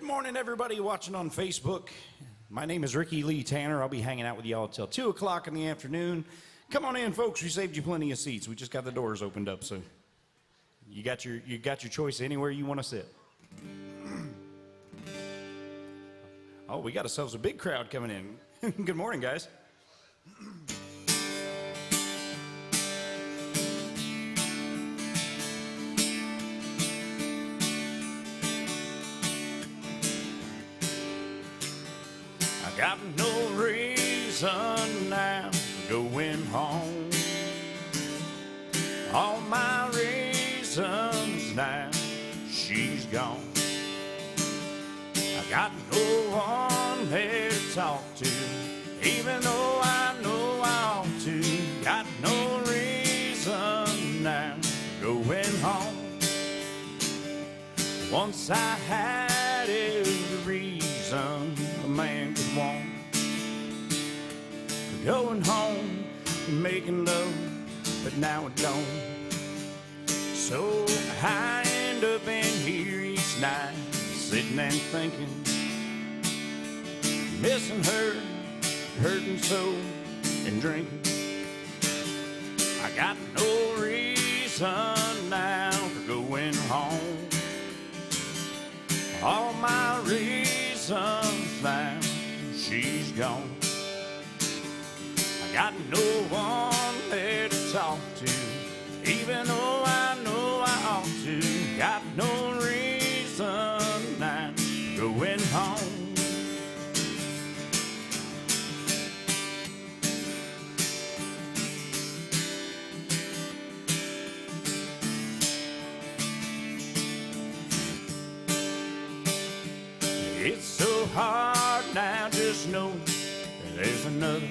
morning, everybody watching on Facebook. My name is Ricky Lee Tanner. I'll be hanging out with y'all till 2 o'clock in the afternoon. Come on in, folks. We saved you plenty of seats. We just got the doors opened up, so you got your choice anywhere you want to sit. Oh, we got ourselves a big crowd coming in. Good morning, guys. I got no reason now going home. All my reasons now, she's gone. I got no one there to talk to, even though I know I ought to. Got no reason now going home. Once I had every reason a man could want. Going home, making love, but now it don't. So I end up in here each night, sitting and thinking, missing her, hurting so, and drinking. I got no reason now for going home. All my reasons now, she's gone. Got no one there to talk to, even though I know I ought to. Got no reason now going home. It's so hard now, just know that there's another.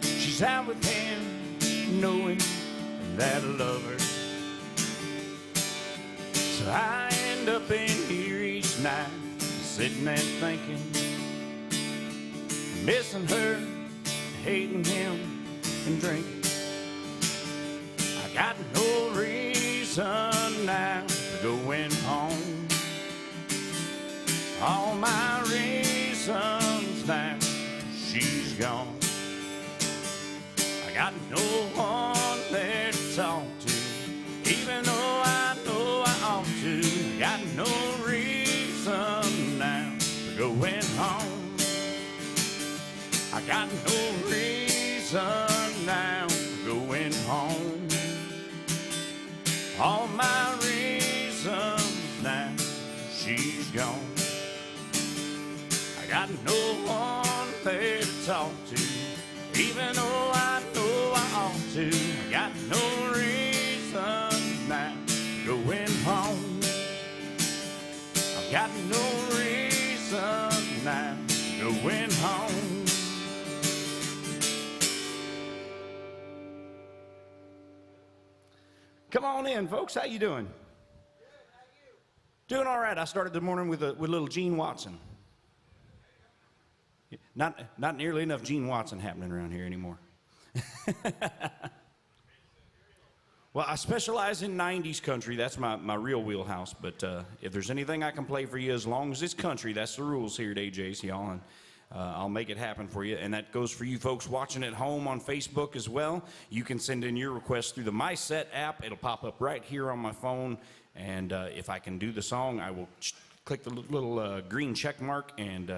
She's out with him, knowing that I love her. So I end up in here each night, sitting and thinking, missing her, hating him, and drinking. I got no reason now for going home. All my reasons now, she's gone. Got no one there to talk to, even though I know I ought to. Got no reason now for going home. I got no reason now for going home. All my reasons now, she's gone. I got no one there to talk to, even though I know I ought to. Got no reason now going home. I've got no reason now going home. Come on in, folks. How you doing? Good. How you? Doing all right. I started the morning with little Gene Watson. Not nearly enough Gene Watson happening around here anymore. Well, I specialize in 90s country. That's my real wheelhouse. But if there's anything I can play for you, as long as it's country, that's the rules here at AJ's, y'all. And I'll make it happen for you. And that goes for you folks watching at home on Facebook as well. You can send in your requests through the My Set app. It'll pop up right here on my phone. And if I can do the song, I will click the little green check mark and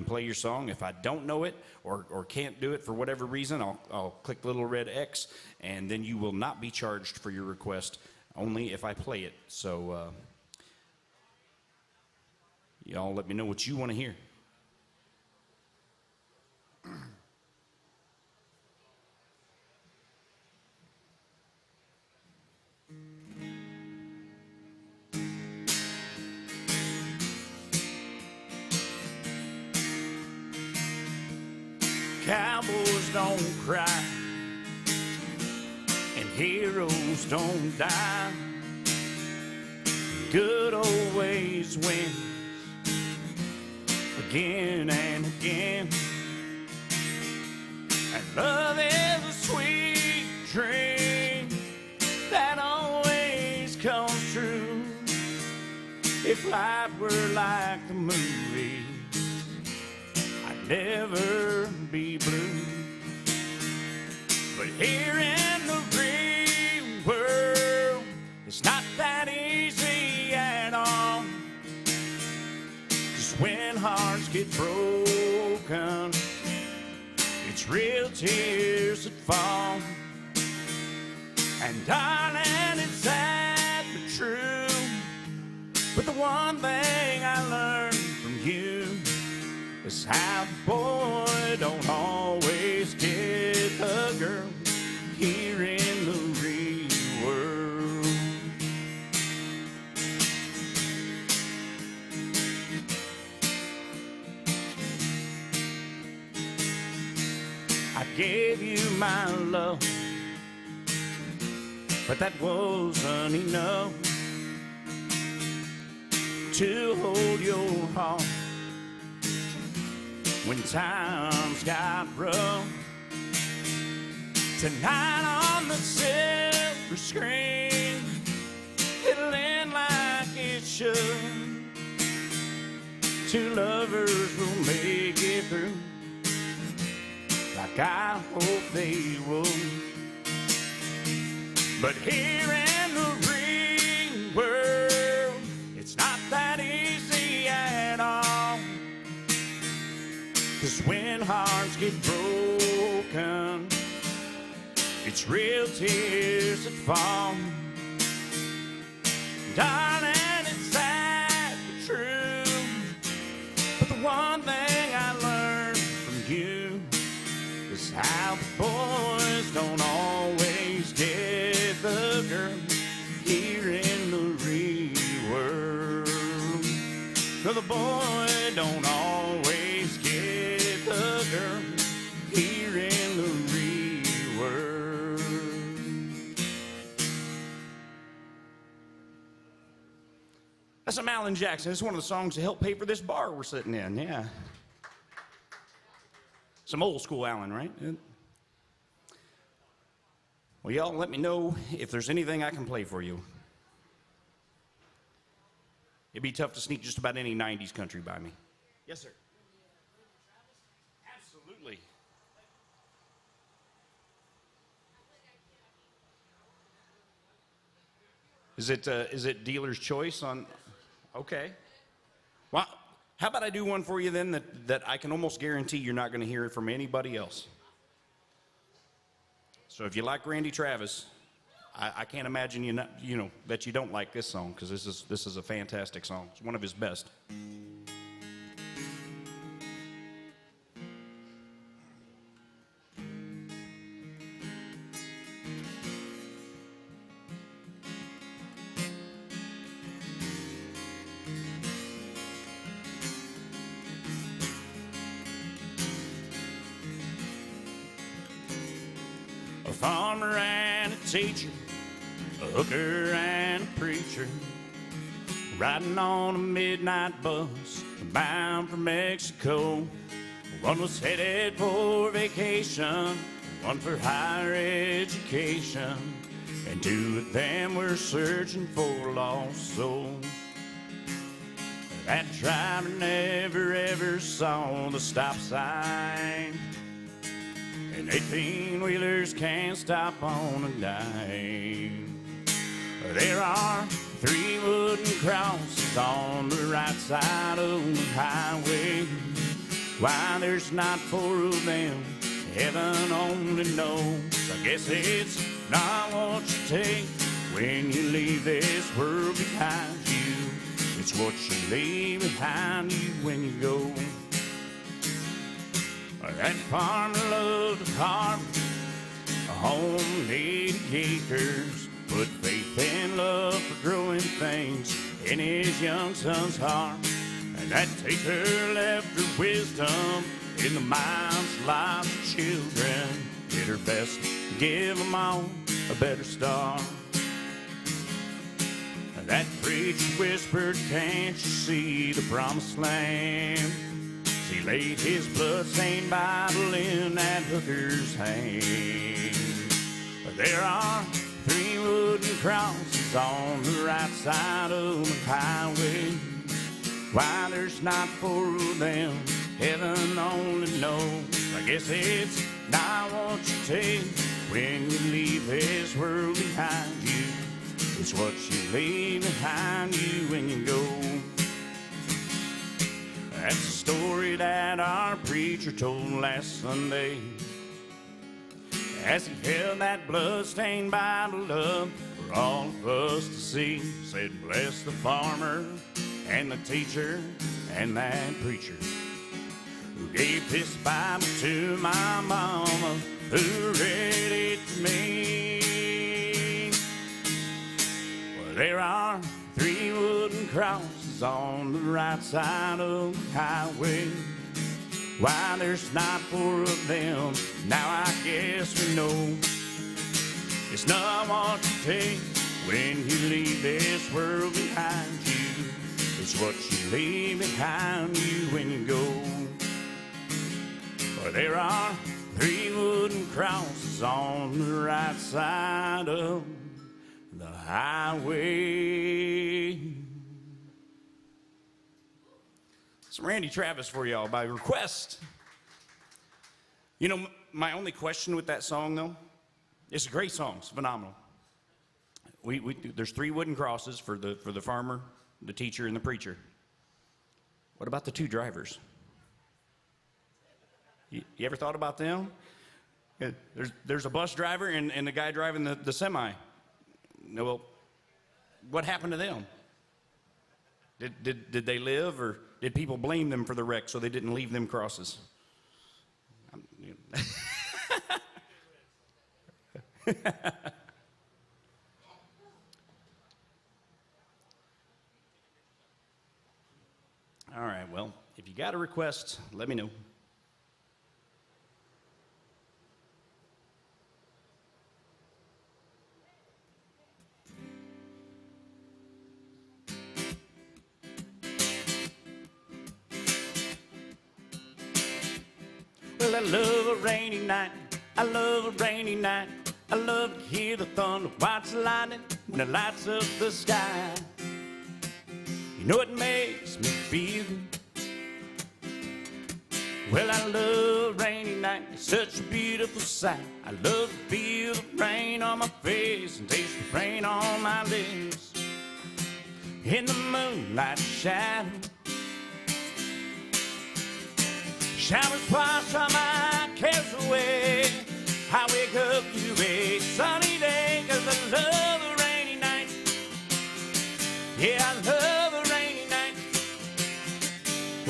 play your song. If I don't know it or can't do it for whatever reason, I'll click the little red X, and then you will not be charged for your request, only if I play it. So y'all let me know what you want to hear. Cowboys don't cry, and heroes don't die. Good always wins, again and again. And love is a sweet dream that always comes true. If life were like the movie, I'd never be blue. But here in the real world, it's not that easy at all. 'Cause when hearts get broken, it's real tears that fall. And darling, it's sad but true. But the one thing I learned from you is how the boy don't always get the girl here in the real world. I gave you my love, but that wasn't enough to hold your heart when times got rough. Tonight on the silver screen, it'll end like it should. Two lovers will make it through like I hope they would. But here in the real world, it's not that easy at all. 'Cause when hearts get broken, it's real tears that fall. Darling, it's sad but true. But the one thing I learned from you is how the boys don't always get the girl here in the real world. No, the boy don't always get the girl here in the real world. That's some Alan Jackson. It's one of the songs that helped pay for this bar we're sitting in, yeah. Some old school Alan, right? Well, y'all let me know if there's anything I can play for you. It'd be tough to sneak just about any 90s country by me. Yes, sir. Absolutely. Is it dealer's choice on? Okay. Well, how about I do one for you then that I can almost guarantee you're not going to hear it from anybody else. So if you like Randy Travis, I can't imagine that you don't like this song, because this is a fantastic song. It's one of his best. A farmer and a teacher, a hooker and a preacher, riding on a midnight bus bound for Mexico. One was headed for vacation, one for higher education, and two of them were searching for lost souls. That driver never ever saw the stop sign, and 18-wheelers can't stop on a dime. There are 3 wooden crosses on the right side of the highway. Why there's not 4 of them, heaven only knows. I guess it's not what you take when you leave this world behind you. It's what you leave behind you when you go. That farmer loved a harvest, a home 80 acres, put faith and love for growing things in his young son's heart. And that taker left her wisdom in the minds of lots of children. Did her best to give them all a better start. And that preacher whispered, can't you see the promised land? He laid his blood-stained Bible in that hooker's hand. There are 3 wooden crosses on the right side of the highway. Why there's not four of them, heaven only knows. I guess it's not what you take when you leave this world behind you. It's what you leave behind you when you go. That's the story that our preacher told last Sunday, as he held that blood-stained Bible up for all of us to see. Said, bless the farmer and the teacher and that preacher who gave this Bible to my mama, who read it to me. Well, there are 3 wooden crosses on the right side of the highway. Why there's not 4 of them, now I guess we know. It's not what you take when you leave this world behind you. It's what you leave behind you when you go. Well, there are 3 wooden crosses on the right side of the highway. Some Randy Travis for y'all by request. You know, my only question with that song, though, it's a great song. It's phenomenal. There's 3 wooden crosses for the farmer, the teacher, and the preacher. What about the 2 drivers? You ever thought about them? There's a bus driver and the guy driving the semi. Well, what happened to them? Did they live, or did people blame them for the wreck so they didn't leave them crosses? All right, well, if you got a request, let me know. Well, I love a rainy night. I love a rainy night. I love to hear the thunder, watch the lightning when it lights up the sky. You know it makes me feel good. Well, I love a rainy night. It's such a beautiful sight. I love to feel the rain on my face and taste the rain on my lips. In the moonlight shadow, showers wash all my cares away. I wake up to a sunny day 'cause I love a rainy night. Yeah, I love a rainy night.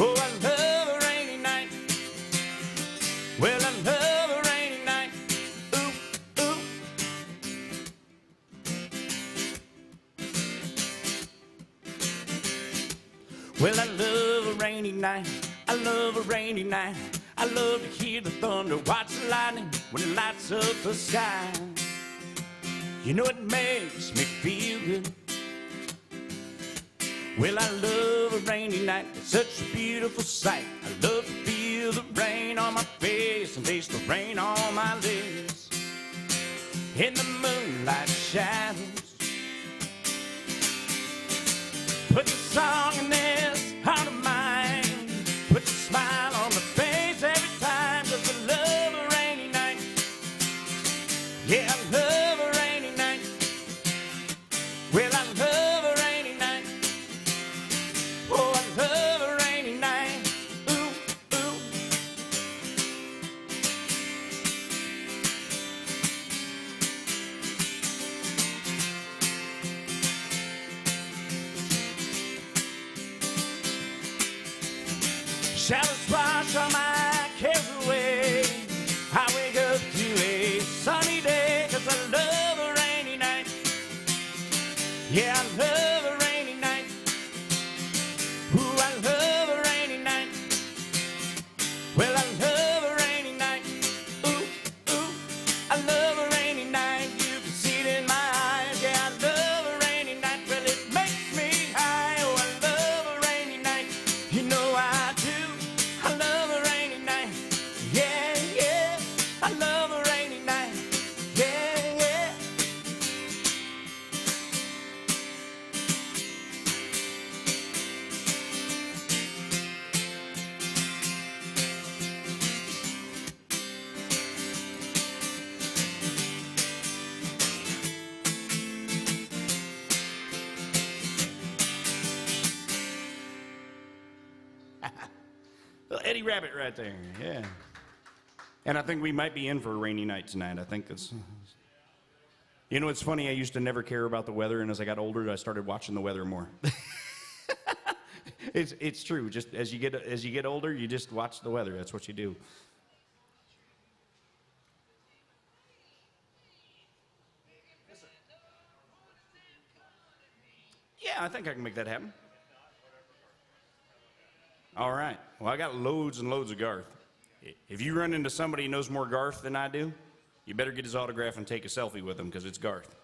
Oh, I love a rainy night. Well, I love a rainy night. Ooh, ooh. Well, I love a rainy night. I love a rainy night. I love to hear the thunder, watch the lightning when it lights up the sky. You know it makes me feel good. Well, I love a rainy night. It's such a beautiful sight. I love to feel the rain on my face and taste the rain on my lips. In the moonlight shadows, put the song in this heart of mine. Put the smile on my face every time, 'cause I love a rainy night. Yeah, I love a rainy night. Well, I love a rainy night. Oh, I love a rainy night. Ooh, ooh. Showers wash all my cares away. I wake up to a sunny day 'cause I love a rainy night. Yeah, I love a rainy night. Ooh, I love a rainy night. Well, I love a rainy night. Ooh, ooh, I love a rainy night. You can see it in my eyes. Yeah, I love a rainy night. Well, it makes me high. Oh, I love a rainy night. You know I do. I love Little Eddie Rabbit right there, yeah. And I think we might be in for a rainy night tonight. I think that's... You know, it's funny, I used to never care about the weather, and as I got older, I started watching the weather more. It's true. Just as you get older, you just watch the weather. That's what you do. Yeah, I think I can make that happen. All right. Well, I got loads and loads of Garth. If you run into somebody who knows more Garth than I do, you better get his autograph and take a selfie with him because it's Garth.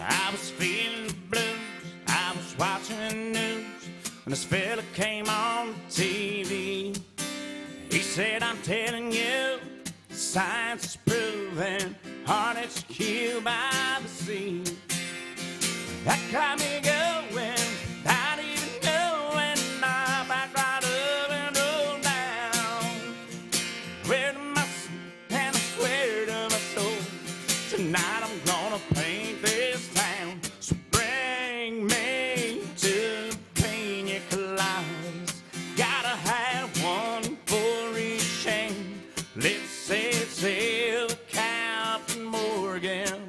I was feeling the blues, I was watching the news, when this fella came on TV. He said, I'm telling you, science is proving hornets kill by the sea. That got me going, not even knowing, I backed right up and rolled down. Swear to my soul, and I swear to my soul, tonight I'm gonna paint this town. So bring me to Pina Coladas. Gotta have one for each chain. Let's set sail with Captain Morgan.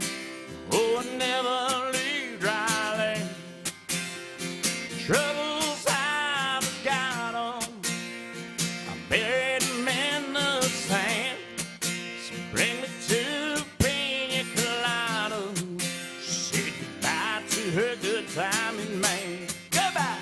Oh, I never leave dry land. Troubles I've got 'em, I buried 'em in the sand. So bring me to Pina Coladas. Say goodbye to her good timing man. Goodbye.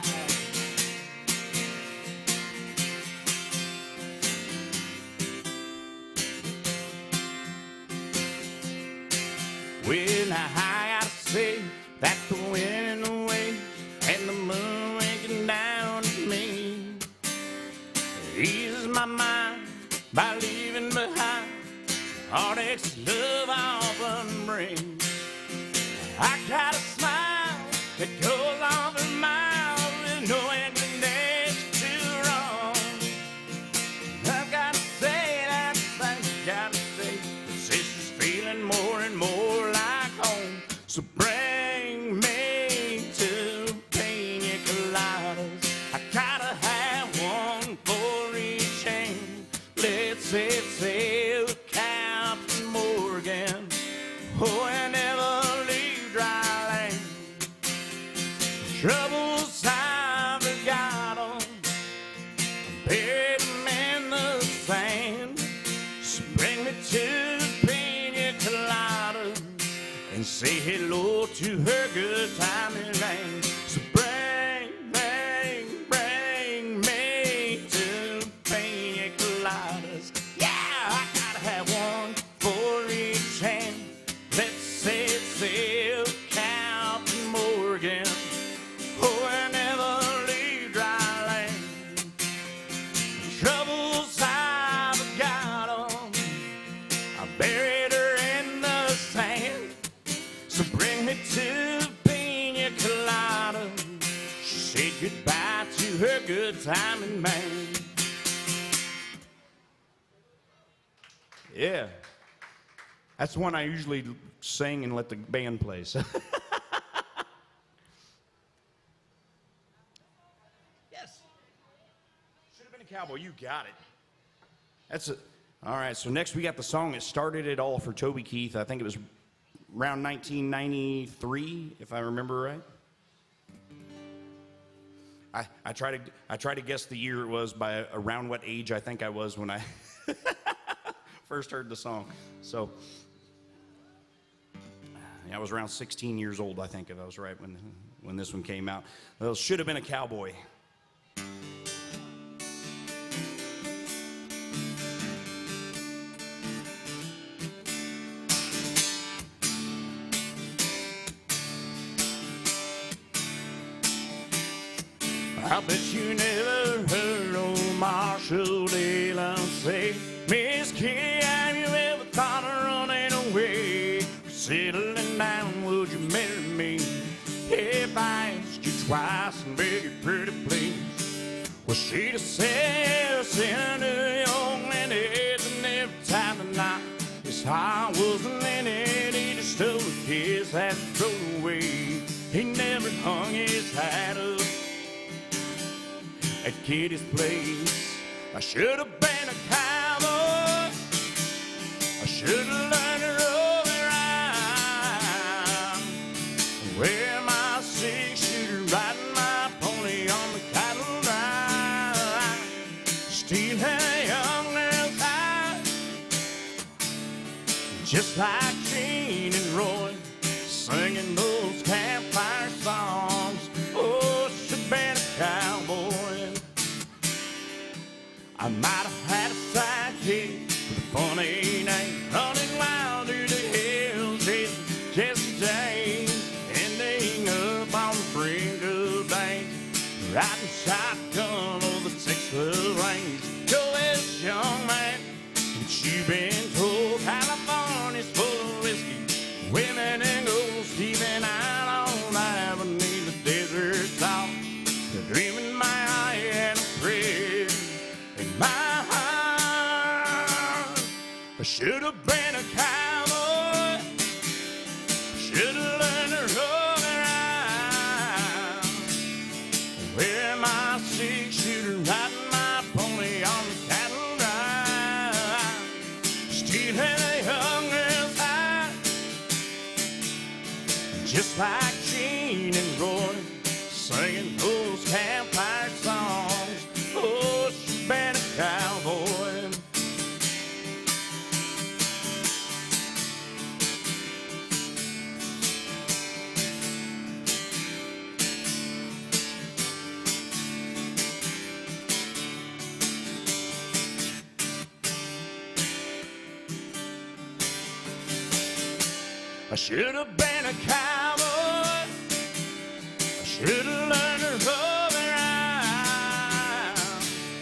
Well, now I gotta say that the wind and the waves and the moon winking down at me eases my mind by leaving behind heartaches love often brings. I got a smile that goes on for miles with no inclination to wrong. I've got to say that thing, got to say, the sister's feeling more and more like home. So bring me to Pina Coladas. I gotta have one for each chain. Let's set sail with Captain Morgan. Oh, and never leave dry land. Troubles I've got 'em, buried 'em in the sand. So bring me to Pina Coladas and say hello to her good timing man. So bring me to Pina Coladas. Yeah, I gotta have one for each hand. Let's set sail, Captain Morgan. Oh, I never leave dry land. Troubles I've got 'em, I buried her in the sand. So bring me to Pina Colada. Say goodbye to her good timing man. Yeah. That's one I usually sing and let the band play. So. Yes. Should have been a cowboy. You got it. That's it. All right. So next we got the song that started it all for Toby Keith. I think it was around 1993, if I remember right. I try to guess the year it was by around what age I think I was when I first heard the song. So I was around 16 years old, I think, if I was right when this one came out. Well, should have been a cowboy. I bet you never heard old Marshall Dillon say, Miss Kitty, have you ever thought of running away? Settling down, would you marry me? If I asked you twice and begged you pretty please. Well, she'd have said, Senator Young, and every time the night his heart wasn't in it, he just stole a kiss and threw it away. He never hung his hat up at Kitty's place. I should have been a cowboy. I should have learned to roll around, wear my six-shooter, riding my pony on the cattle drive, steal a young girl's heart, just like Gene and Roy, singing those campfire songs. Oh, should have been a cowboy. I might have had a sidekick with a funny name, running wild through the hills, chasing Jesse James, ending up on the brink of days, riding shotgun over the 6-foot range. Go this young man, but you've been told California's full of whiskey, women and gold, steaming out on the avenue, the desert salt, dreaming my eye and a prayer in my heart. I should have been a cowboy. Should have learned to roll around, wear my six-shooter, riding my pony on the cattle drive, stealing a young girl's heart, just like Gene and Roy, singing those campfire songs. Oh, she's been a cowboy. I should have been a cowboy. I should have learned to roll around.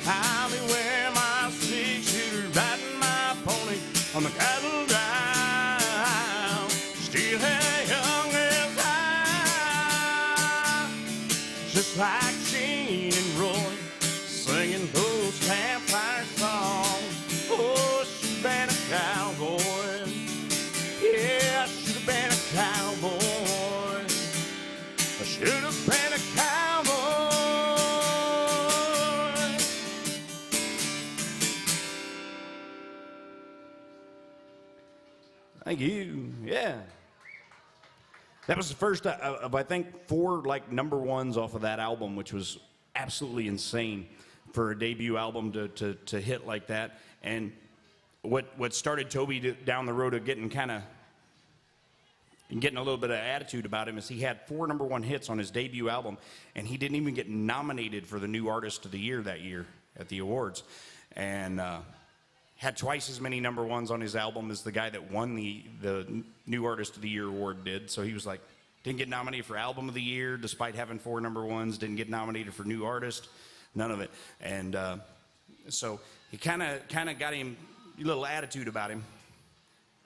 I'll be wearing my six-shooter, riding my pony on the cattle drive, steal a young girl's heart, just like Gene and Roy, singing those campfire songs. Oh, she's been a cowboy. Yeah, I should have been a cowboy. I should have been a cowboy. Thank you. Yeah. That was the first of, I think, 4 like number ones off of that album, which was absolutely insane for a debut album to hit like that. And what started Toby down the road of getting a little bit of attitude about him is he had 4 number 1 hits on his debut album, and he didn't even get nominated for the New Artist of the Year that year at the awards, and had twice as many number 1s on his album as the guy that won the New Artist of the Year award did. So he was like, didn't get nominated for Album of the Year despite having 4 number 1s, didn't get nominated for New Artist, none of it. And so he kind of got him a little attitude about him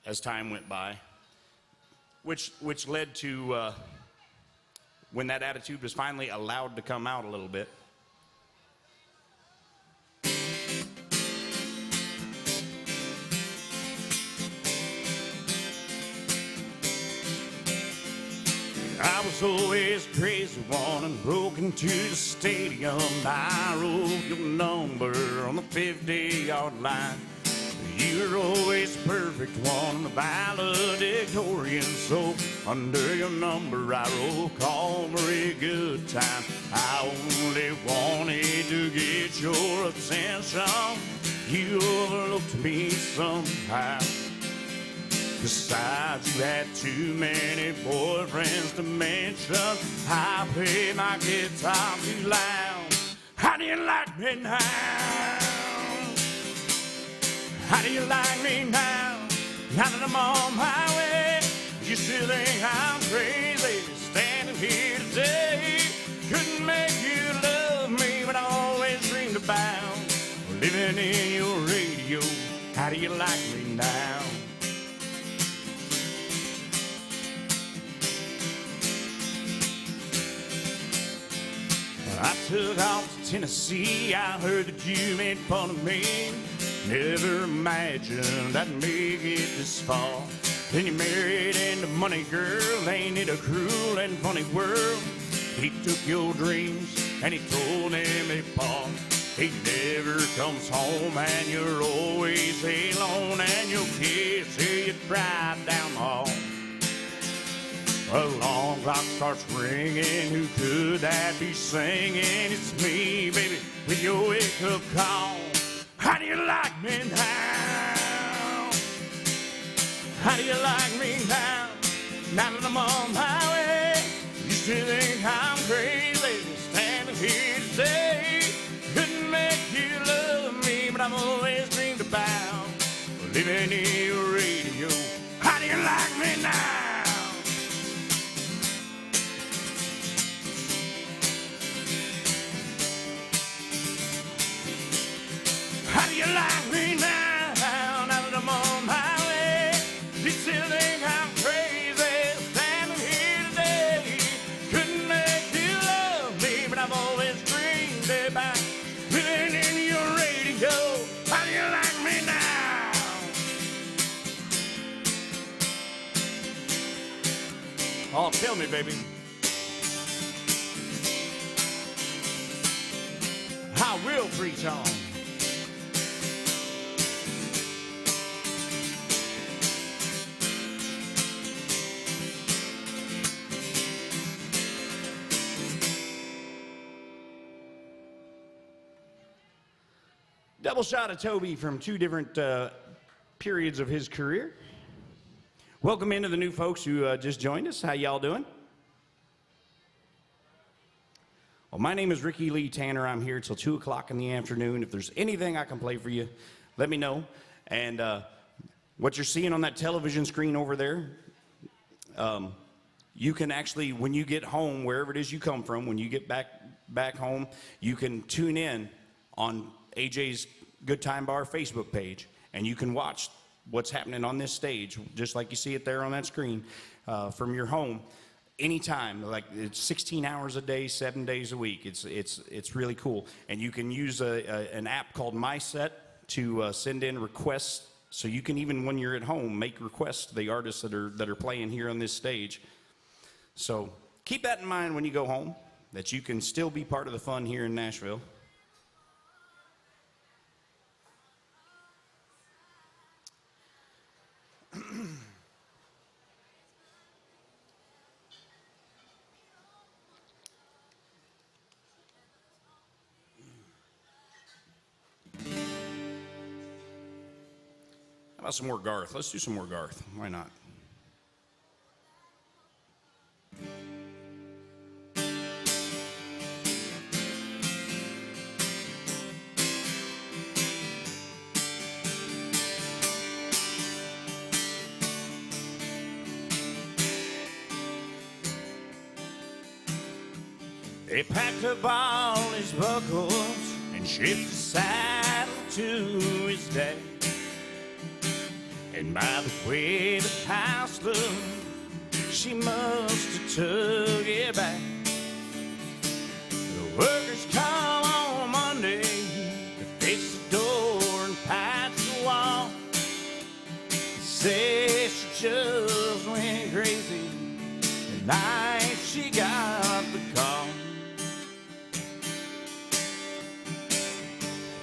as time went by, which led to when that attitude was finally allowed to come out a little bit. I was always crazy one and broke into the stadium. I wrote your number on the 50-yard line. You were always the perfect one, the valedictorian. So under your number I wrote, call me a good time. I only wanted to get your attention. You overlooked me somehow. Besides, you had too many boyfriends to mention. I played my guitar too loud. How do you like me now? How do you like me now? Now that I'm on my way, you still think I'm crazy standing here today. Couldn't make you love me living in your radio. How do you like me now? I took off to Tennessee. I heard that you made fun of me. Never imagined I'd make it this far. Then you married into money, girl. Ain't it a cruel and funny world? He took your dreams and he told them apart. He never comes home and you're always alone. And your kids say you drive down the hall. Alarm clock starts ringing. Who could that be singing? It's me, baby, with your wake-up call. How do you like me now? How do you like me now? Now that I'm on my way, you still think I'm crazy standing here today. Couldn't make you love me, but I've always dreamed about living in your radio. How do you like me now? How do you like me now? Now that I'm on my way, you still think I'm crazy standing here today. Couldn't make you love me, but I've always dreamed about living in your radio. How do you like me now? Oh, tell me, baby. I will preach on. Double shot of Toby from two different periods of his career. Welcome into the new folks who just joined us. How y'all doing? Well, my name is Ricky Lee Tanner. I'm here till 2 o'clock in the afternoon. If there's anything I can play for you, let me know. And what you're seeing on that television screen over there, you can actually, when you get home, wherever it is you come from, when you get back home, you can tune in on AJ's Good Time Bar Facebook page, and you can watch what's happening on this stage, just like you see it there on that screen, from your home, anytime. Like, it's 16 hours a day, 7 days a week. It's really cool, and you can use an app called MySet to send in requests, so you can, even when you're at home, make requests to the artists that are playing here on this stage. So keep that in mind when you go home, that you can still be part of the fun here in Nashville. How about some more Garth? Let's do some more Garth. Why not? He packed up all his buckles and shipped the saddle to his dad. And by the way the house looked, she must have took it back. The workers come on Monday to fix the door and patch the wall. Say she just went crazy the night she got the call.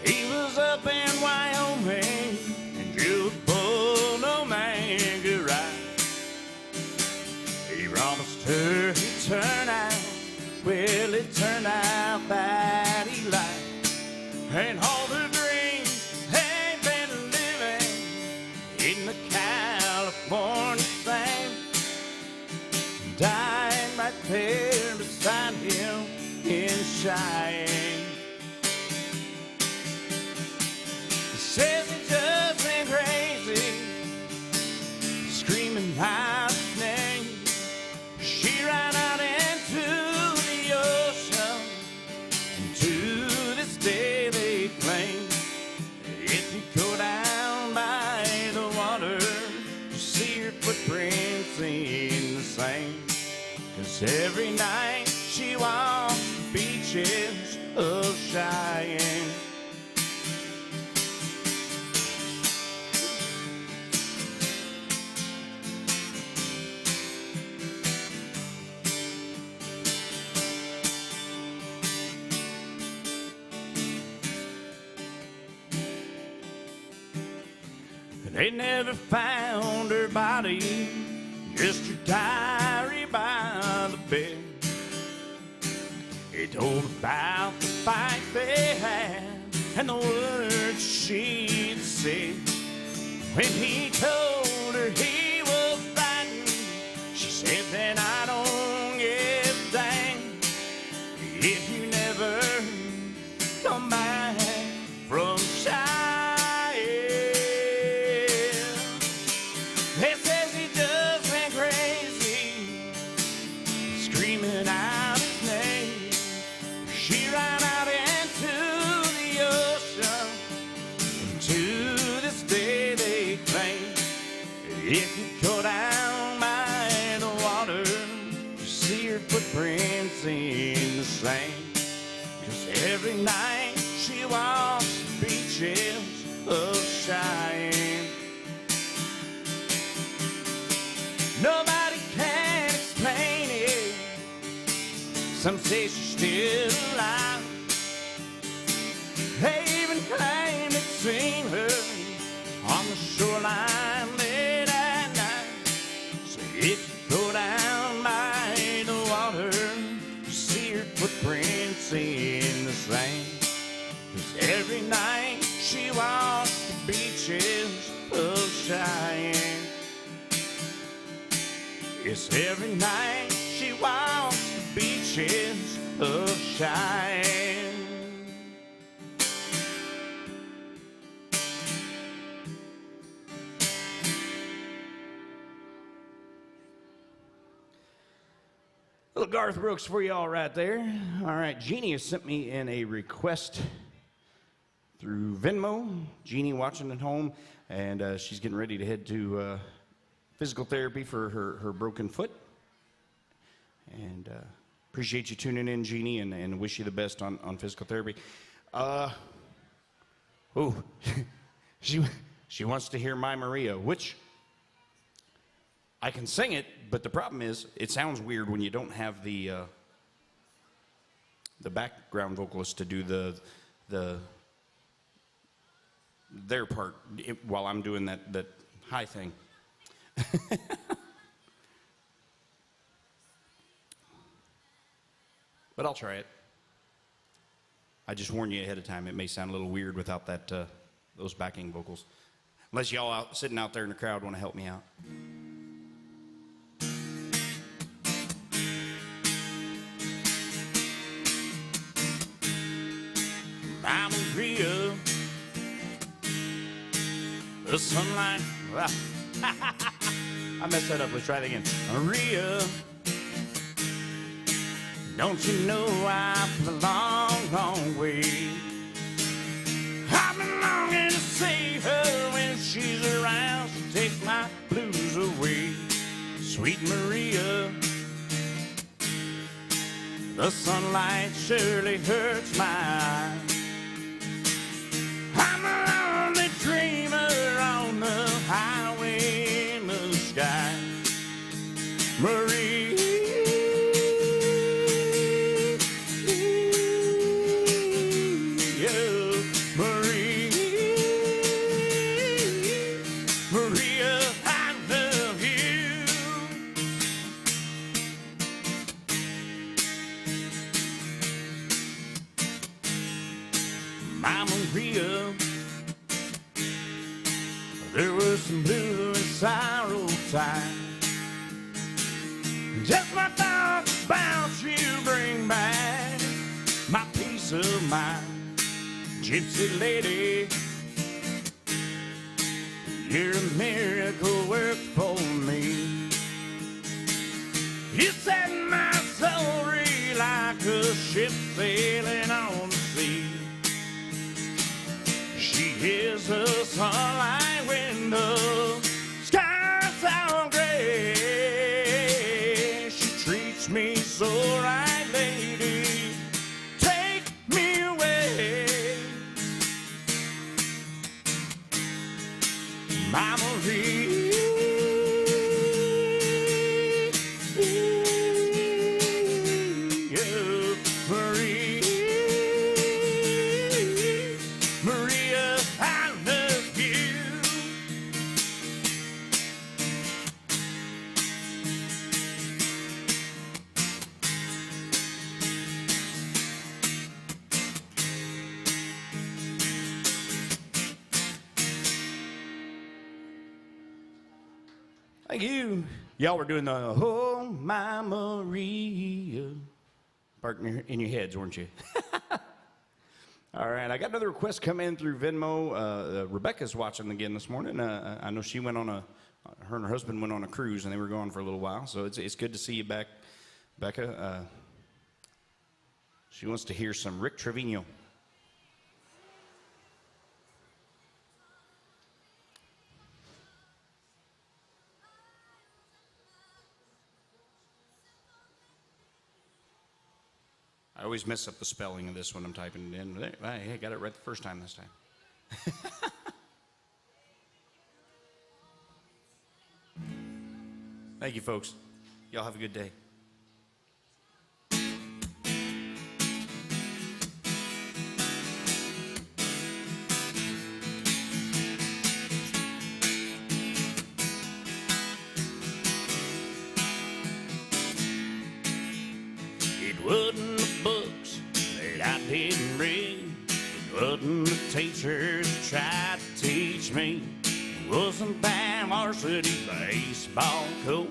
He was up in Wyoming and just pulled no man could ride. He promised her he'd turn out, well, it turned out that he lied. And all the dreams they've been living in the California sand died right there beside him in Cheyenne. Says he just went crazy, screaming out his name. She ran out into the ocean, and to this day they claim Every night she walks the beaches of Cheyenne. They never found her body, just her diary by the bed. It told about the fight they had and the words she'd said. When he told her he was frightened, she said, then I don't give a dang if you never come back from Cheyenne. They says he just went crazy, screaming out his name. She ran out into the ocean, and to this day they claim if you go down by the water, you see her footprints in the sand. 'Cause every night she walks the beaches of Cheyenne. Nobody can explain it. Some say she's still alive. They even claim they've seen her on the shoreline late at night. So if you go down by the water, you see her footprints in the sand. 'Cause every night she walks the beaches of Cheyenne. Yes, every night she walks the beaches of Cheyenne. Little Garth Brooks for y'all right there. All right, Jeannie has sent me in a request through Venmo. Jeannie watching at home, and she's getting ready to head to physical therapy for her broken foot. And appreciate you tuning in, Jeannie, and wish you the best on physical therapy. She wants to hear My Maria, which I can sing it, but the problem is it sounds weird when you don't have the background vocalist to do their part while I'm doing that high thing. But I'll try it. I just warn you ahead of time, it may sound a little weird without those backing vocals. Unless y'all sitting out there in the crowd want to help me out. I'm in Rio, the sunlight. I messed that up. Let's try it again. Maria, don't you know I've come a long, long way? I've been longing to see her when she's around. She takes my blues away. Sweet Maria, the sunlight surely hurts my eyes. I'm a lonely dreamer on the highway in the sky. Maria, Maria, Maria, I love you. My Maria, there was some blue and sorrow time. Just my thoughts about you bring back my peace of mind. Gypsy lady, you're a miracle work for me. You set my soul free like a ship sailing on the sea. She is the sunlight when the sky's all gray. She treats me Thank you. Y'all were doing the Oh My Maria part in your heads, weren't you? All right, I got another request come in through Venmo. Rebecca's watching again this morning. I know she went on her and her husband went on a cruise and they were gone for a little while, so it's good to see you back, Becca. She wants to hear some Rick Trevino. I always mess up the spelling of this when I'm typing it in. Hey, got it right the first time this time. Thank you, folks. Y'all have a good day. It wasn't the books that I didn't read. It wasn't the teachers that tried to teach me. It wasn't that varsity baseball coach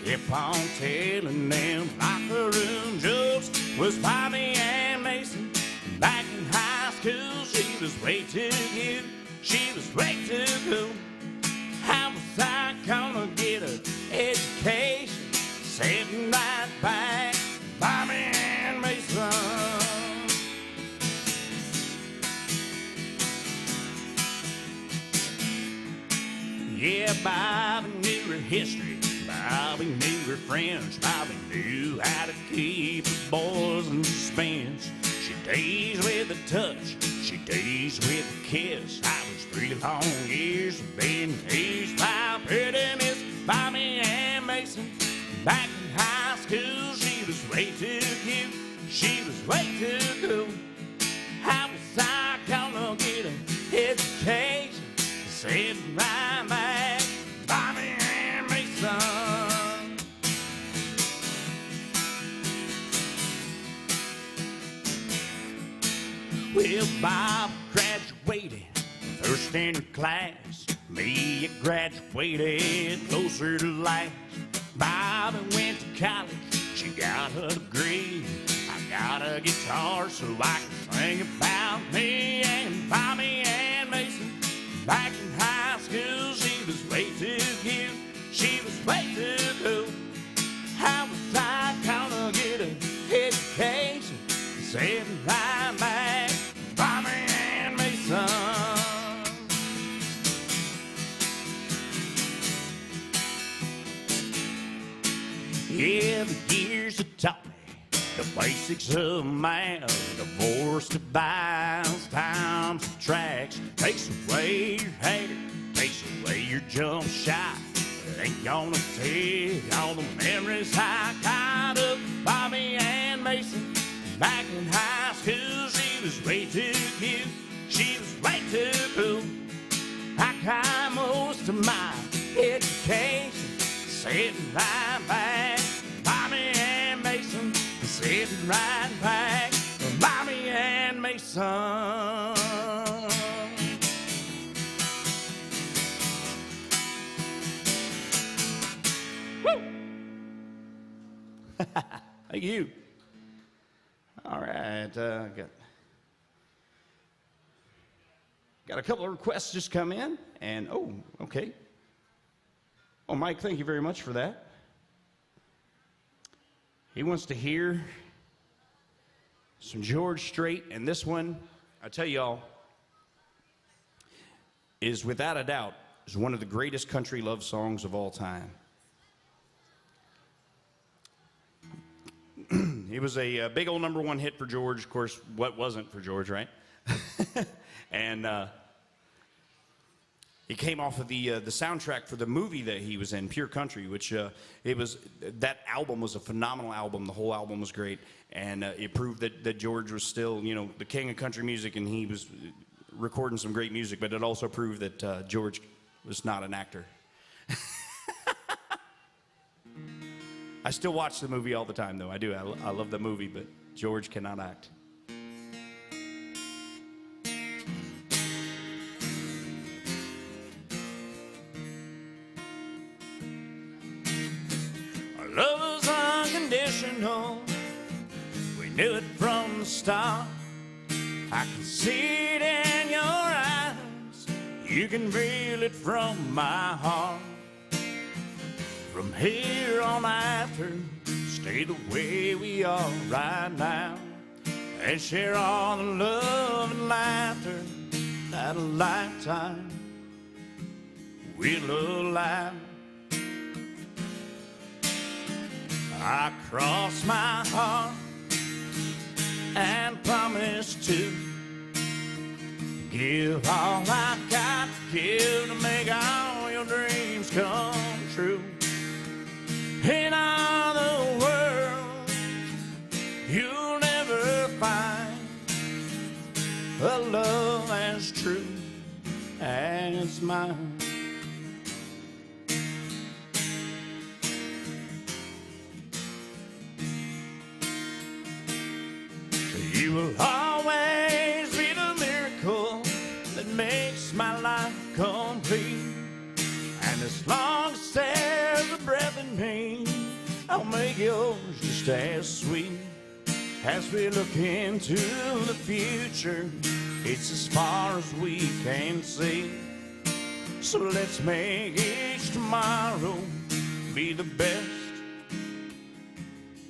who kept on telling them locker room jokes. It was Bobby and Mason back in high school. She was way too cute. She was way too cool. How was I gonna get an education sitting right back? Bobby and Mason. Yeah, Bobby knew her history. Bobby knew her friends. Bobby knew how to keep the boys in suspense. She dazed with a touch. She dazed with a kiss. I was 3 long years of being teased by pretty Miss Bobby and Mason. Back in high school, she was way too cute. She was way too cool. How was I gonna get an education? Sitting right back, Bobby and Mason. Well, Bob graduated first in her class. Me, I graduated closer to last. Bobby went to college, she got a degree. I got a guitar so I can sing about me and Bobby and Mason. Back in high school, she was way too cute. She was way too cool. How was I gonna get an education? Sitting right back, Bobby and Mason. Yeah, the years have taught me the basics of math. Divorce, divides, times, subtracts. Takes away your hair, takes away your jump shot. It ain't gonna take all the memories I got of Bobby and Mason. Back in high school, she was way too cute. She was way too cool. I got most of my education sitting right back, Bobby and Mason. Sitting right back, Bobby and Mason. Woo! Thank you. All right, got a couple of requests just come in, and oh, okay. Oh, Mike, thank you very much for that. He wants to hear some George Strait, and this one, I tell y'all, is without a doubt is one of the greatest country love songs of all time. It was a big old #1 hit for George. Of course, what wasn't for George, right? And he came off of the soundtrack for the movie that he was in, Pure Country, which that album was a phenomenal album. The whole album was great, and it proved that George was still, you know, the king of country music, and he was recording some great music. But it also proved that George was not an actor. I still watch the movie all the time, though. I do. I love the movie, but George cannot act. emotional. We knew it from the start. I can see it in your eyes. You can feel it from my heart. From here on after, stay the way we are right now, and share all the love and laughter that a lifetime will allow. I cross my heart and promise to give all I got to give to make all your dreams come true. In all the world, you'll never find a love as true as mine. You will always be the miracle that makes my life complete. And as long as there's a breath in me, I'll make yours just as sweet. As we look into the future, it's as far as we can see. So let's make each tomorrow be the best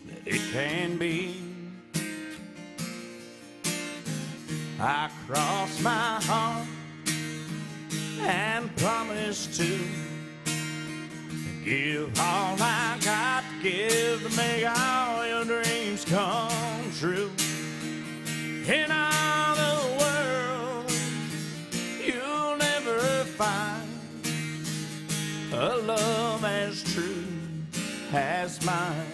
that it can be. I cross my heart and promise to give all I got to give to make all your dreams come true. In all the world, you'll never find a love as true as mine.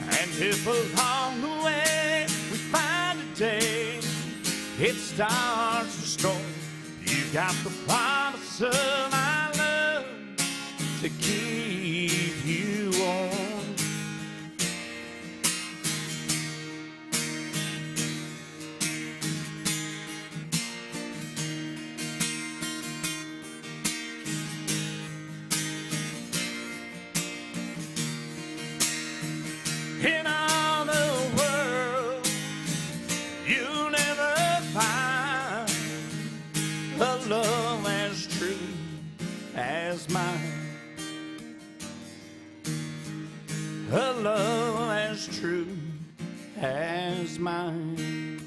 And if along the way we find a day it starts to storm, you got the promise of my love to keep you warm. In all the world, you'll never find a love as true as mine. A love as true as mine.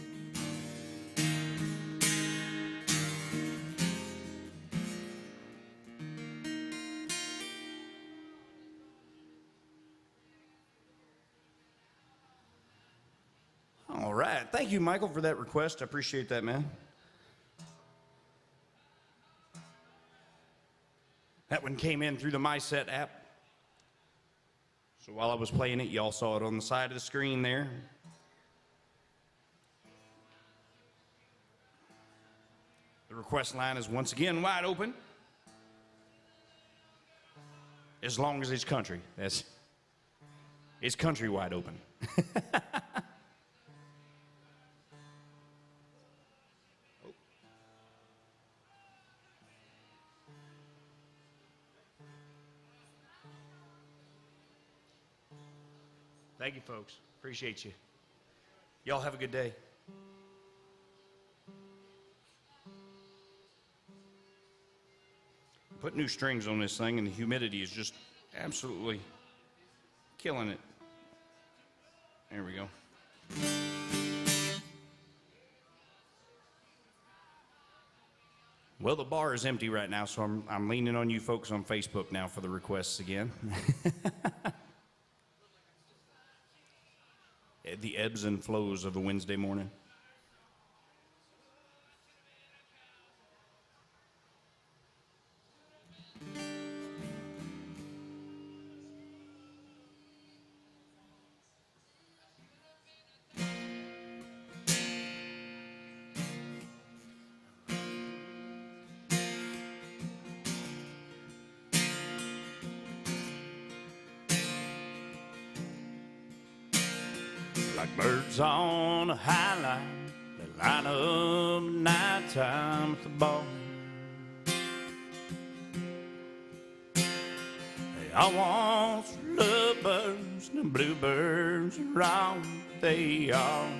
All right. Thank you, Michael, for that request. I appreciate that, man. That one came in through the MySet app. So while I was playing it, y'all saw it on the side of the screen there. The request line is once again wide open. As long as it's country. It's country wide open. Thank you, folks. Appreciate you. Y'all have a good day. Put new strings on this thing, and the humidity is just absolutely killing it. There we go. Well, the bar is empty right now, so I'm leaning on you folks on Facebook now for the requests again. The ebbs and flows of a Wednesday morning. Like birds on a high line that line up at nighttime at the bar. They I want lovebirds and bluebirds are all they are.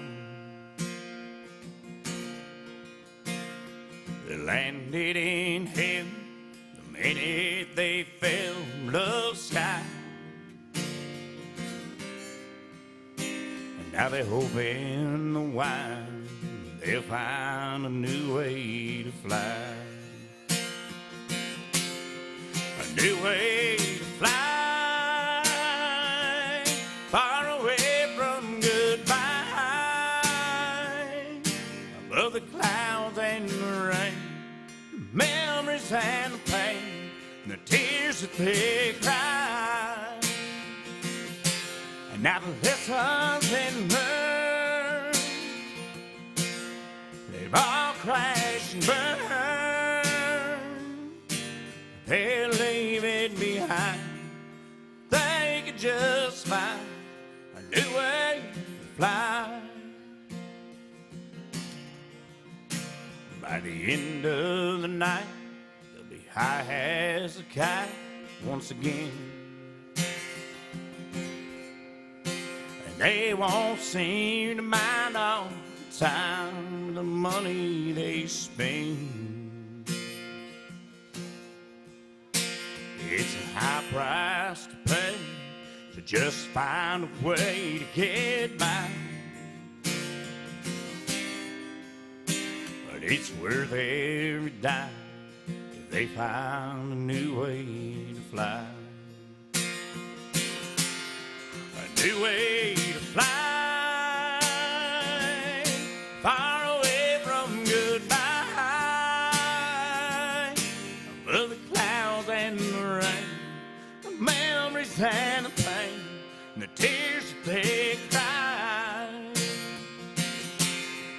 They landed in heaven the minute they fell from love's sky. And now they hope in the wine they'll find a new way to fly. A new way to fly, far away from goodbye, above the clouds and the rain, the memories and the pain, and the tears that they cry. And now the lessons and learn, they've all crashed and burned. They'll leave it behind. They could just find a new way to fly. By the end of the night, they'll be high as a kite once again. And they won't seem to mind all the time, the money they spend. It's a high price to pay to just find a way to get by. But it's worth every dime if they find a new way to fly. A new way to fly, far away from goodbye, above the clouds and the rain, the memories and the pain, and the tears that they cry.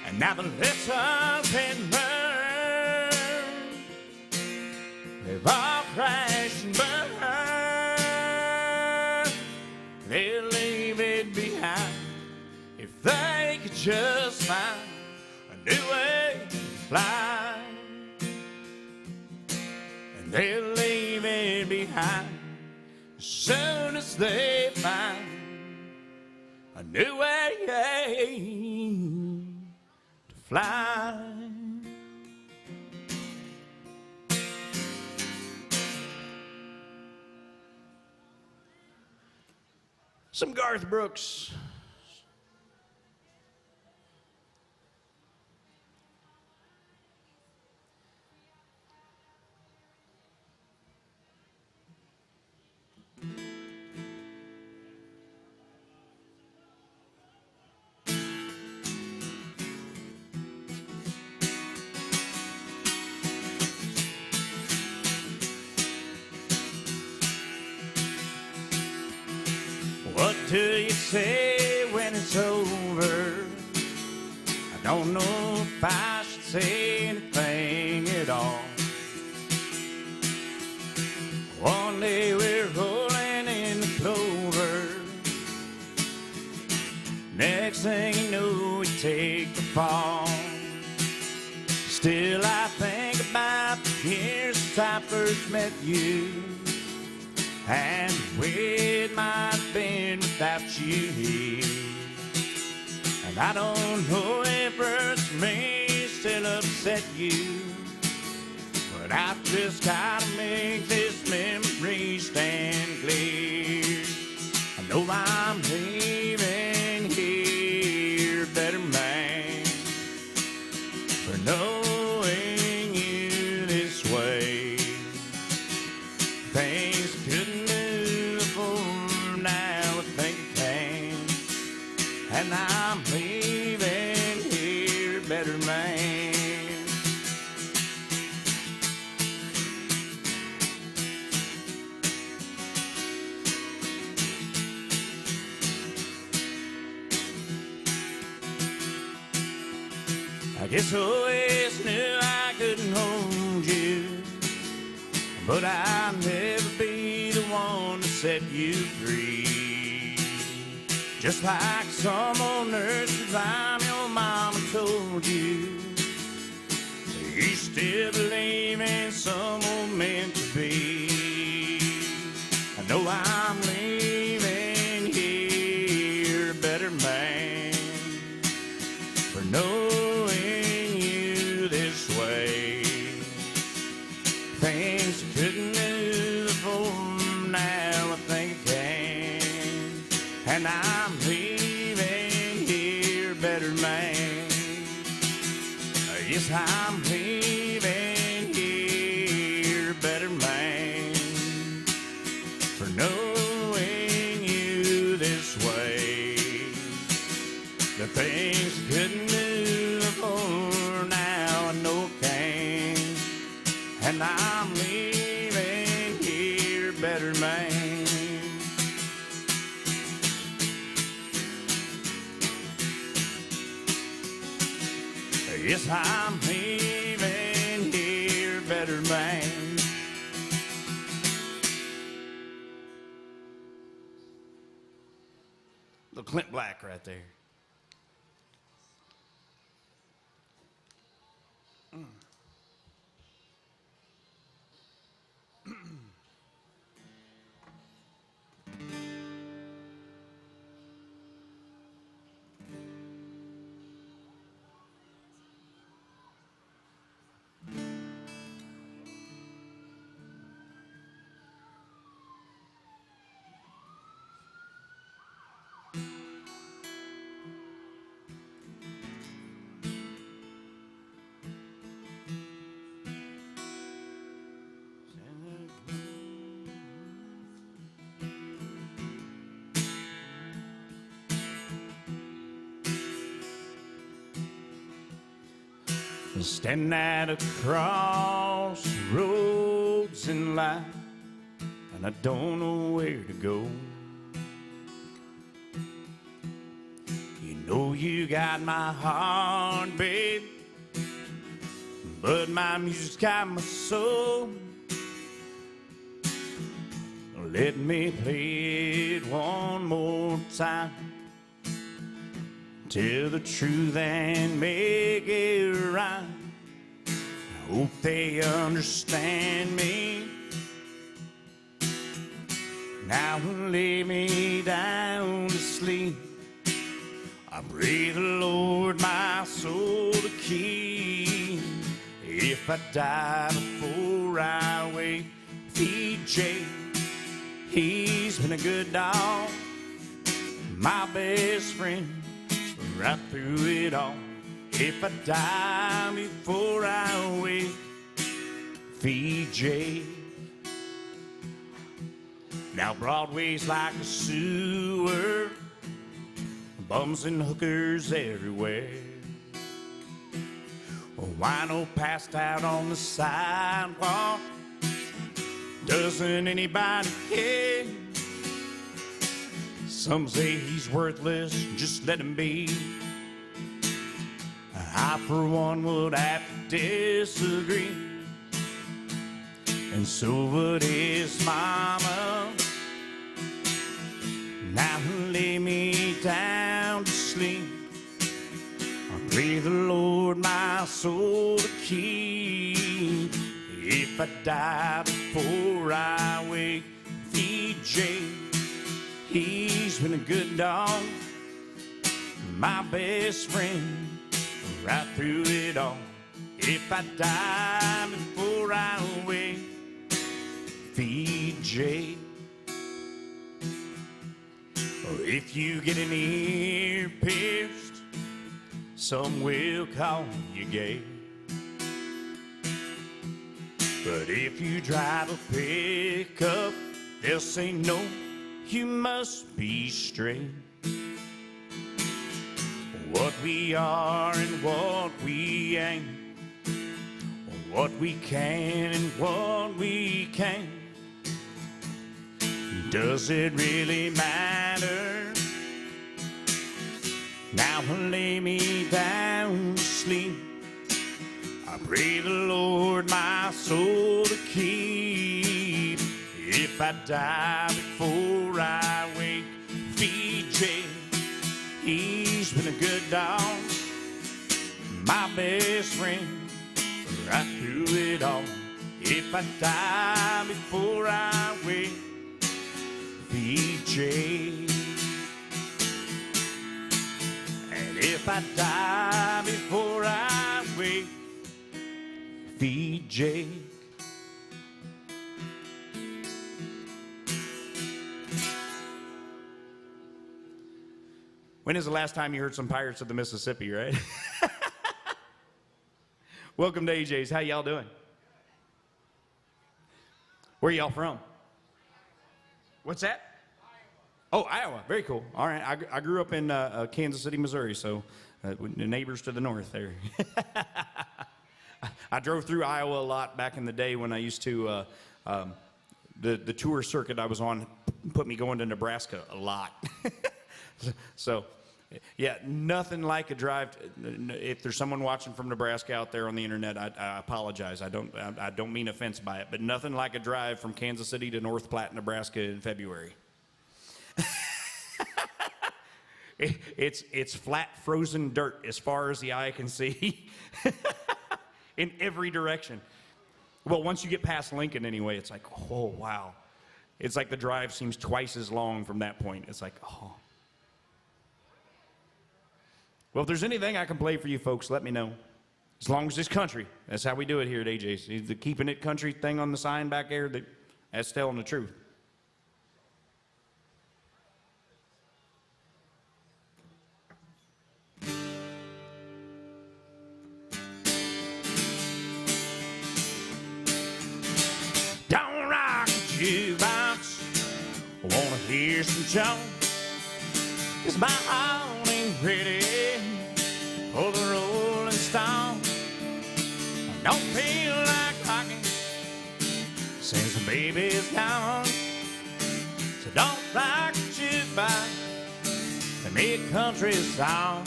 And now the lessons and learned, they've all crashed and burned. They'll leave it behind if they could just find a new way to fly. And they'll leave it behind as soon as they find a new way to fly. Some Garth Brooks. What do you say when it's over? I don't know if I should say anything at all. One day we're rolling in the clover, next thing you know we take the fall. Still I think about the years since I first met you, and it might have been without you here. And I don't know if words may still upset you, but I've just gotta make this memory stand clear. I know I'm leaving here a better man for knowing you this way. Things couldn't do before, now I think I can. And I'm leaving here a better man. I guess I always knew I couldn't hold you, but I'll never be the one to set you free. Just like some old nursery rhyme your mama told you, you still believe in some old meant to be. I know and I'm leaving here better man. Yes, I'm leaving here better man for knowing you this way. The things couldn't do before, now I know can, and I'm leaving here better man. Yes, I'm leaving here better man. Little Clint Black right there. Standing at a crossroads in life, and I don't know where to go. You know you got my heart, babe, but my music's got my soul. Let me play it one more time. Tell the truth and make it right. I hope they understand me. Now lay me down to sleep. I pray the Lord my soul to keep. If I die before I wake, feed Jake. He's been a good dog, my best friend. Right through it all. If I die before I wake, feed Jake. Now Broadway's like a sewer, bums and hookers everywhere. A wino passed out on the sidewalk. Doesn't anybody care? Some say he's worthless, just let him be. I, for one, would have to disagree. And so would his mama. Now lay me down to sleep. I pray the Lord my soul to keep. If I die before I wake, feed Jake. He's been a good dog, my best friend, right through it all. If I die before I wake, feed Jake. Or if you get an ear pierced, some will call you gay. But if you drive a pickup, they'll say no. You must be straight. What we are and what we ain't, what we can and what we can't. Does it really matter? Now lay me down to sleep. I pray the Lord my soul to keep. If I die before I wake, feed Jake. He's been a good dog, my best friend, right through it all. If I die before I wake, feed Jake. And if I die before I wake, feed Jake. When is the last time you heard some Pirates of the Mississippi, right? Welcome to AJ's. How y'all doing? Where y'all from? What's that? Oh, Iowa. Very cool. All right. I grew up in Kansas City, Missouri, so the neighbors to the north there. I drove through Iowa a lot back in the day when I used to, the tour circuit I was on put me going to Nebraska a lot. So, yeah, nothing like a drive. If there's someone watching from Nebraska out there on the internet, I apologize. I don't mean offense by it, but nothing like a drive from Kansas City to North Platte, Nebraska in February. It's flat, frozen dirt as far as the eye can see in every direction. Well, once you get past Lincoln anyway, it's like, oh, wow. It's like the drive seems twice as long from that point. It's like, oh. Well, if there's anything I can play for you folks, let me know. As long as it's country. That's how we do it here at AJ's. The keeping it country thing on the sign back there, that's telling the truth. Don't rock the jukebox. I wanna hear some Joe. 'Cause my heart ain't ready for the Rolling Stone. I don't feel like rocking since the baby's gone. So don't rock the jukebox and make a country song.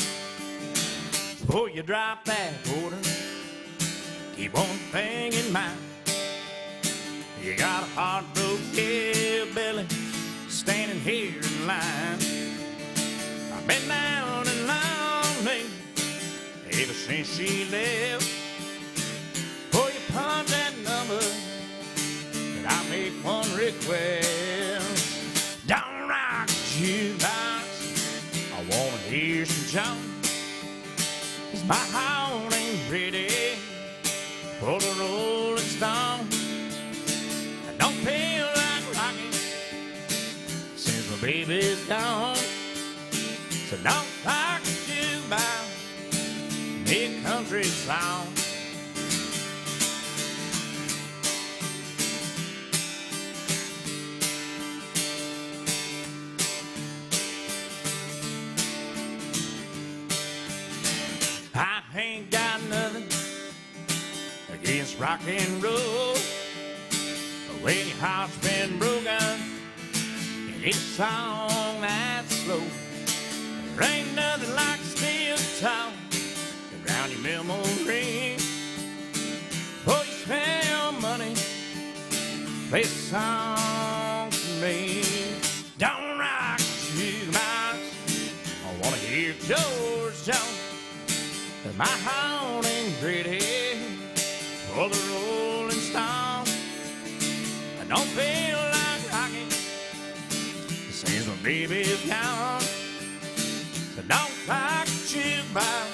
Before you drop that quarter, keep one thing in mind. You got a heartbroken hillbilly standing here in line. I've been down and lonely ever since she left. Before you punch that number, and I make one request. Don't rock the jukebox. I wanna hear some John. 'Cause my heart ain't ready for the Rolling Stone. I don't feel like rocking since my baby's gone. So don't rock the jukebox, make a country song. I ain't got nothing against rock and roll. When your heart's been broken, and it's a song that's slow. There ain't nothing like a steel guitar around your memory. Before you spend your money, play a song for me. Don't rock the jukebox. I wanna hear George Jones. 'Cause my heart ain't ready for the Rolling Stone. I don't feel like rocking since my baby's gone. So don't rock the jukebox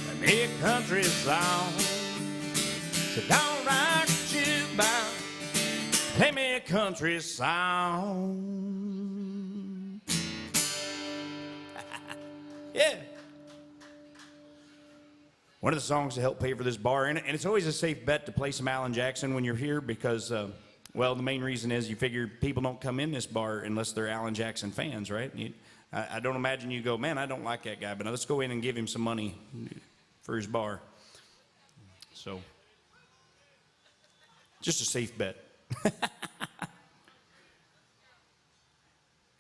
and make a country song. So don't rock the jukebox, play me a country song. Yeah. One of the songs to help pay for this bar, and it's always a safe bet to play some Alan Jackson when you're here because, well, the main reason is you figure people don't come in this bar unless they're Alan Jackson fans, right? I don't imagine you go, man, I don't like that guy, but let's go in and give him some money for his bar. So, just a safe bet.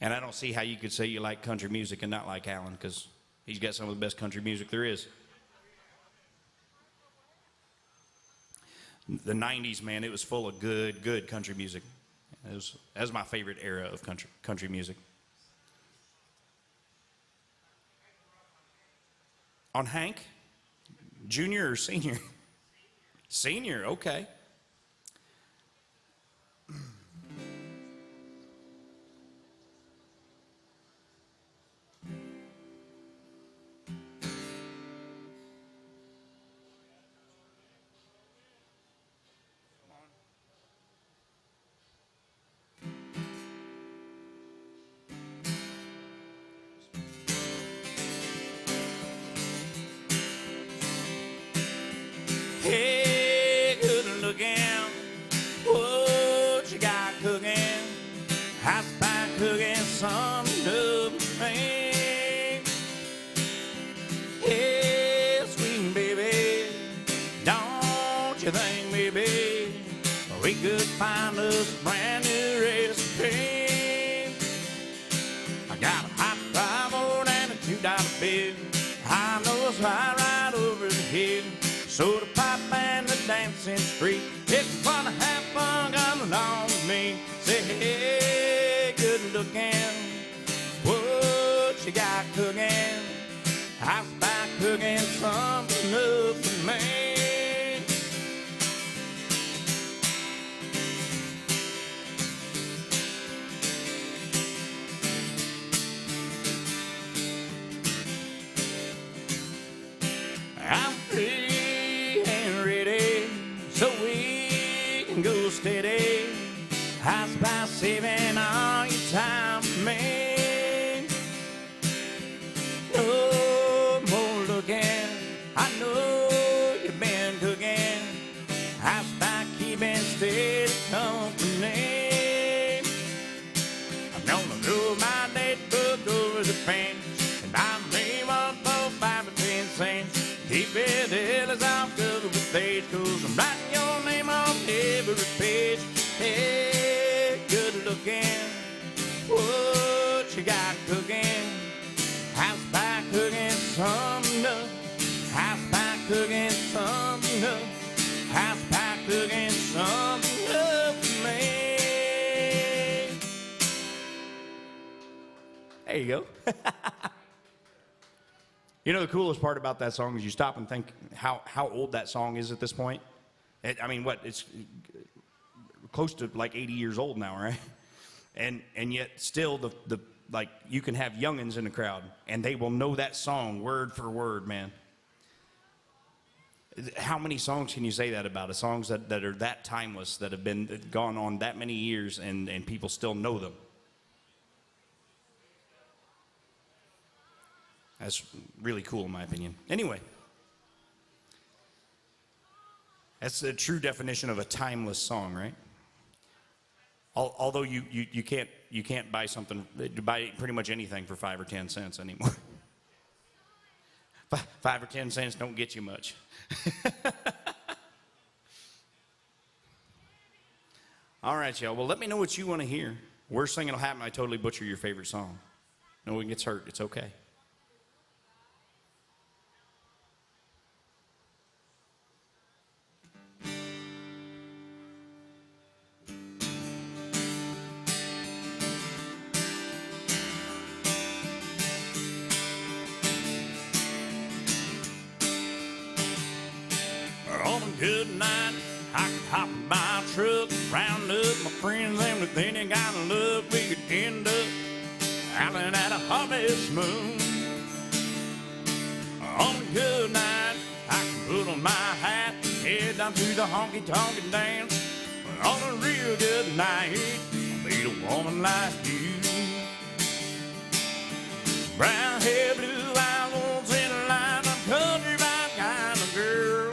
And I don't see how you could say you like country music and not like Alan, because he's got some of the best country music there is. The 90s, man, it was full of good country music. That was my favorite era of country music. On Hank? Junior or senior? Senior, okay. Hey, good looking, what you got cooking? How's about cooking some new thing? Hey, sweet baby, don't you think maybe we could find us a brand new recipe? I got a hot $5 and a $2 bill. I know it's right over the hill. Soda pop and the dancing street. It's fun to have fun, come along with me. Say, hey, good looking, what you got cooking? How's about cooking something up for me? I'm free and ready, so we can go steady. How's about saving all your time for me? No more looking, I know you've been cooking. How's about keeping steady company? I'm gonna throw my date book over the fence and buy me one for 5 or 10 cents. Keep it hell as I'm covered with age, 'cause I'm writing your name on every page. Hey, good looking, what you got cooking? How's about cooking something up? How's about cooking something up? How's about cooking something up for me? There you go. You know, the coolest part about that song is you stop and think how old that song is at this point. I mean, what, it's close to like 80 years old now, right? And yet still the like you can have youngins in the crowd and they will know that song word for word, man. How many songs can you say that about? Songs that are that timeless, that have been gone on that many years and people still know them. That's really cool in my opinion. Anyway, that's the true definition of a timeless song, right? Although you can't buy pretty much anything for 5 or 10 cents anymore. 5 or 10 cents don't get you much. All right, y'all. Well, let me know what you want to hear. Worst thing that'll happen, I totally butcher your favorite song. No one gets hurt. It's okay. On a good night, I could hop in my truck, round up my friends, and with any kind of luck, we could end up howling at a harvest moon. On a good night, I can put on my hat, head down to the honky-tonk dance. On a real good night, I'll meet a woman like you. Brown hair, blue eyes, won't in a line, I'm country rock kind of girl.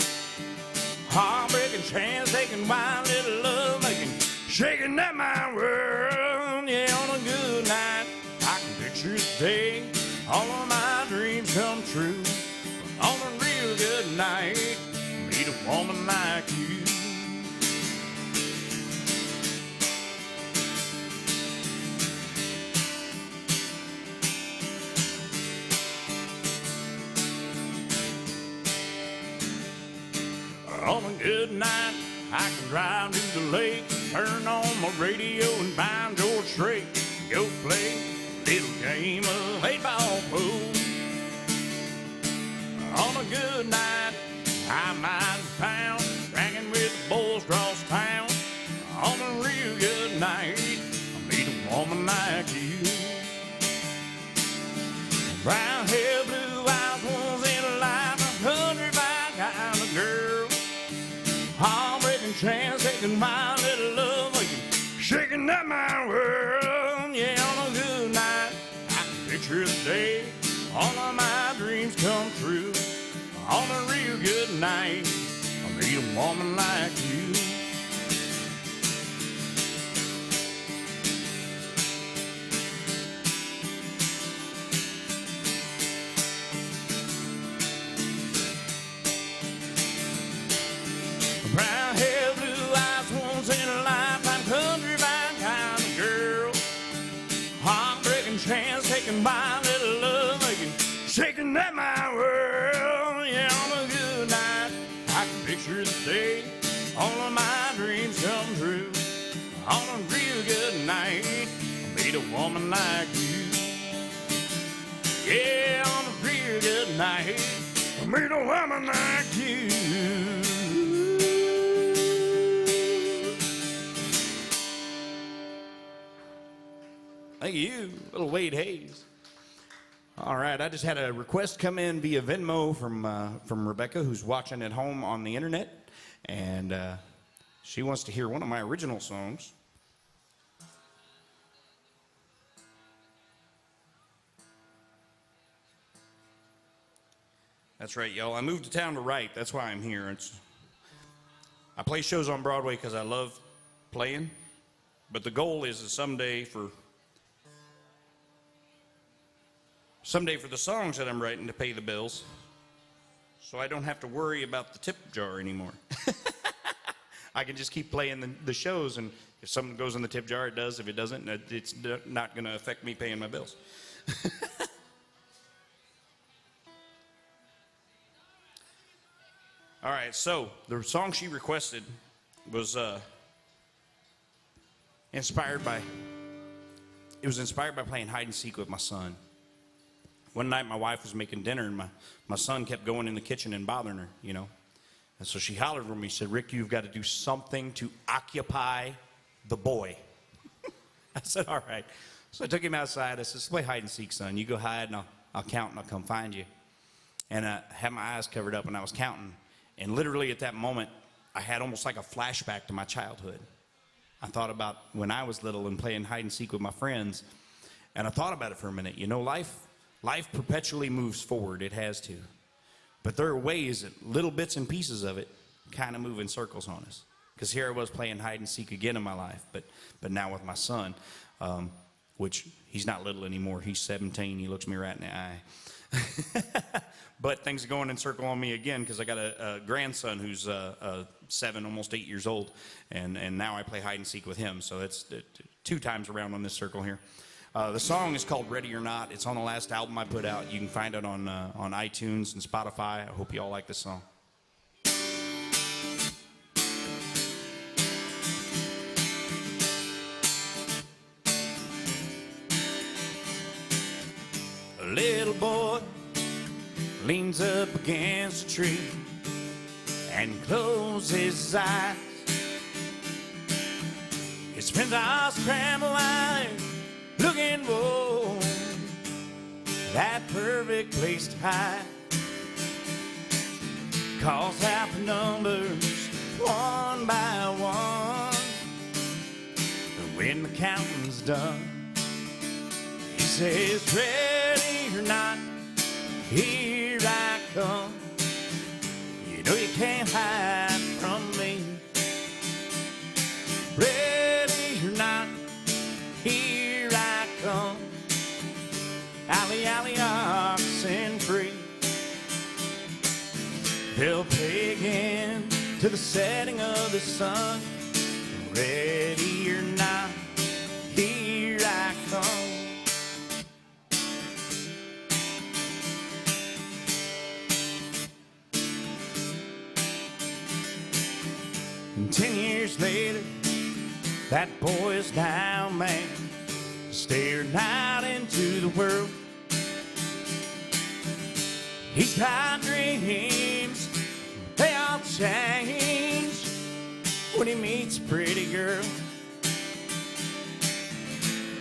Heartbreaking, chance-taking, wild little love-making, shaking that my world. Yeah, on a good night, I can picture the day all of my dreams come true. On a real good night, meet a woman like you. On a good night, I can drive to the lake, turn on my radio and find George Strait, go play a little game of 8-ball pool. On a good night, I might pound, dragging with the boys across town. On a real good night, I'll meet a woman like you. Brown hair, blue eyes, one's in a life, a country vibe kind of girl. Heartbreaking, chance-taking, my little love, shaking up my world. Yeah, on a good night, I can picture the day all of my dreams come true. On a real good night, I'll meet chance, taking my little love, making, shaking at my world. Yeah, on a good night, I can picture the day all of my dreams come true. On a real good night, I meet a woman like you. Yeah, on a real good night, I meet a woman like you. Thank you, little Wade Hayes. All right, I just had a request come in via Venmo from Rebecca, who's watching at home on the internet, and she wants to hear one of my original songs. That's right, y'all. I moved to town to write. That's why I'm here. I play shows on Broadway because I love playing, but the goal is someday for the songs that I'm writing to pay the bills, so I don't have to worry about the tip jar anymore. I can just keep playing the shows, and if something goes in the tip jar, it does. If it doesn't, it's not going to affect me paying my bills. All right, so the song she requested was inspired by playing hide and seek with my son. One night my wife was making dinner, and my son kept going in the kitchen and bothering her, you know. And so she hollered for me. She said, "Rick, you've got to do something to occupy the boy." I said, "All right." So I took him outside. I said, "Let's play hide and seek, son. You go hide, and I'll count, and I'll come find you." And I had my eyes covered up, and I was counting. And literally at that moment, I had almost like a flashback to my childhood. I thought about when I was little and playing hide and seek with my friends. And I thought about it for a minute. You know, life perpetually moves forward. It has to. But there are ways that little bits and pieces of it kind of move in circles on us. Because here I was playing hide and seek again in my life, but now with my son, which he's not little anymore. He's 17. He looks me right in the eye. But things are going in circle on me again because I got a grandson who's 7, almost 8 years old, and now I play hide and seek with him. So that's 2 times around on this circle here. The song is called Ready or Not. It's on the last album I put out. You can find it on iTunes and Spotify. I hope you all like this song. A little boy leans up against a tree and closes his eyes. His friends are scrambling, looking for that perfect place to hide. Calls out the numbers one by one. But when the counting's done, he says, "Ready or not, here I come. You know you can't hide from me. Ready or not, here I come. Alley, alley, oxen free. They'll play again to the setting of the sun. Ready or not, here I come." And 10 years later, that boy is now a man, staring out into the world. He's got dreams, they all change when he meets a pretty girl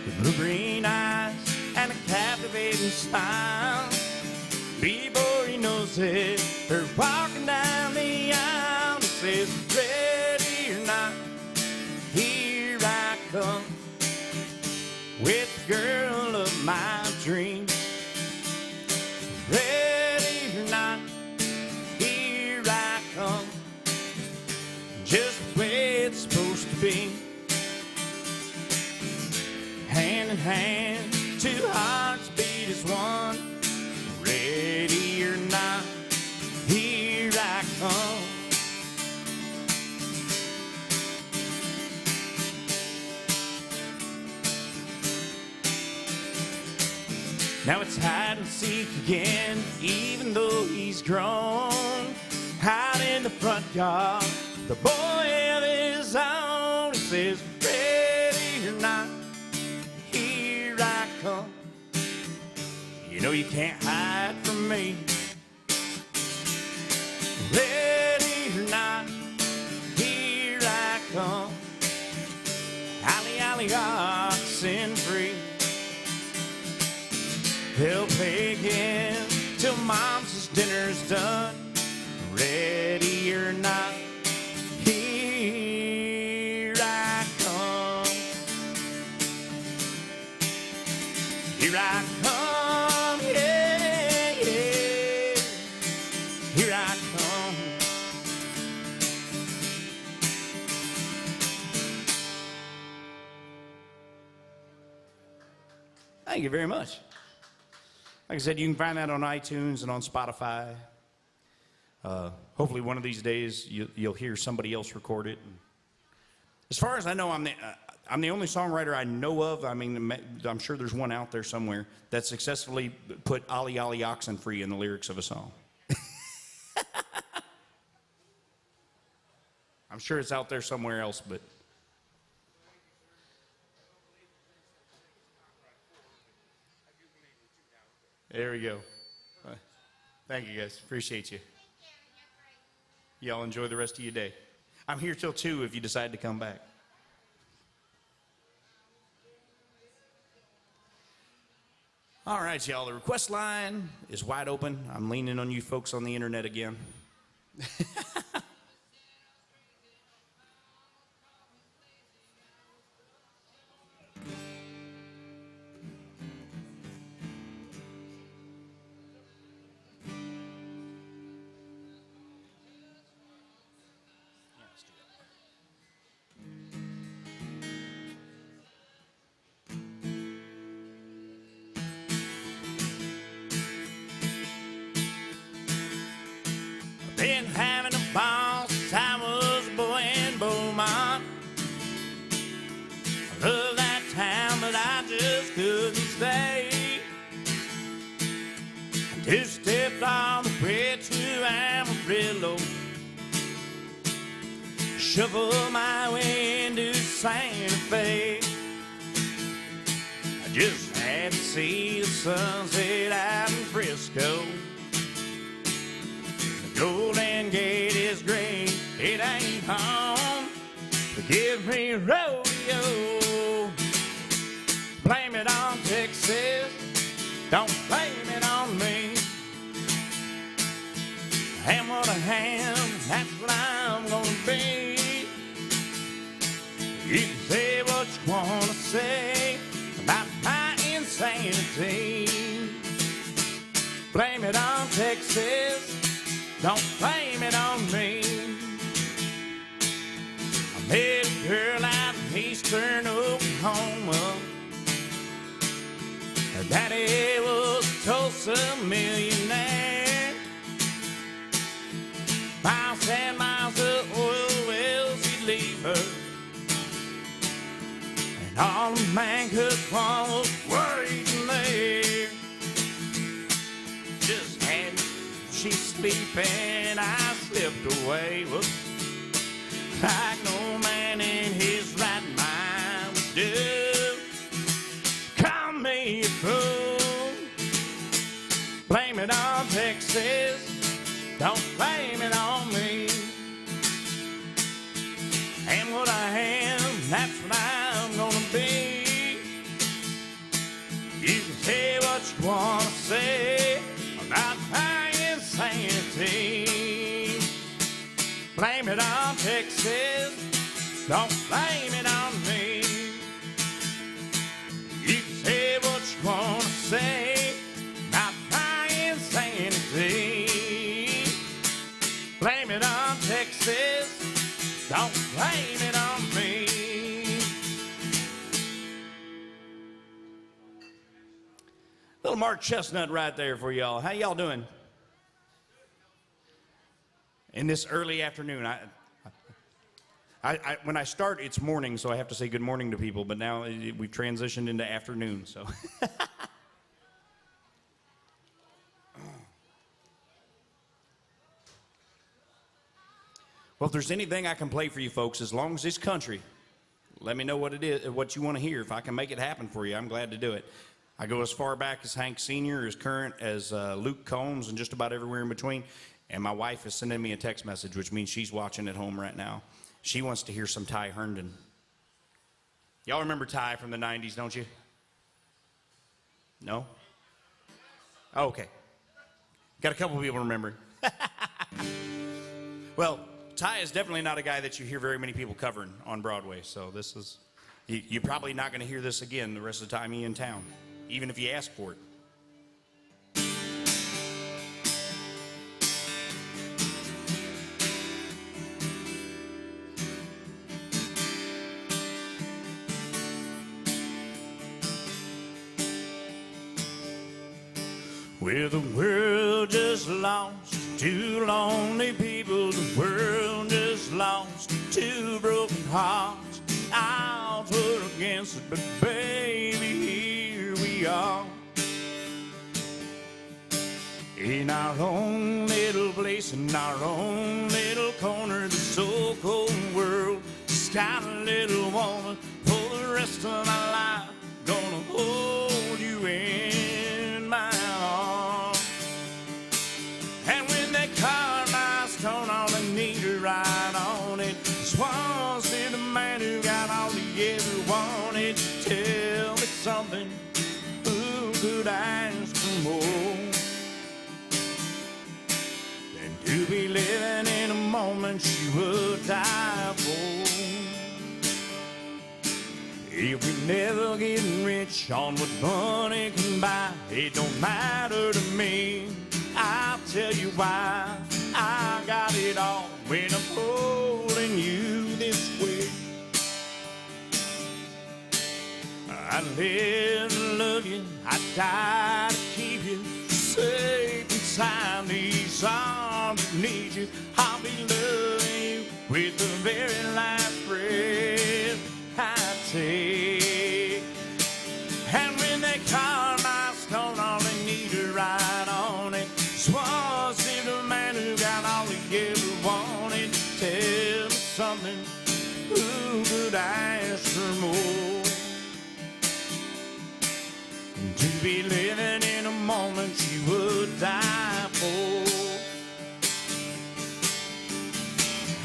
with blue green eyes and a captivating smile. Before he knows it, they're walking down the aisle. He says, "Ready or not, here I come with the girl of my dreams. Ready or not, here I come, just the way it's supposed to be. Hand in hand, 2 hearts beat as one. Ready or not, here I come." Now it's hide and seek again, even though he's grown. Out in the front yard, the boy of his own. He says, ready or not, here I come. You know you can't hide from me. Ready or not, here I come. Alley, alley, oxen free. They'll play again till mom's dinner's done. Ready or not, here I come. Here I come, yeah, yeah. Here I come. Thank you very much. Like I said, you can find that on iTunes and on Spotify. Hopefully one of these days you'll hear somebody else record it. As far as I know, I'm the only songwriter I know of. I mean, I'm sure there's one out there somewhere that successfully put Ollie Ollie Oxen Free in the lyrics of a song. I'm sure it's out there somewhere else, but there we go. Thank you, guys. Appreciate you. Y'all enjoy the rest of your day. I'm here till 2 if you decide to come back. All right, y'all. The request line is wide open. I'm leaning on you folks on the internet again. Been having a ball since I was a boy in Beaumont. I love that town, but I just couldn't stay. I just stepped on the bridge to Amarillo, shuffled my way into Santa Fe. I just had to see the sunset out in Frisco. Golden Gate is great, it ain't home to give me a rodeo. Blame it on Texas, don't blame it on me. And what I am, that's what I'm gonna be. You can say what you wanna say about my insanity. Blame it on Texas, don't blame it on me. I met a girl out in eastern Oklahoma. Her daddy was a Tulsa millionaire. Miles and miles of oil wells he'd leave her, and all a man could want was waiting there. Just had she's sleeping, I slipped away. Whoops. Like no man in his right mind would do. Call me a fool. Blame it on Texas, don't blame it on me. And what I am, that's what I'm gonna be. You can say what you wanna say about my insanity. Blame it on Texas, don't blame it on me. You can say what you wanna say about my insanity. Blame it on Texas, don't blame it on me. Little Mark Chestnut right there for y'all. How y'all doing? In this early afternoon, when I start, it's morning, so I have to say good morning to people, but now we've transitioned into afternoon, so. Well, if there's anything I can play for you folks, as long as it's country, let me know what it is, what you want to hear. If I can make it happen for you, I'm glad to do it. I go as far back as Hank Sr., as current as Luke Combs, and just about everywhere in between. And my wife is sending me a text message, which means she's watching at home right now. She wants to hear some Ty Herndon. Y'all remember Ty from the 90s, don't you? No? Oh, okay. Got a couple people remembering. Well, Ty is definitely not a guy that you hear very many people covering on Broadway. So this is, you're probably not going to hear this again the rest of the time you're in town, even if you ask for it. Well, the world just lost two lonely people. The world just lost two broken hearts. Odds were against it, but baby, here we are. In our own little place, in our own little corner, the so-called world. Just got a little woman for the rest of my life. Gonna hold you in my arms. And when they carve my stone on the knee to ride on it, swans to the man who got all he ever wanted. Tell me something, who could ask for more than to be living in a moment she would die for? If we never get rich on what money can buy, it don't matter to me. I'll tell you why. I got it all when I'm holding you this way. I live to love you, I die to keep you safe inside these arms that need you. I'll be loving you with the very last breath I take. And when they carve my stone, all they need to ride on it. Swans to the man who got all he ever wanted. Tell me something, who could ask for more? To be living in a moment you would die for.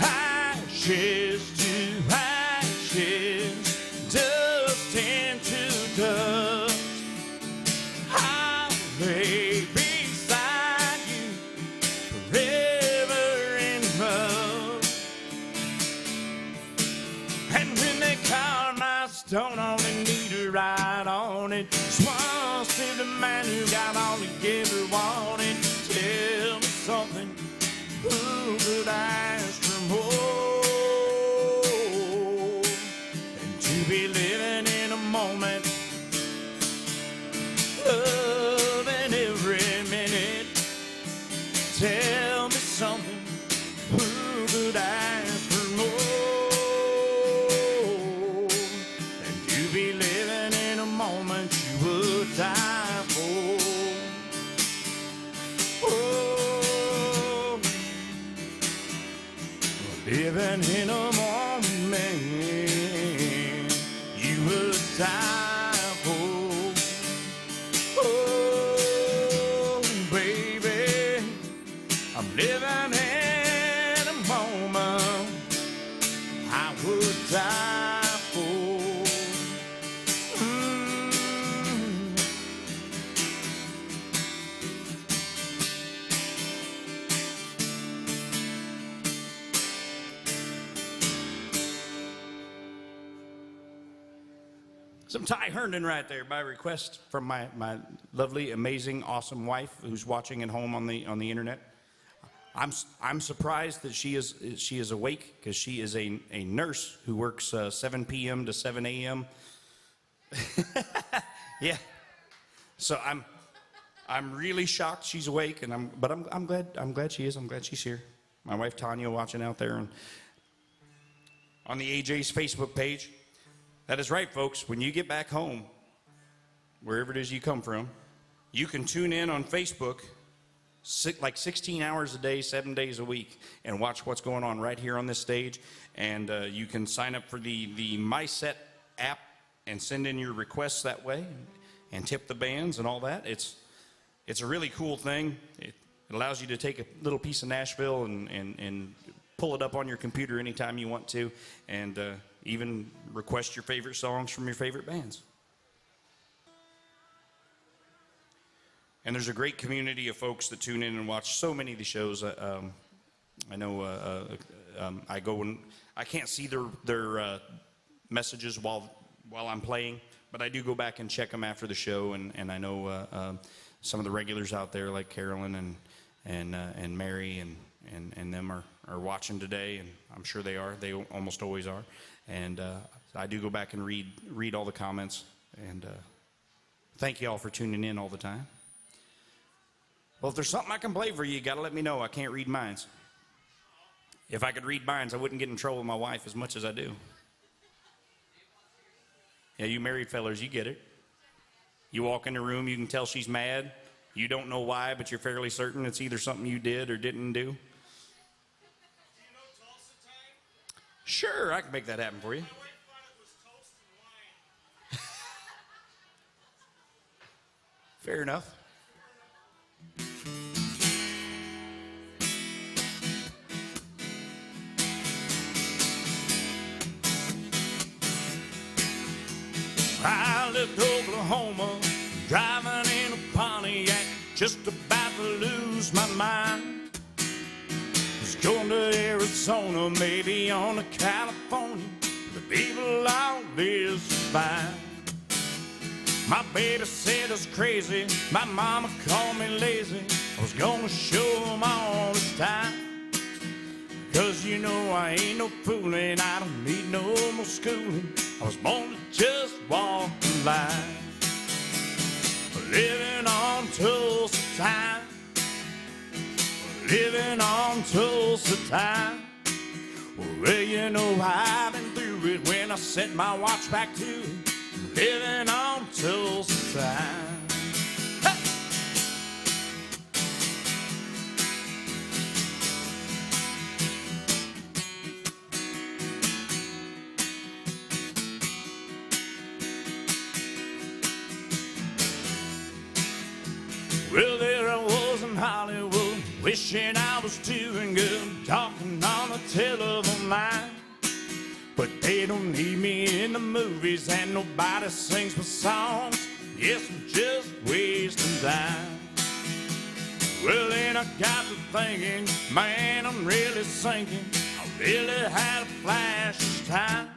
Ashes to ashes, dust into dust. I'll lay beside you forever in love. And when they carve my stone, all they need to ride on it. Swans to the man who got all he ever wanted. Tell me something, who could ask for more than to be living in a moment, loving every minute? Tell me something, who could ask for more than to be living in a moment you would die for? Oh, living in a moment you would die for. Oh, baby, I'm living in a moment I would die for. Some Ty Herndon right there by request from my lovely, amazing, awesome wife who's watching at home on the internet. I'm surprised that she is awake because she is a nurse who works 7 p.m. to 7 a.m. Yeah. So I'm really shocked she's awake, and I'm glad she is. I'm glad she's here. My wife Tanya watching out there and on the AJ's Facebook page. That is right, folks. When you get back home, wherever it is you come from, you can tune in on Facebook like 16 hours a day, 7 days a week, and watch what's going on right here on this stage. And you can sign up for the MySet app and send in your requests that way, and tip the bands and all that. It's a really cool thing. It allows you to take a little piece of Nashville and pull it up on your computer anytime you want to, and even request your favorite songs from your favorite bands. And there's a great community of folks that tune in and watch so many of the shows. I know I go and I can't see their messages while I'm playing, but I do go back and check them after the show. And I know some of the regulars out there, like Carolyn and Mary and them are watching today, and I'm sure they are. They almost always are. And I do go back and read all the comments. And thank you all for tuning in all the time. Well, if there's something I can play for you, you got to let me know. I can't read minds. If I could read minds, I wouldn't get in trouble with my wife as much as I do. Yeah, you married fellas, you get it. You walk in the room, you can tell she's mad. You don't know why, but you're fairly certain it's either something you did or didn't do. Do you know Tulsa time? Sure, I can make that happen for you. My wife thought it was toast and wine. Fair enough. I left Oklahoma, driving in a Pontiac, just about to lose my mind. Was going to Arizona, maybe on to California. The people always fine. My baby said I was crazy, my mama called me lazy. I was gonna show them all this time. 'Cause you know I ain't no fooling, I don't need no more schooling. I was born to just walk the line. Living on Tulsa time. Living on Tulsa time. Well, you know I've been through it when I set my watch back to it. Living on Tulsa time. Well, there I was in Hollywood, wishing I was doing good, talking on the telephone line. But they don't need me in the movies, and nobody sings my songs. Yes, I'm just wasting time. Well, then I got to thinking, man, I'm really sinking. I really had a flash this time.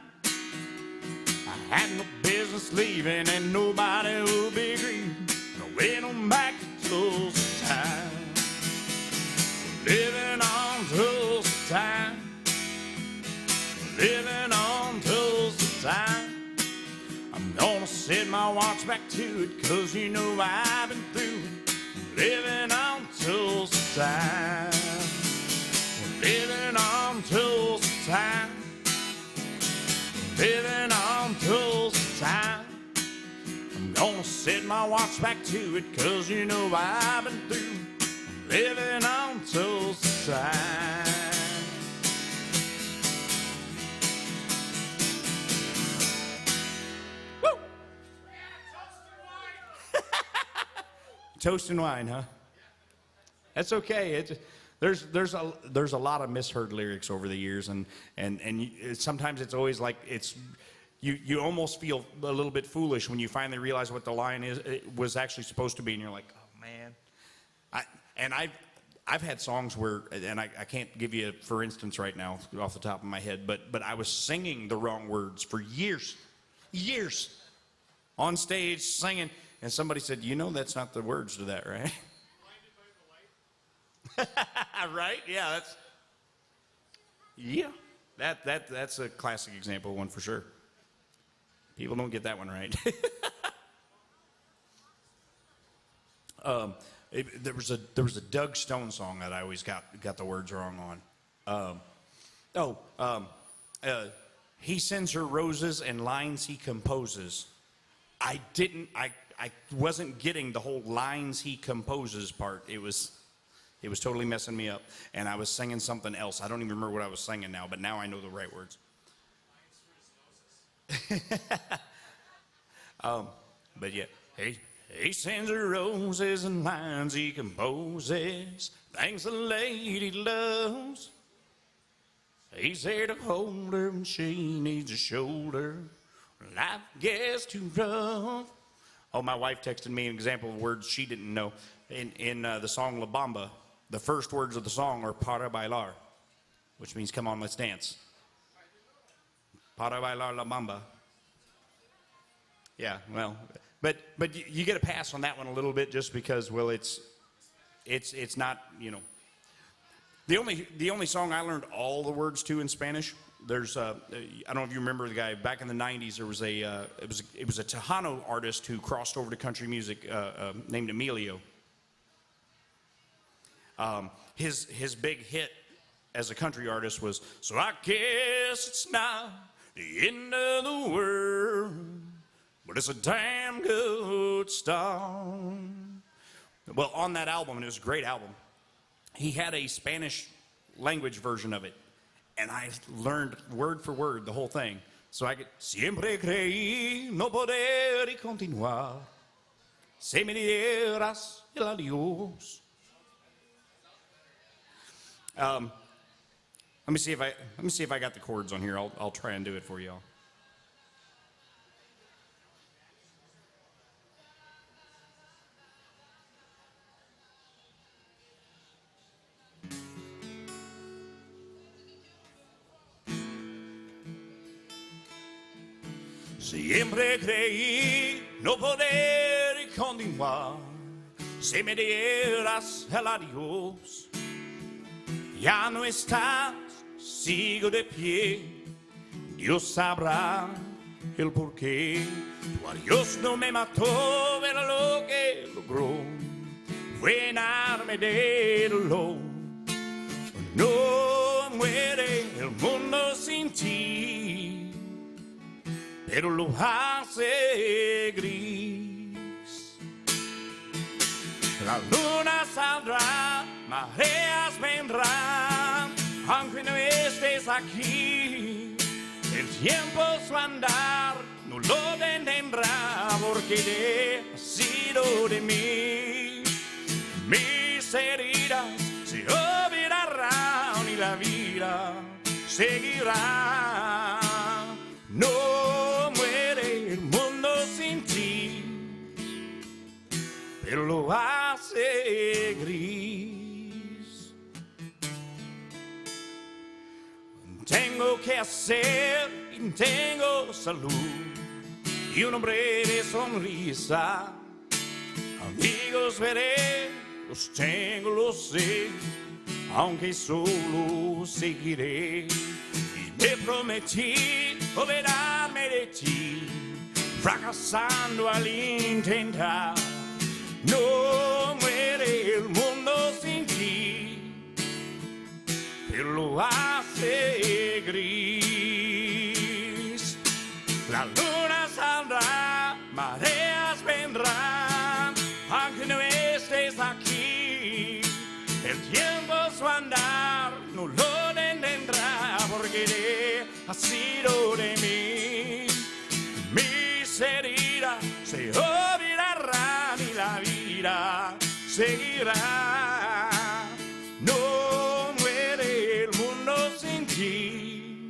I had no business leaving, and nobody would be grieving. I went on back to Tulsa time. Living on Tulsa time. Living on Tulsa time. I'm gonna set my watch back to it, 'cause you know I've been through it. Living on Tulsa time. Living on Tulsa time. Living on Tulsa time. I'm gonna set my watch back to it, 'cause you know I've been through living on Tulsa time. Woo! Toast and wine, huh? That's okay. There's a lot of misheard lyrics over the years, and sometimes it's always like it's. You almost feel a little bit foolish when you finally realize what the line was actually supposed to be, and you're like, oh man. I've had songs where, and I can't give you, for instance, right now off the top of my head, but I was singing the wrong words for years, on stage singing, and somebody said, you know, that's not the words to that, right? Right? Yeah, that's a classic example of one for sure. People don't get that one right. There was a Doug Stone song that I always got the words wrong on. He sends her roses and lines he composes. I wasn't getting the whole lines he composes part. It was It was totally messing me up. And I was singing something else. I don't even remember what I was singing now, but now I know the right words. But yeah, he sends her roses and lines he composes, things the lady loves. He's there to hold her when she needs a shoulder. Life gets too rough. Oh, my wife texted me an example of words she didn't know. In the song La Bamba, the first words of the song are para bailar, which means come on, let's dance. Para bailar la bamba. Yeah, well, but you get a pass on that one a little bit just because, well, it's not, you know. The only song I learned all the words to in Spanish. There's I don't know if you remember the guy back in the '90s. There was it was a Tejano artist who crossed over to country music named Emilio. His big hit as a country artist was "So I guess it's not the end of the world, but it's a damn good start." Well, on that album, and it was a great album, he had a Spanish language version of it. And I learned word for word the whole thing. So I could, siempre creí no poder y continuar. Si me dieras el adiós. Let me see if I got the chords on here. I'll try and do it for y'all. Siempre creí no poder continuar. Si me dieras el adiós. Ya no estás, sigo de pie. Dios sabrá el porqué. Tu adiós no me mató, pero lo que logró fue llenarme de dolor. No muere el mundo sin ti, pero lo hace gris. La luna saldrá, mareas vendrán, aunque no estés aquí. El tiempo su andar no lo detendrá, porque ha sido de mí. Mis heridas se olvidarán y la vida seguirá. No muere el mundo sin ti, pero lo hace gris. Tengo que hacer y tengo salud y un hombre de sonrisa. Amigos veré, los tengo, los sé, aunque solo seguiré. Me prometí olvidarme de ti, fracasando al intentar. No muere el mundo sin ti, pero lo hace gris. La luna saldrá, mareas vendrán, aunque no estés aquí. El tiempo su andar no lo detendrá, porque ha sido de mí. Mis heridas se olvidarán y la vida seguirá. No muere el mundo sin ti,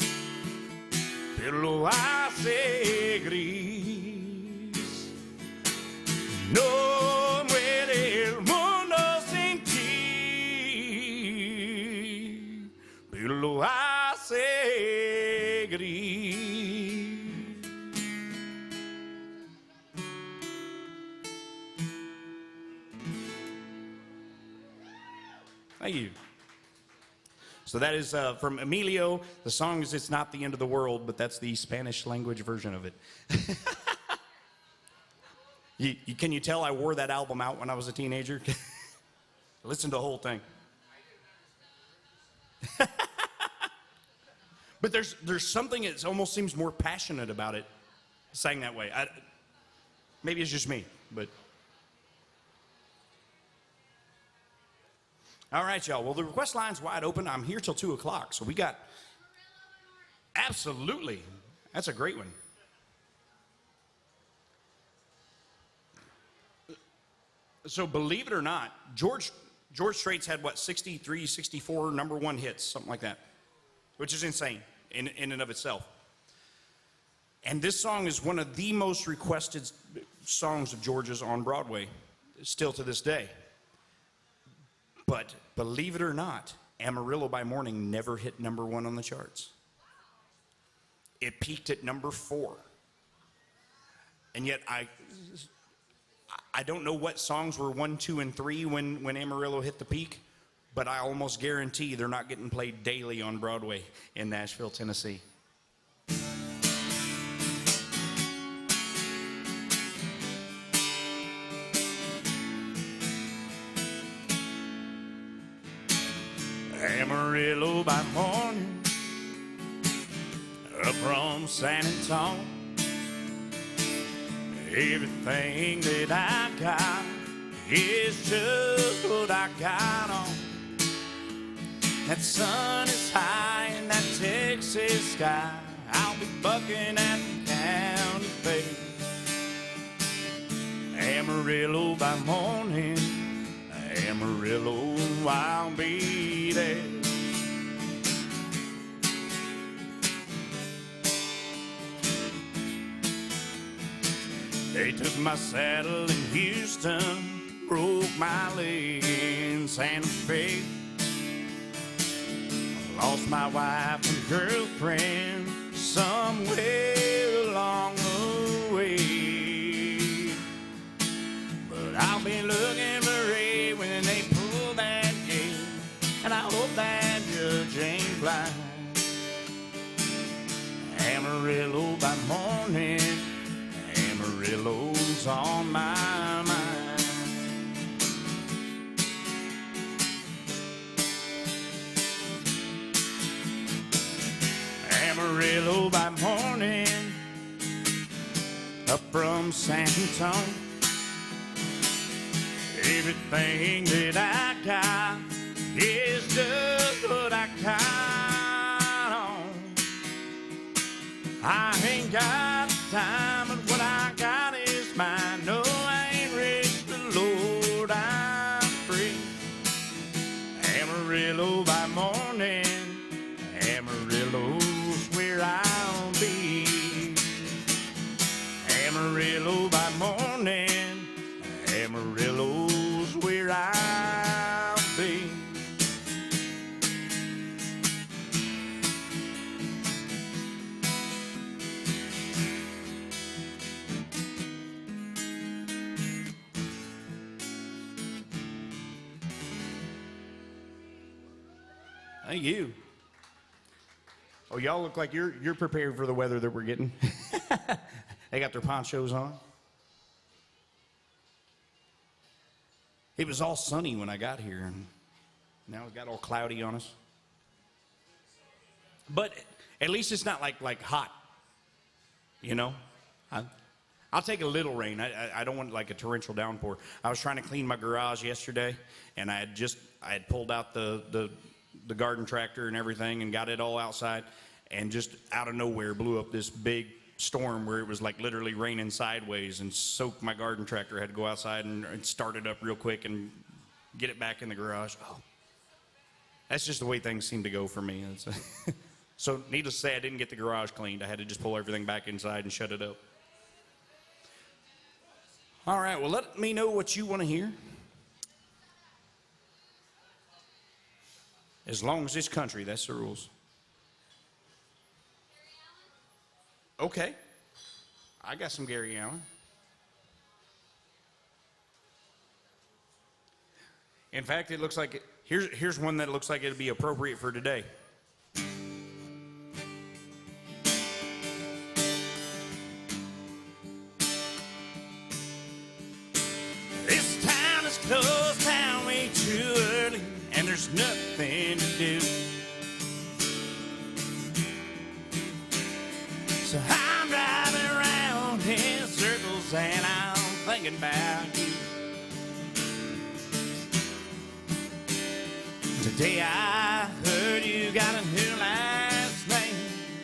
pero lo hace gris. No muere el mundo sin ti, pero lo hace gris. Thank you. So that is from Emilio. The song is "It's Not the End of the World," but that's the Spanish language version of it. Can you tell I wore that album out when I was a teenager? Listen to the whole thing. But there's something that almost seems more passionate about it, sang that way. Maybe it's just me, but All right, y'all. Well, the request line's wide open. I'm here till 2 o'clock, so we got... Absolutely. That's a great one. So believe it or not, George Strait's had, what, 63, 64 number one hits, something like that, which is insane in and of itself. And this song is one of the most requested songs of George's on Broadway, still to this day. But believe it or not, Amarillo by Morning never hit number one on the charts. It peaked at number 4. And yet I don't know what songs were 1, 2, and 3 when Amarillo hit the peak, but I almost guarantee they're not getting played daily on Broadway in Nashville, Tennessee. Amarillo by morning, up from San Antonio. Everything that I got is just what I got on. That sun is high in that Texas sky. I'll be bucking at the county fair. Amarillo by morning, Amarillo, I'll be there. They took my saddle in Houston, broke my leg in Santa Fe. Lost my wife and girlfriend somewhere along the way. But I'll be looking for Ray when they pull that gate, and I hope that judge ain't blind. Amarillo by morning, Amarillo's on my mind. Amarillo by morning, up from San Antonio. Everything that I got is just what I count on. I ain't got time, but what I got is mine. No, I ain't rich, but Lord, I'm free. Amarillo by morning, Amarillo's where I'll be. Amarillo by morning, Amarillo's where I'll be. Thank you. Oh, y'all look like you're prepared for the weather that we're getting. They got their ponchos on. It was all sunny when I got here, and now it got all cloudy on us. But at least it's not like hot, you know? I'll take a little rain. I don't want like a torrential downpour. I was trying to clean my garage yesterday, and I had pulled out the garden tractor and everything and got it all outside, and just out of nowhere blew up this big storm where it was like literally raining sideways and soaked my garden tractor. I had to go outside and start it up real quick and get it back in the garage. Oh, that's just the way things seem to go for me. So needless to say, I didn't get the garage cleaned. I had to just pull everything back inside and shut it up. All right, well, let me know what you want to hear. As long as it's country, that's the rules. Okay. I got some Gary Allen. In fact, it looks like here's one that looks like it'd be appropriate for today. This town is closed down way too early, and there's nothing to do. So I'm driving around in circles and I'm thinking about you. Today I heard you got a new last name.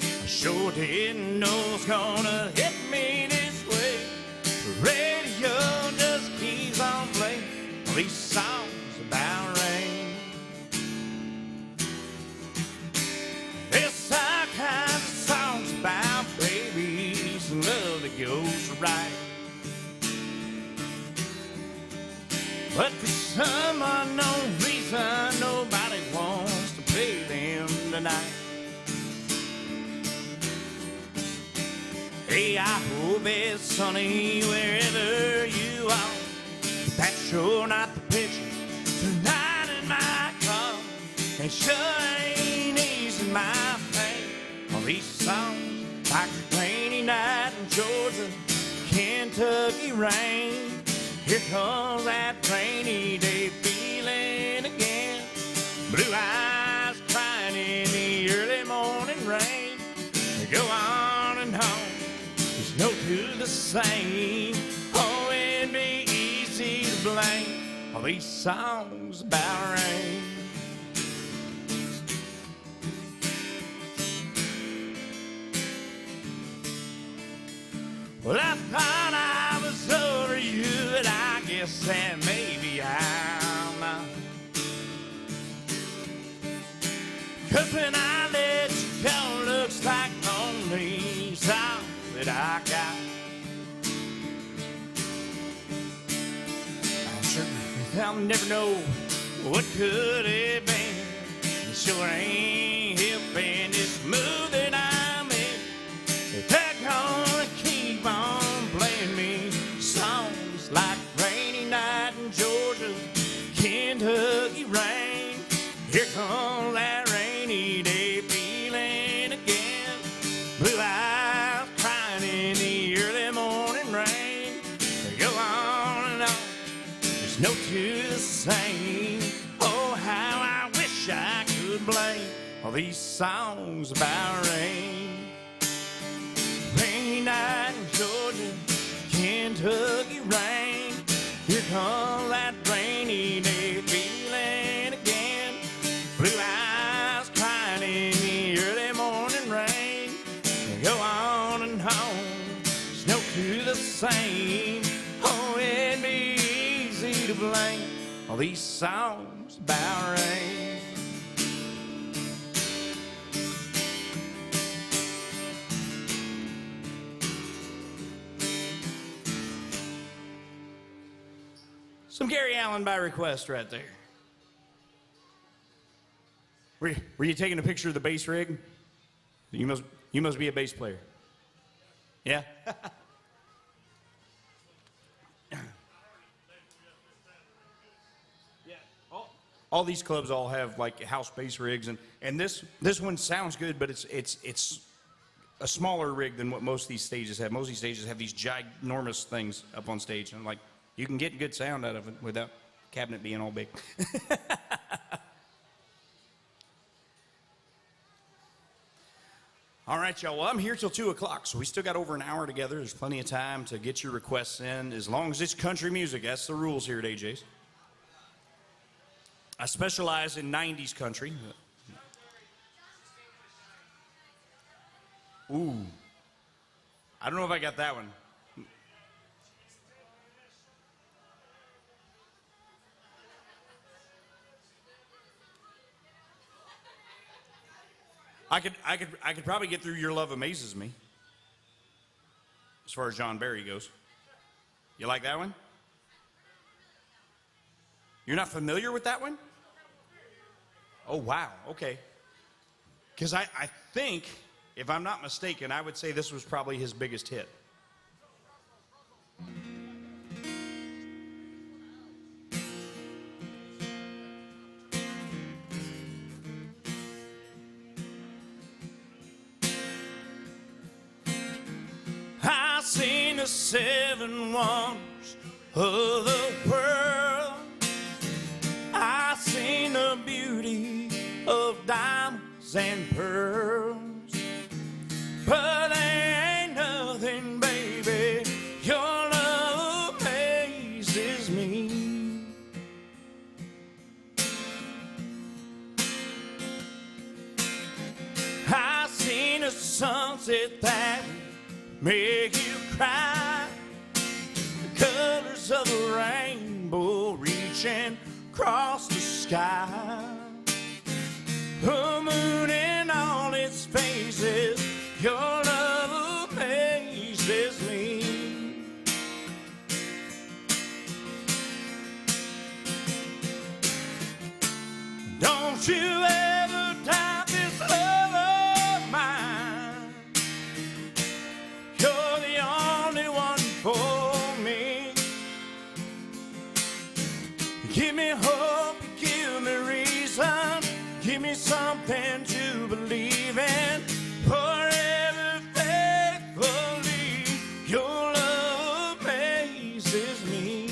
I sure didn't know it was gonna hit me this way. The radio just keeps on playing all these songs about rain. There's all kinds of songs about babies and love that goes right. But for some unknown reason, nobody wants to play them tonight. Hey, I hope it's sunny wherever you are. But that's sure not the picture tonight in my car. And sure ain't easing my pain. All these songs like the rainy night in Georgia, Kentucky rain. Here comes that rainy day feeling again. Blue eyes crying in the early morning rain. They go on and on, there's no two the same. Oh, it'd be easy to blame all these songs about rain. Well, I thought I was over you, but I guess that maybe I'm not. 'Cause when I let you go, looks like only's all that I got. I'm sure I'll never know what could have been. It sure ain't helping this mood that I'm in. They're gonna keep on playing me songs like rainy night in Georgia, Kentucky rain. Here comes that rainy day feeling again. Blue eyes crying in the early morning rain. They go on and on, there's no two the same. Oh, how I wish I could blame all these songs about rain. Rainy night in Georgia, Kentucky rain. Here comes that rainy day feeling again. Blue eyes crying in the early morning rain. They go on and on, there's no two the same. Oh, it'd be easy to blame all these songs about rain. Some Gary Allen by request right there. Were you taking a picture of the bass rig? You must be a bass player. Yeah? All these clubs all have like house bass rigs, and this one sounds good, but it's a smaller rig than what most of these stages have. Most of these stages have these ginormous things up on stage, and like you can get good sound out of it without cabinet being all big. All right, y'all. Well, I'm here till 2 o'clock, so we still got over an hour together. There's plenty of time to get your requests in, as long as it's country music. That's the rules here at AJ's. I specialize in 90s country. Ooh. I don't know if I got that one. I could probably get through Your Love Amazes Me, as far as John Barry goes. You like that one? You're not familiar with that one? Oh, wow. Okay. Because I think, if I'm not mistaken, I would say this was probably his biggest hit. I've seen the 7 wonders of the world. I've seen the beauty of diamonds and pearls. But there ain't nothing, baby, your love amazes me. sunset that make you cry. The colors of the rainbow reaching across the sky. The moon in all its phases, your love amazes me. Don't you ever doubt this love of mine. You're the only one for me. Give me hope, give me reason, give me something to believe in. Forever faithfully, your love amazes me.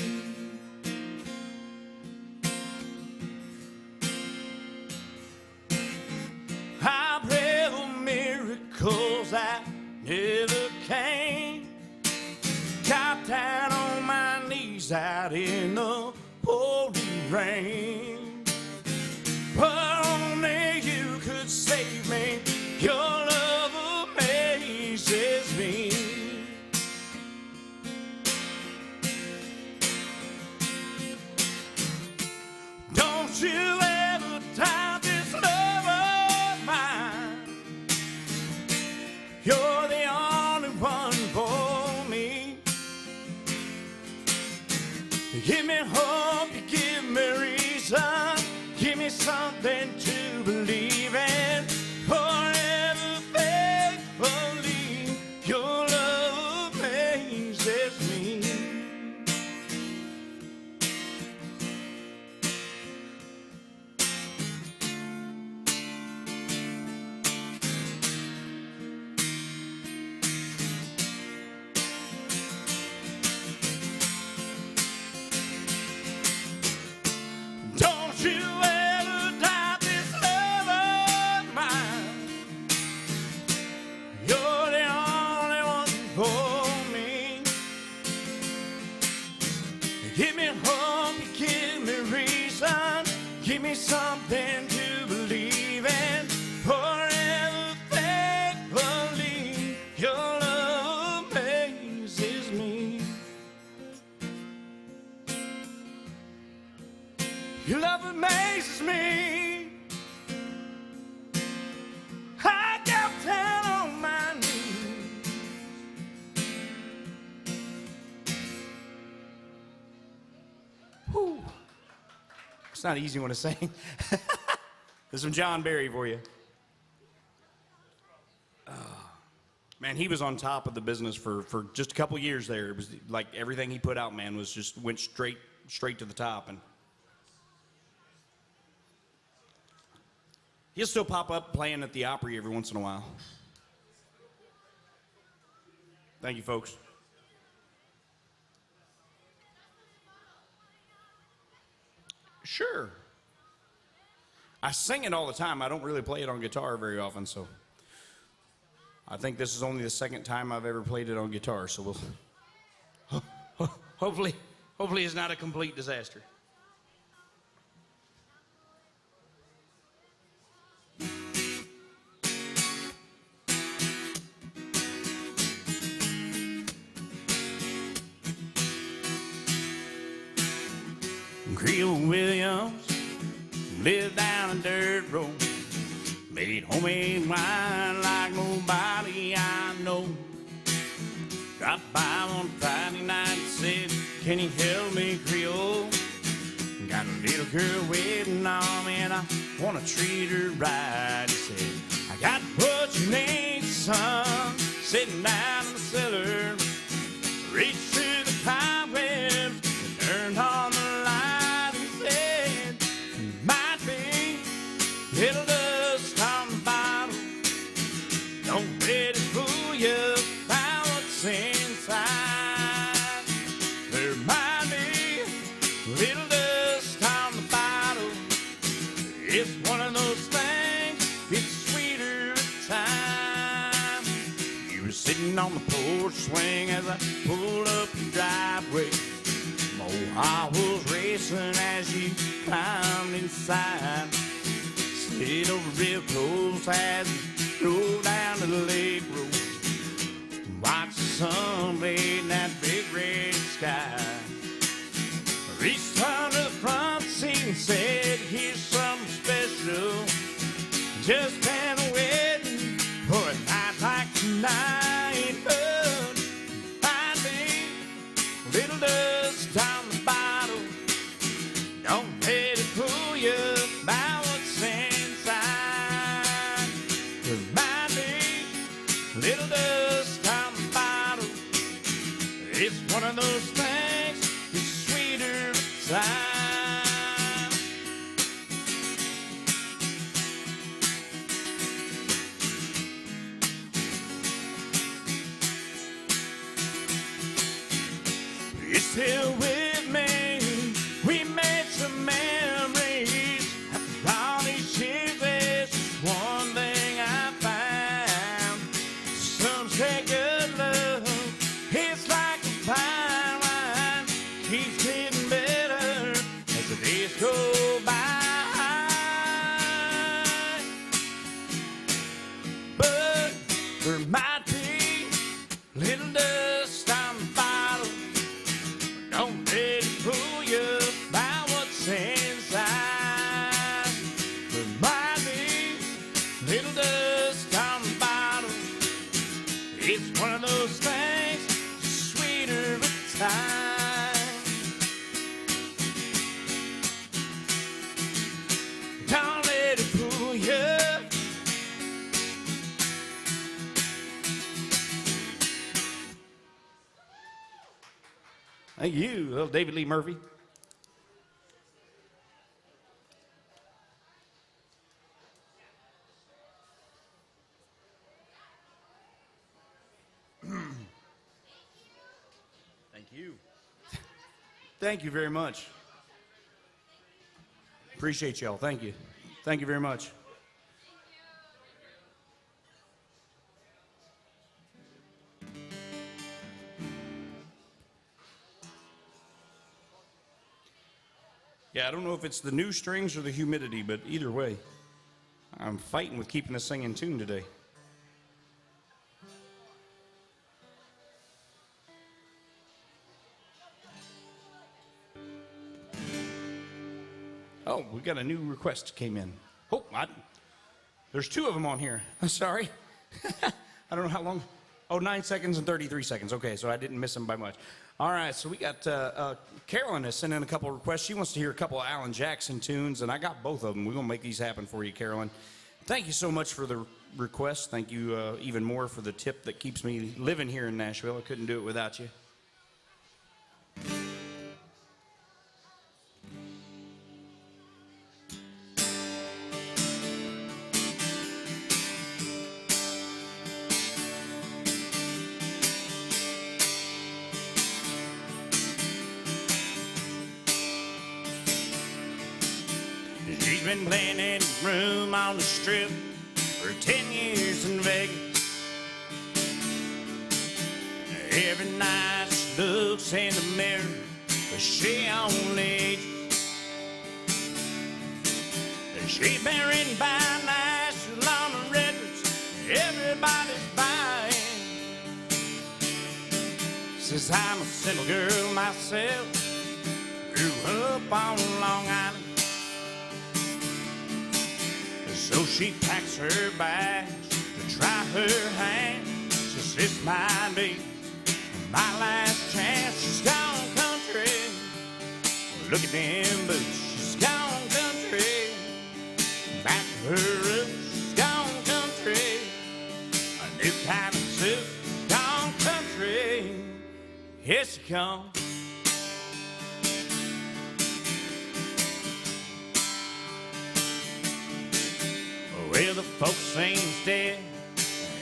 I pray for miracles that never came. Got down on my knees out in the pouring rain. But only you could save me. Your love amazes me. Don't you ever doubt this love of mine. You're the only one for me. Give me hope, you give me reason, give me something to believe in. Forever faithfully, your love amazes me. Don't you ever doubt this love of mine. You're the only one for me. Give me hope, give me reason, give me something to believe in. Forever faithfully, your love amazes me. Your love amazes me. I got down on my knees. Whew. It's not an easy one to sing. This is from John Barry for you. Man, he was on top of the business for just a couple years there. It was like everything he put out, man, was just went straight to the top. And he'll still pop up playing at the Opry every once in a while. Thank you, folks. Sure. I sing it all the time. I don't really play it on guitar very often, so I think this is only the second time I've ever played it on guitar, so we'll hopefully it's not a complete disaster. Creole Williams lived down a dirt road, made homemade wine like nobody I know. Dropped by one Friday night and said, can you help me, Creole? Got a little girl waiting on me and I want to treat her right. He said, I got what you need, son. Sitting down in the cellar, reached through the cobweb and turned on the light. Little dust on the bottle, don't let it fool you about what's inside. There might be little dust on the bottle. It's one of those things, it's sweeter with time. You were sitting on the porch swing as I pulled up the driveway. Oh, I was racing as you climbed inside. Slid over real close as we drove down to the lake. sunbathe in that big red sky. Reached under the front seat and said, here's something special. Just been waiting for a night like tonight. But might be a little dust on the bottle. Don't let it fool you by what's inside. There might be a little dust on the bottle. It's one of those things that's sweeter with time. You're still with me. We made some memories. After all these years, there's just one thing I found. Some say good love, it's like a fine wine. Keeps getting better as the days go by. But there might be a little dust on the bottle. Don't let it fool you by what's inside. There might be a little dust on the bottle. It's one of those things sweeter with time. Don't let it fool you. Thank you, little David Lee Murphy. Thank you. Thank you very much. Appreciate y'all. Thank you. Thank you very much. Yeah, I don't know if it's the new strings or the humidity, but either way, I'm fighting with keeping this thing in tune today. Oh, we got a new request came in. Oh, there's two of them on here. I'm sorry. I don't know how long. Oh, 9 seconds and 33 seconds. Okay, so I didn't miss them by much. All right, so we got Carolyn has sent in a couple of requests. She wants to hear a couple of Alan Jackson tunes, and I got both of them. We're going to make these happen for you, Carolyn. Thank you so much for the request. Thank you even more for the tip that keeps me living here in Nashville. I couldn't do it without you. She's been playing in a room on the strip for 10 years in Vegas. Every night she looks in the mirror, but she only ages. She's been written by Nashville on the records, everybody's buying. Says I'm a single girl myself, grew up on Long Island. So she packs her bags to try her hand. Says this might be my last chance. She's gone country. Look at them boots. She's gone country. Back to her roots. She's gone country. A new kind of suit. Gone country. Here she comes. Well, the folks seems dead.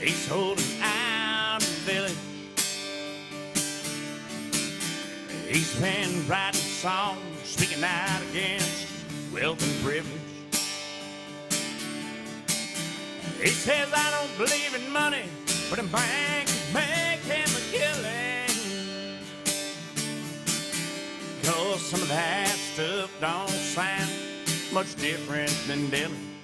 He's holding out the village. He's been writing songs, speaking out against wealth and privilege. He says, I don't believe in money, but a bank is making a killing. 'Cause some of that stuff don't sound much different than dealing.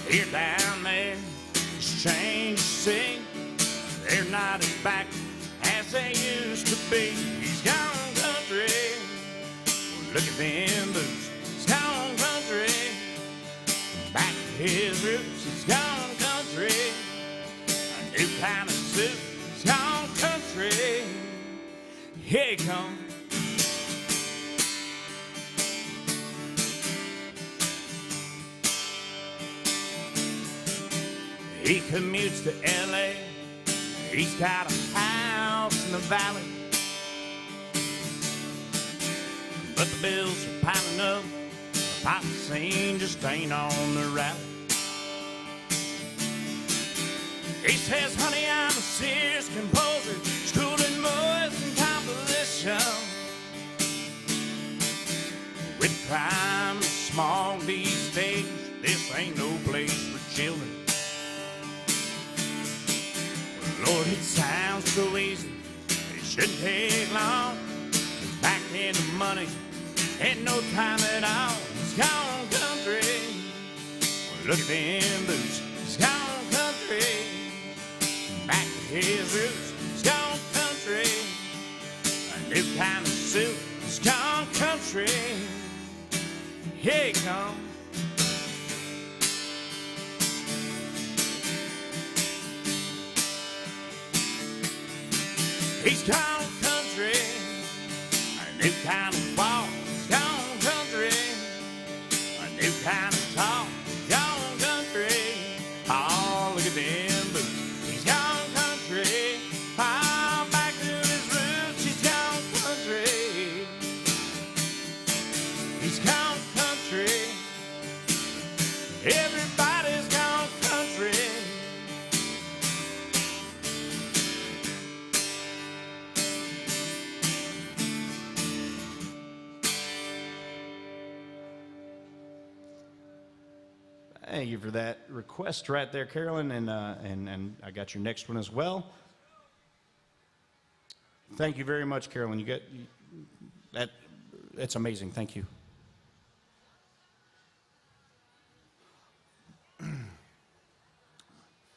Here down there, it's change sing. They're not as back as they used to be. He's gone country. Well, look at them boots. He's gone country. Back to his roots. He's gone country. A new kind of suit. He's gone country. Here he comes. He commutes to L.A. He's got a house in the valley. But the bills are piling up. The pop scene just ain't on the rally. He says, honey, I'm a serious composer, schooling boys in composition. With crime and small these days, this ain't no place for children. Lord, it sounds so easy, it shouldn't take long. Back into money, ain't no time at all. He's gone country. Well, look at them boots. He's gone country. Back to his roots. He's gone country. A new kind of suit. He's gone country. Here he comes. He's gone country, a new kind of walk. He's gone country, a new kind of talk. He's gone country, oh, look at them boots. He's gone country, oh, back to his roots. He's gone country, he's gone country. Everybody's gone country. Thank you for that request right there, Carolyn, and I got your next one as well. Thank you very much, Carolyn. You got that. That's amazing. Thank you.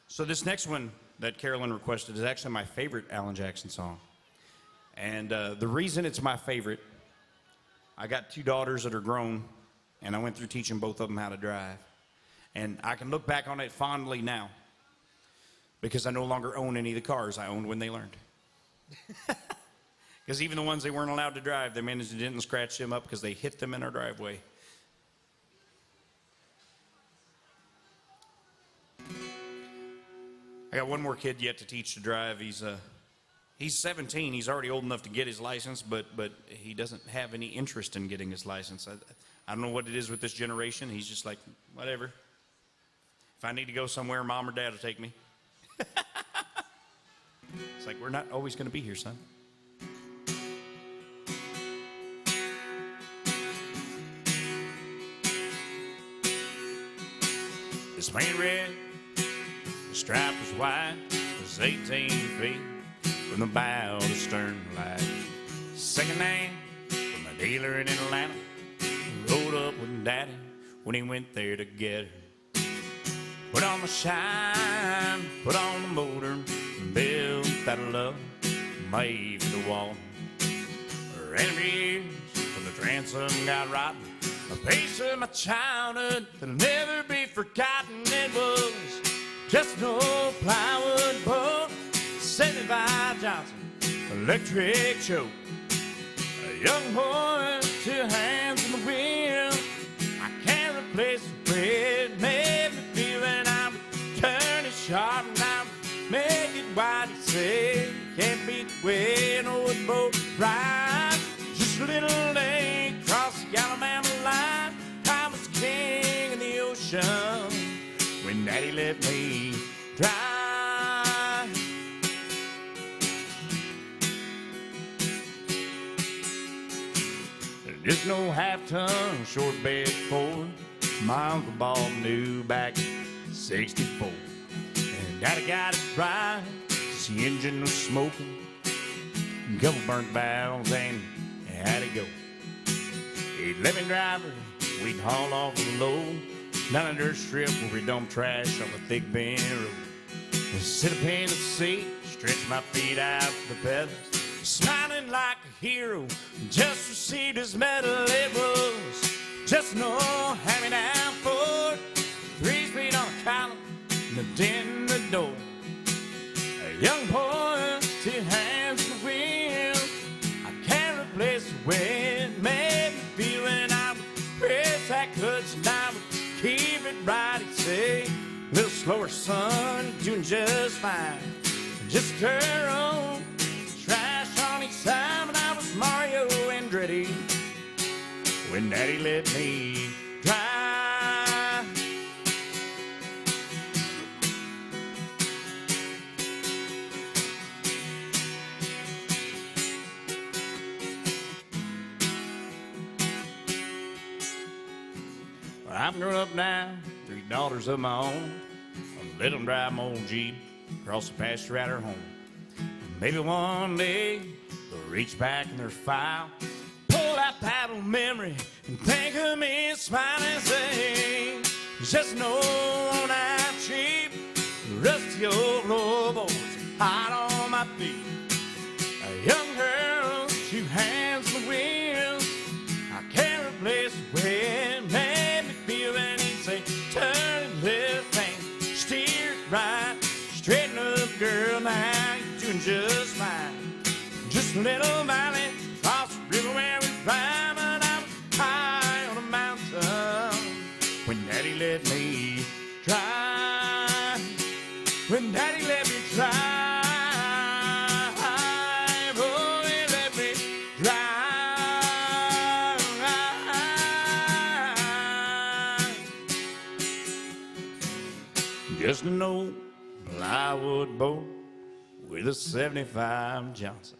So this next one that Carolyn requested is actually my favorite Alan Jackson song, and the reason it's my favorite, I got two daughters that are grown, and I went through teaching both of them how to drive. And I can look back on it fondly now because I no longer own any of the cars I owned when they learned. Because even the ones they weren't allowed to drive, they managed to didn't scratch them up because they hit them in our driveway. I got one more kid yet to teach to drive. He's 17. He's already old enough to get his license, but he doesn't have any interest in getting his license. I don't know what it is with this generation. He's just like, whatever. If I need to go somewhere, mom or dad will take me. It's like, we're not always going to be here, son. This paint red, the stripe was white, it was 18 feet from the bow to stern light. Second hand from a dealer in Atlanta, rode up with Daddy when he went there to get her. Put on the shine, put on the motor, and built that love made for the wall. Ran for years till the transom got rotten. A piece of my childhood that'll never be forgotten. It was just an old plywood boat, 75 Johnson electric choke. A young boy, two hands on the wheel. I can't replace the way it made me feel, and I would turn it sharp and I would make it wide. He said, can't beat the way an old boat rides. Just a little lane across the Alabama line. I was king in the ocean when Daddy let me drive. There's no half-ton short bed Ford my uncle bought new back in '64. And Daddy got it right, the engine was smoking, a couple burnt valves, and had to go. He'd let me drive her, we'd haul off the load down a dirt strip where we dump trash off a thick bend road. Sit up in the seat, stretch my feet out the pedals, smiling like a hero. Just received his medal. It was just no hand-me-down Ford, 3-speed on a column, and a dent in the door. A young boy, 2 hands on the wheel. I can't replace the way it made me feel when I would press that clutch and I would keep it right. He'd say, a little slower, son, you're doing just fine. Just a girl, trash on each side, but I was Mario Andretti when Daddy let me drive. Well, I've grown up now, 3 daughters of my own. I let them drive my old Jeep across the pasture at her home. Maybe one day they'll reach back in their file, pull out that old memory, and think of me, smile and say, just no on that cheap, rusty old floorboards, hot on my feet. A young girl, 2 hands on the wheel. I can't replace the way it made me feel. And he'd say, turn left and steer right, straighten up, girl, now you're doing just fine. Just a little valley across the river where we ride, but I was high on a mountain when Daddy let me drive. When Daddy let me drive, oh, he let me drive. Just an old plywood boat with a 75 Johnson,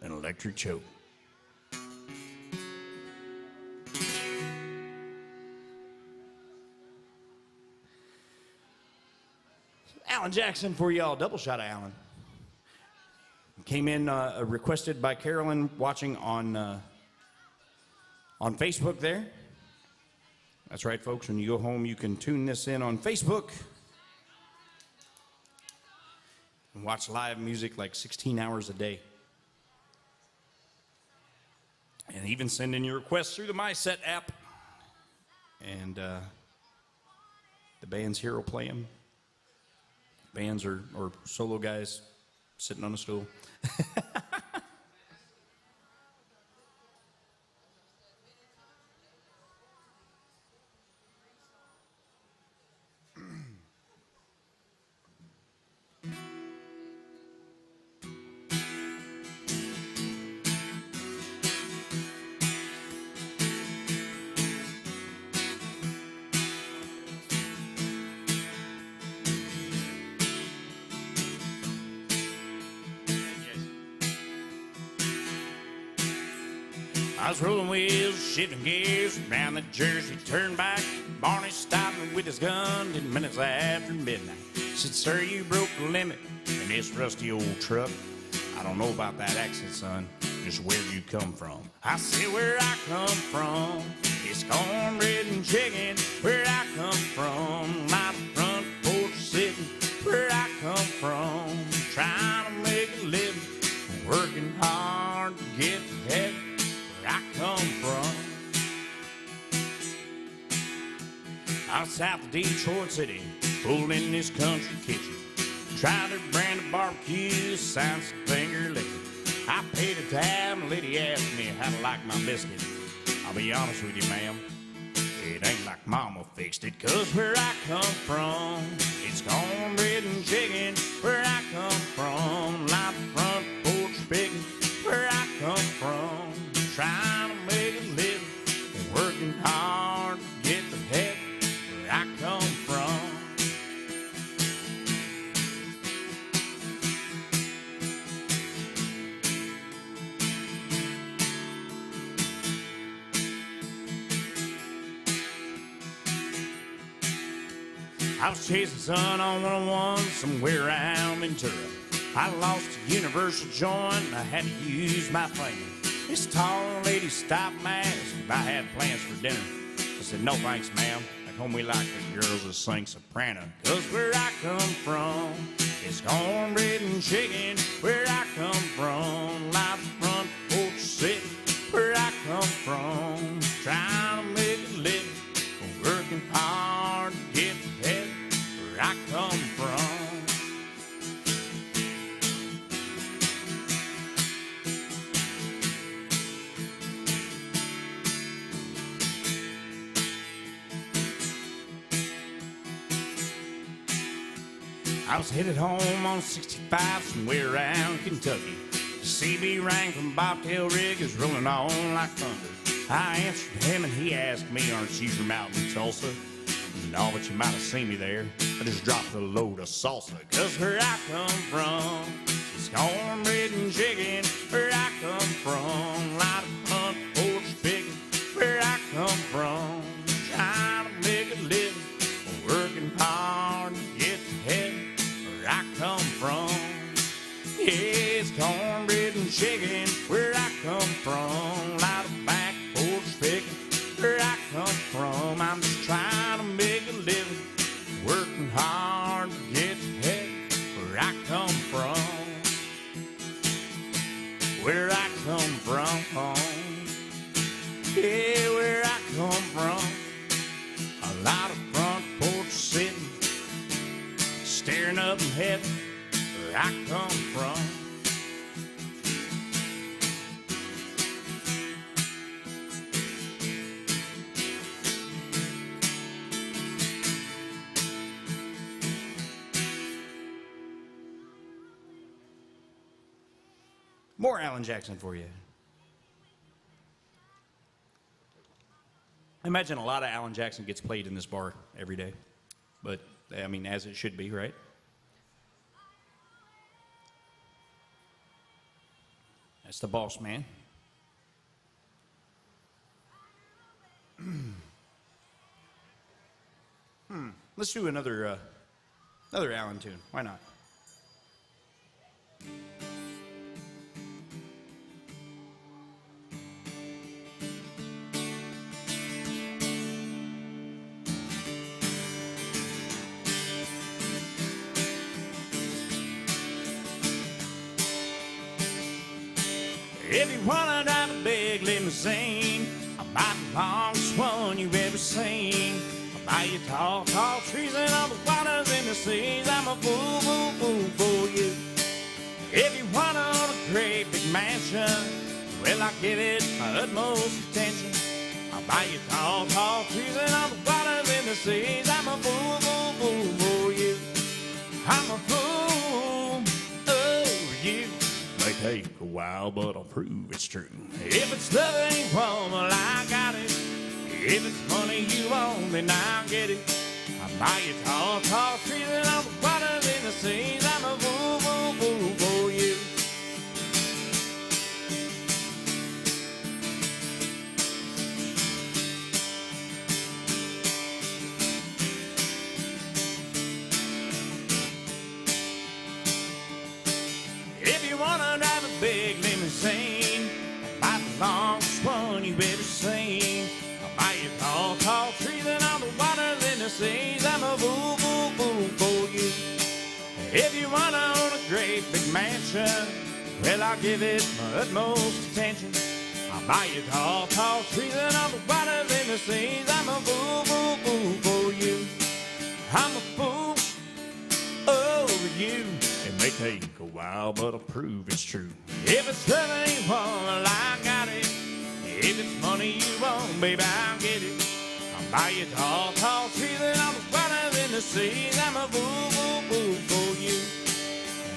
an electric choke. Alan Jackson for y'all, double shot of Alan. Came in requested by Carolyn watching on Facebook there. That's right, folks. When you go home, you can tune this in on Facebook and watch live music like 16 hours a day. And even send in your requests through the MySet app. And the bands here will play them. Bands or solo guys sitting on a stool. I was rolling wheels, shifting gears around the Jersey turnback. Barney stopped me with his gun 10 minutes after midnight. Said, sir, you broke the limit in this rusty old truck. I don't know about that accent, son. Just where'd you come from? I said, where I come from, it's cornbread and chicken. Where I come from, my front porch sitting. Where I come from, trying to make a living, working hard to get ahead. I come from. I was south of Detroit City, pulled in this country kitchen. Tried their brand of barbecue, signed some finger licking. I paid a tab, and lady asked me how to like my biscuit. I'll be honest with you, ma'am, it ain't like mama fixed it. Cause where I come from, it's cornbread and chicken. Where I come from, like front porch picking. Where I come from, trying to make a living, working hard to get the heck where I come from. I was chasing sun on 101 somewhere around Ventura. I lost a universal joint and I had to use my finger. This tall lady stopped and asked if I had plans for dinner. I said, no thanks, ma'am. I home we like the girls that sing soprano. 'Cause where I come from, it's cornbread and chicken. Where I come from, life front porch sitting. Where I come from, trying to make a living, working hard to get ahead. Where I come from. I was headed home on 65 somewhere around Kentucky. The CB rang from bobtail riggers rolling on like thunder. I answered him and he asked me, aren't you from out in Tulsa? No, but you might have seen me there. I just dropped a load of salsa. 'Cause where I come from, it's cornbread and chicken. Where I come from, light of front porch picking. Where I come from, trying to make a living, working hard to get ahead. Where I come from, yeah, it's cornbread and chicken. Where I come from, light of back porch picking. Where I come from, I'm just trying to make a living, working hard to get ahead. Where I come from, where I come from, yeah, where I come from, a lot of front porch sitting, staring up in heaven. Where I come from. More Alan Jackson for you. I imagine a lot of Alan Jackson gets played in this bar every day. But, I mean, as it should be, right? That's the boss man. Let's do another Alan tune. Why not? If you wanna drive a big limousine, I'll buy the longest one you've ever seen. I'll buy you tall, tall trees and all the waters in the seas. I'm a fool, fool, fool for you. If you wanna own a great big mansion, well, I'll give it my utmost attention. I'll buy you tall, tall trees and all the waters in the seas. I'm a fool, fool, fool for you. I'm a fool for you. May take a while, but I'll prove it's true. If it's love ain't one, well, I got it. If it's money you want, then I'll get it. I'll buy you tall, tall trees and all the waters in the seas. I'm a fool, fool, fool for you. If you wanna drive a big limousine, buy the longest one you've ever seen. I'll buy you tall, tall trees and all the waters in the seas. I'm a fool, fool, fool for you. If you wanna own a great big mansion, well, I'll give it my utmost attention. I'll buy you tall, tall trees and all the waters in the seas. I'm a fool, fool, fool for you. I'm a fool over you. It may take a while, but I'll prove it's true. If it's love ain't one, well, I got it. If it's money you want, baby, I'll get it. I'll buy you tall, tall trees and all the waters in the seas. I'm a fool, fool, fool for you.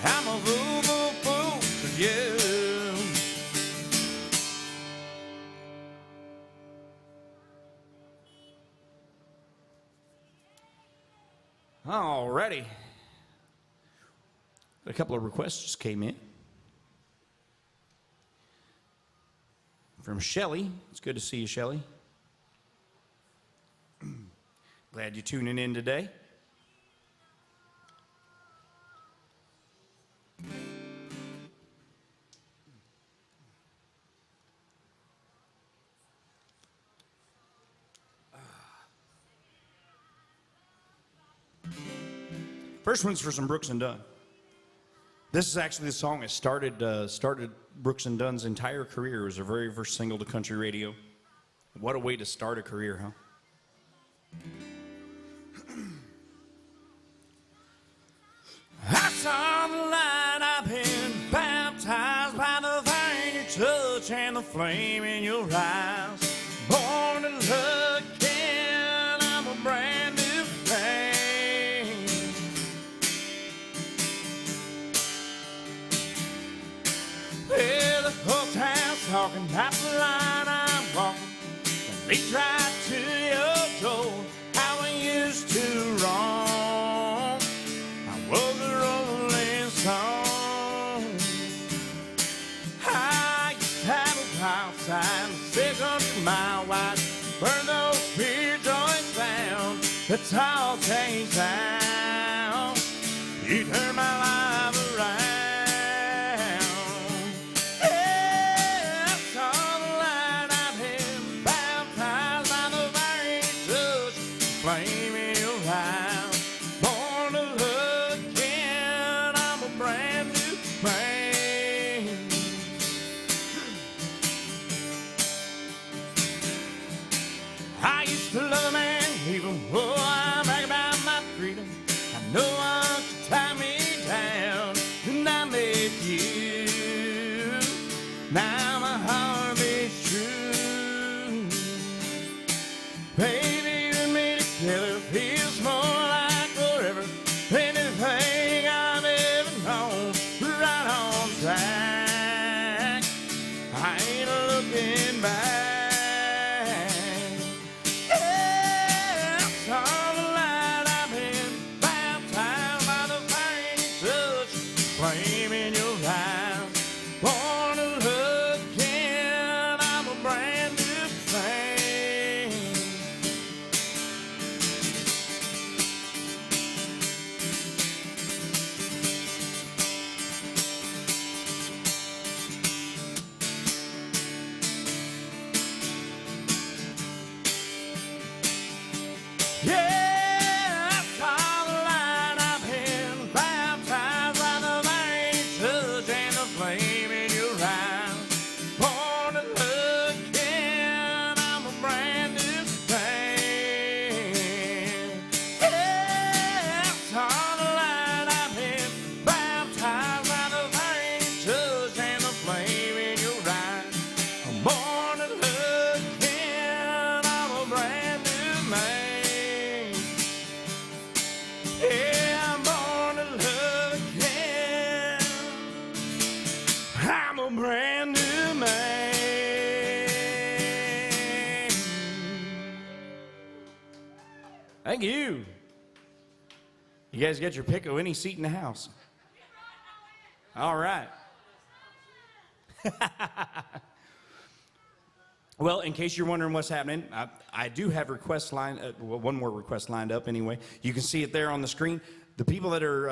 I'm a fool, fool, fool for you. Alrighty. A couple of requests just came in. From Shelly. It's good to see you, Shelly. Glad you're tuning in today. First one's for some Brooks and Dunn. This is actually the song that started Brooks and Dunn's entire career. It was their very first single to country radio. What a way to start a career, huh? I saw the light, I've been baptized by the fire in your touch and the flame in your eyes. Born to look again, I'm a brand new man. Well, the whole town's talking about the line I'm walking. And reach right to your door, how I used to wrong. I was a rolling stone. I used to have a wild side, 600 mile wide. Burn those beer joints down. That's all changed now. You turned my life around. Yeah, I saw the light. I've been baptized by the very touch, flame in your eyes. Born to look again, I'm a brand new man. I used to love a man, even though I'm back about my freedom. I know one could tie me down, and I met you. Now my heart beats true. Baby, you and me together feels more like forever than anything I've ever known. Right on track, I ain't looking back. Yeah, I saw the light. I've been baptized by the fire you touch, flame in your eyes. Born to look again, I'm a brand new man. Yeah, I saw the light. I've been baptized by the very touch and the flame in your eyes. Born to look again, I'm a brand new man. Yeah, I saw the light. I've been baptized by the very touch and the flame in your eyes. I'm born to look again, I'm a brand new man. Yeah, I'm born to love again. I'm a brand new man. Thank you. You guys get your pick of any seat in the house. All right. Well, in case you're wondering what's happening, I do have requests one more request lined up anyway. You can see it there on the screen. The people that are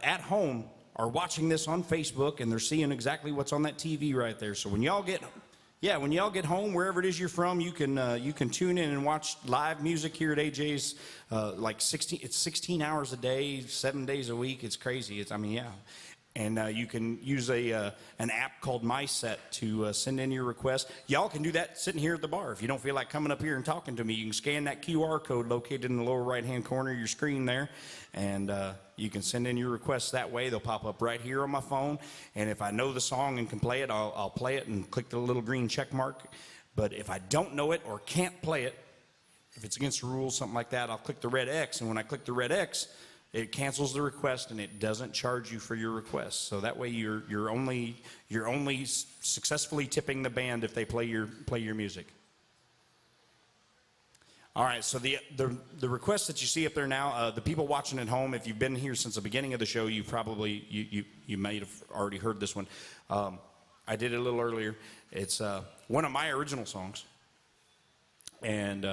at home are watching this on Facebook, and they're seeing exactly what's on that TV right there. So when y'all get home, wherever it is you're from, you can tune in and watch live music here at AJ's. It's 16 hours a day, 7 days a week. It's crazy. And you can use an app called MySet to send in your request. Y'all can do that sitting here at the bar. If you don't feel like coming up here and talking to me, you can scan that QR code located in the lower right-hand corner of your screen there, and you can send in your requests that way. They'll pop up right here on my phone, and if I know the song and can play it, I'll play it and click the little green check mark. But if I don't know it or can't play it, if it's against the rules, something like that, I'll click the red X, and when I click the red X, it cancels the request and it doesn't charge you for your request. So that way you're only successfully tipping the band if they play your music. All right, so the requests that you see up there now, the people watching at home, if you've been here since the beginning of the show, you may have already heard this one. I did it a little earlier. It's one of my original songs, and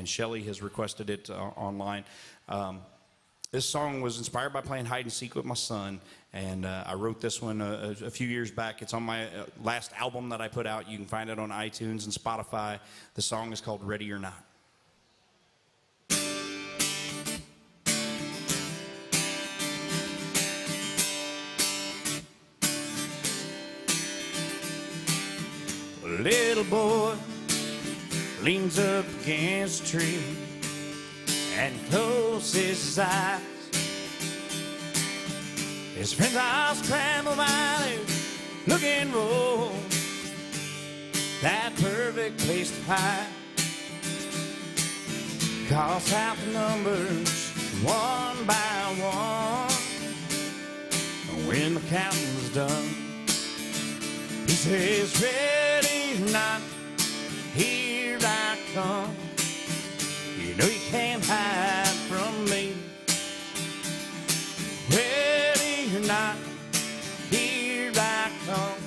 Shelly has requested it online. This song was inspired by playing hide and seek with my son, and I wrote this one a few years back. It's on my last album that I put out. You can find it on iTunes and Spotify. The song is called Ready or Not. A little boy leans up against a tree and closes his eyes. His friends all scramble by, look and roll. That perfect place to hide. Calls out the numbers one by one. When the counting's done, he says, ready or not, here I come. You know you can't hide from me. Ready or not, here I come.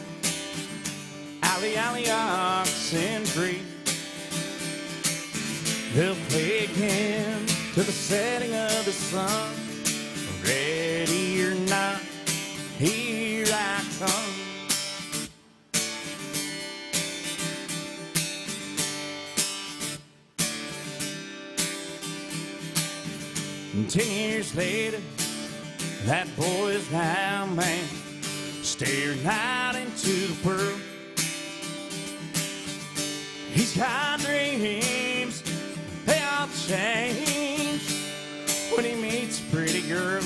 Alley, alley, oxen free. They'll play again to the setting of the sun. Ready or not, here I come. And 10 years later, that boy is now a man, staring out into the world. He's got dreams, they all change when he meets a pretty girl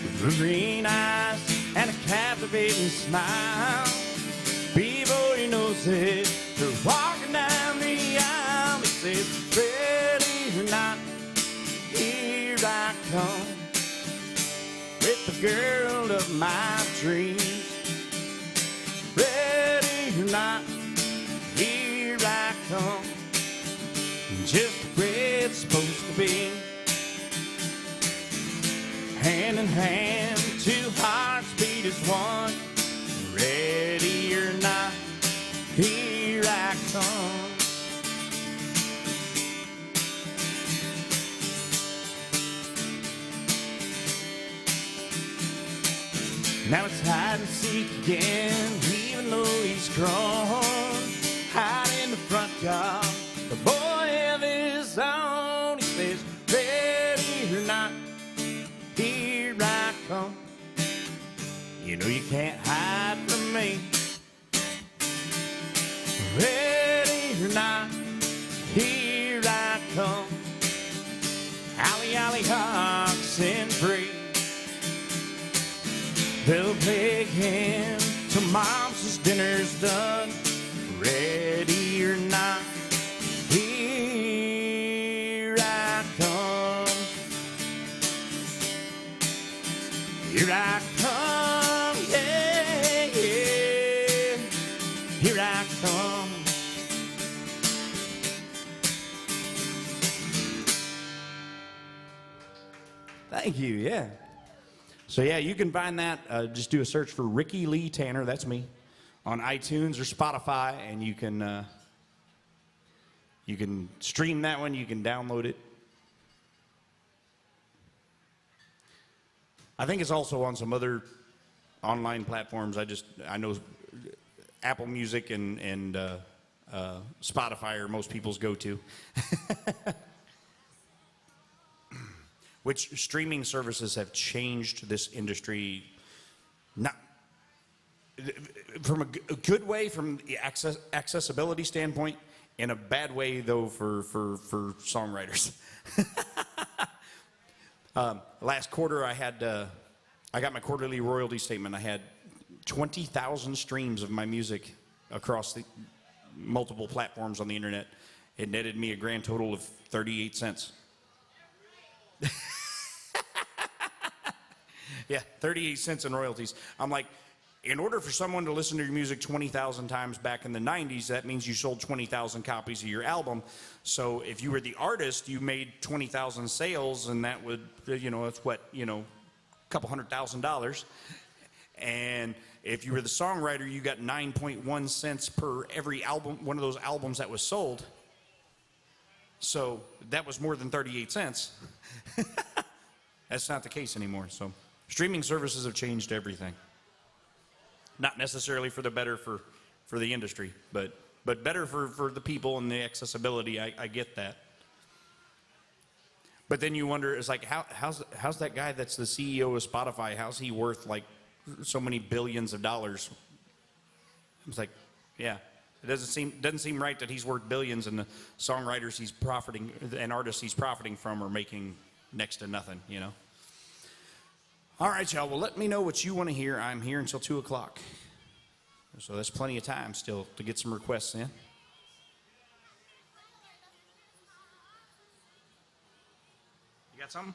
with green eyes and a captivating smile. Before he knows it, they're walking down the aisle. He says, ready or not, here I come with the girl of my dreams. Ready or not, here I come, just the way it's supposed to be. Hand in hand, two hearts beat as one. Ready or not, here I come. Now it's hide and seek again, even though he's grown. Hide in the front yard, the boy of his own. He says, ready or not, here I come. You know you can't hide from me. Ready or not, here I come. Alley, alley, oxen free. They'll play again till mom's dinner's done. Ready or not, here I come. Here I come, yeah, yeah. Here I come. Thank you, yeah. So yeah, you can find that, just do a search for Ricky Lee Tanner, that's me, on iTunes or Spotify, and you can stream that one, you can download it. I think it's also on some other online platforms. I know Apple Music and Spotify are most people's go-to. Which streaming services have changed this industry, not from a good way from the accessibility standpoint, in a bad way though for songwriters. Last quarter I got my quarterly royalty statement. I had 20,000 streams of my music across the multiple platforms on the internet. It netted me a grand total of 38 cents. Yeah, 38 cents in royalties. I'm like, in order for someone to listen to your music 20,000 times back in the 90s, that means you sold 20,000 copies of your album. So if you were the artist, you made 20,000 sales, and that would, that's what, a couple $100,000. And if you were the songwriter, you got 9.1 cents per every album, one of those albums that was sold. So that was more than 38 cents. That's not the case anymore. So streaming services have changed everything. Not necessarily for the better for the industry, but better for the people and the accessibility. I get that. But then you wonder, it's like, how's that guy that's the CEO of Spotify, how's he worth like so many billions of dollars? was like, yeah. It doesn't seem right that he's worth billions and the songwriters he's profiting and artists he's profiting from are making next to nothing, you know. All right, y'all. Well, let me know what you want to hear. I'm here until 2 o'clock. So there's plenty of time still to get some requests in. You got something?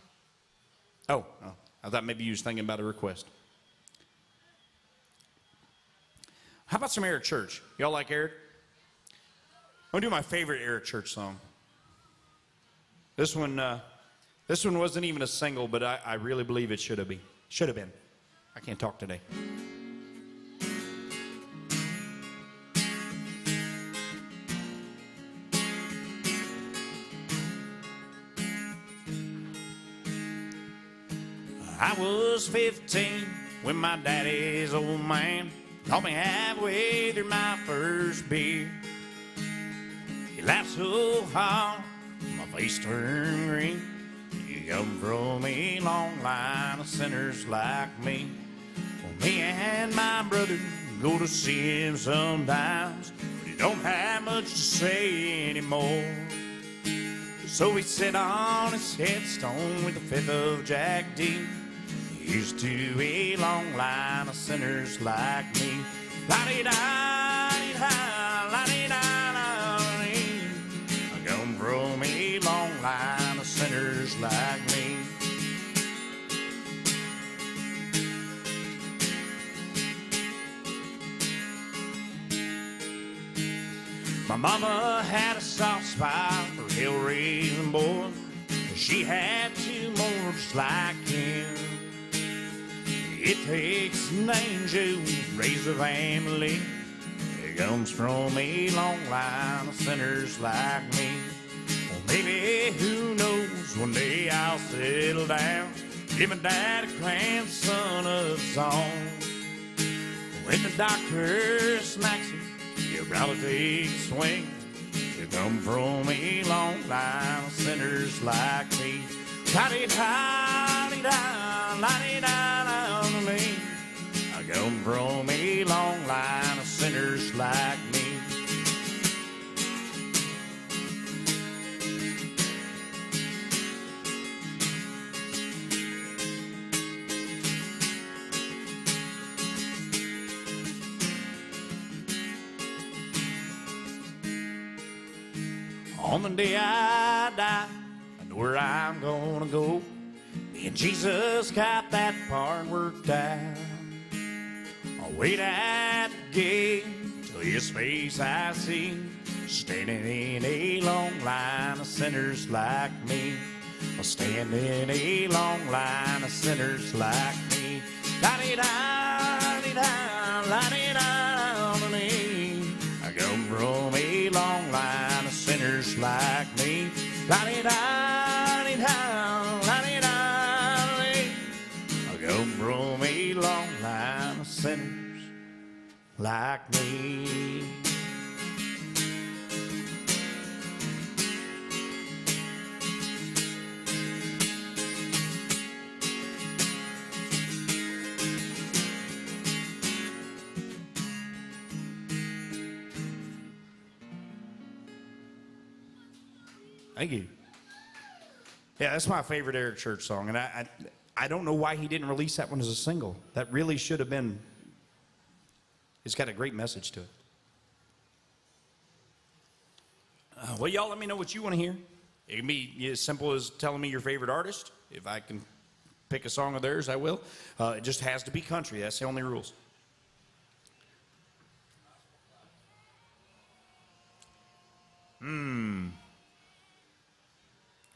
Oh, I thought maybe you was thinking about a request. How about some Eric Church? Y'all like Eric? I'm gonna do my favorite Eric Church song. This one wasn't even a single, but I really believe it should have been. Should have been. I can't talk today. I was 15 when my daddy's old man caught me halfway through my first beer. He laughed so hard, my face turned green. You come from a long line of sinners like me. Well, me and my brother go to see him sometimes, but he don't have much to say anymore. So he sat on his headstone with the 5th of Jack D. Here's to a long line of sinners like me. La-di-da-di-da, la-di-da-da-di. I come from a long line of sinners like me. My mama had a soft spot for hell-raising boys. She had 2 more just like him. It takes an angel to raise a family. It comes from a long line of sinners like me. Well, maybe, who knows, one day I'll settle down, give my dad a grandson of song. When the doctor smacks him, he'll probably take a swing. You come from a long line of sinners like me. La-di-da-di-da, la-di-da-da-da-da. I come from a long line of sinners like me. On the day I die, I know where I'm gonna go. Me and Jesus got that part worked out. I'll wait at the gate till his face I see, standing in a long line of sinners like me. I'll stand in a long line of sinners like me. La-di-da-di-da, la-di-da-da-da. I come from a long line of sinners like me. La-di-da-di-da, la-di-da-di. I come from a long line of sinners like me. Thank you. Yeah, that's my favorite Eric Church song, and I don't know why he didn't release that one as a single. That really should have been. It's got a great message to it. Well, y'all, let me know what you want to hear. It can be as simple as telling me your favorite artist. If I can pick a song of theirs, I will. It just has to be country. That's the only rules.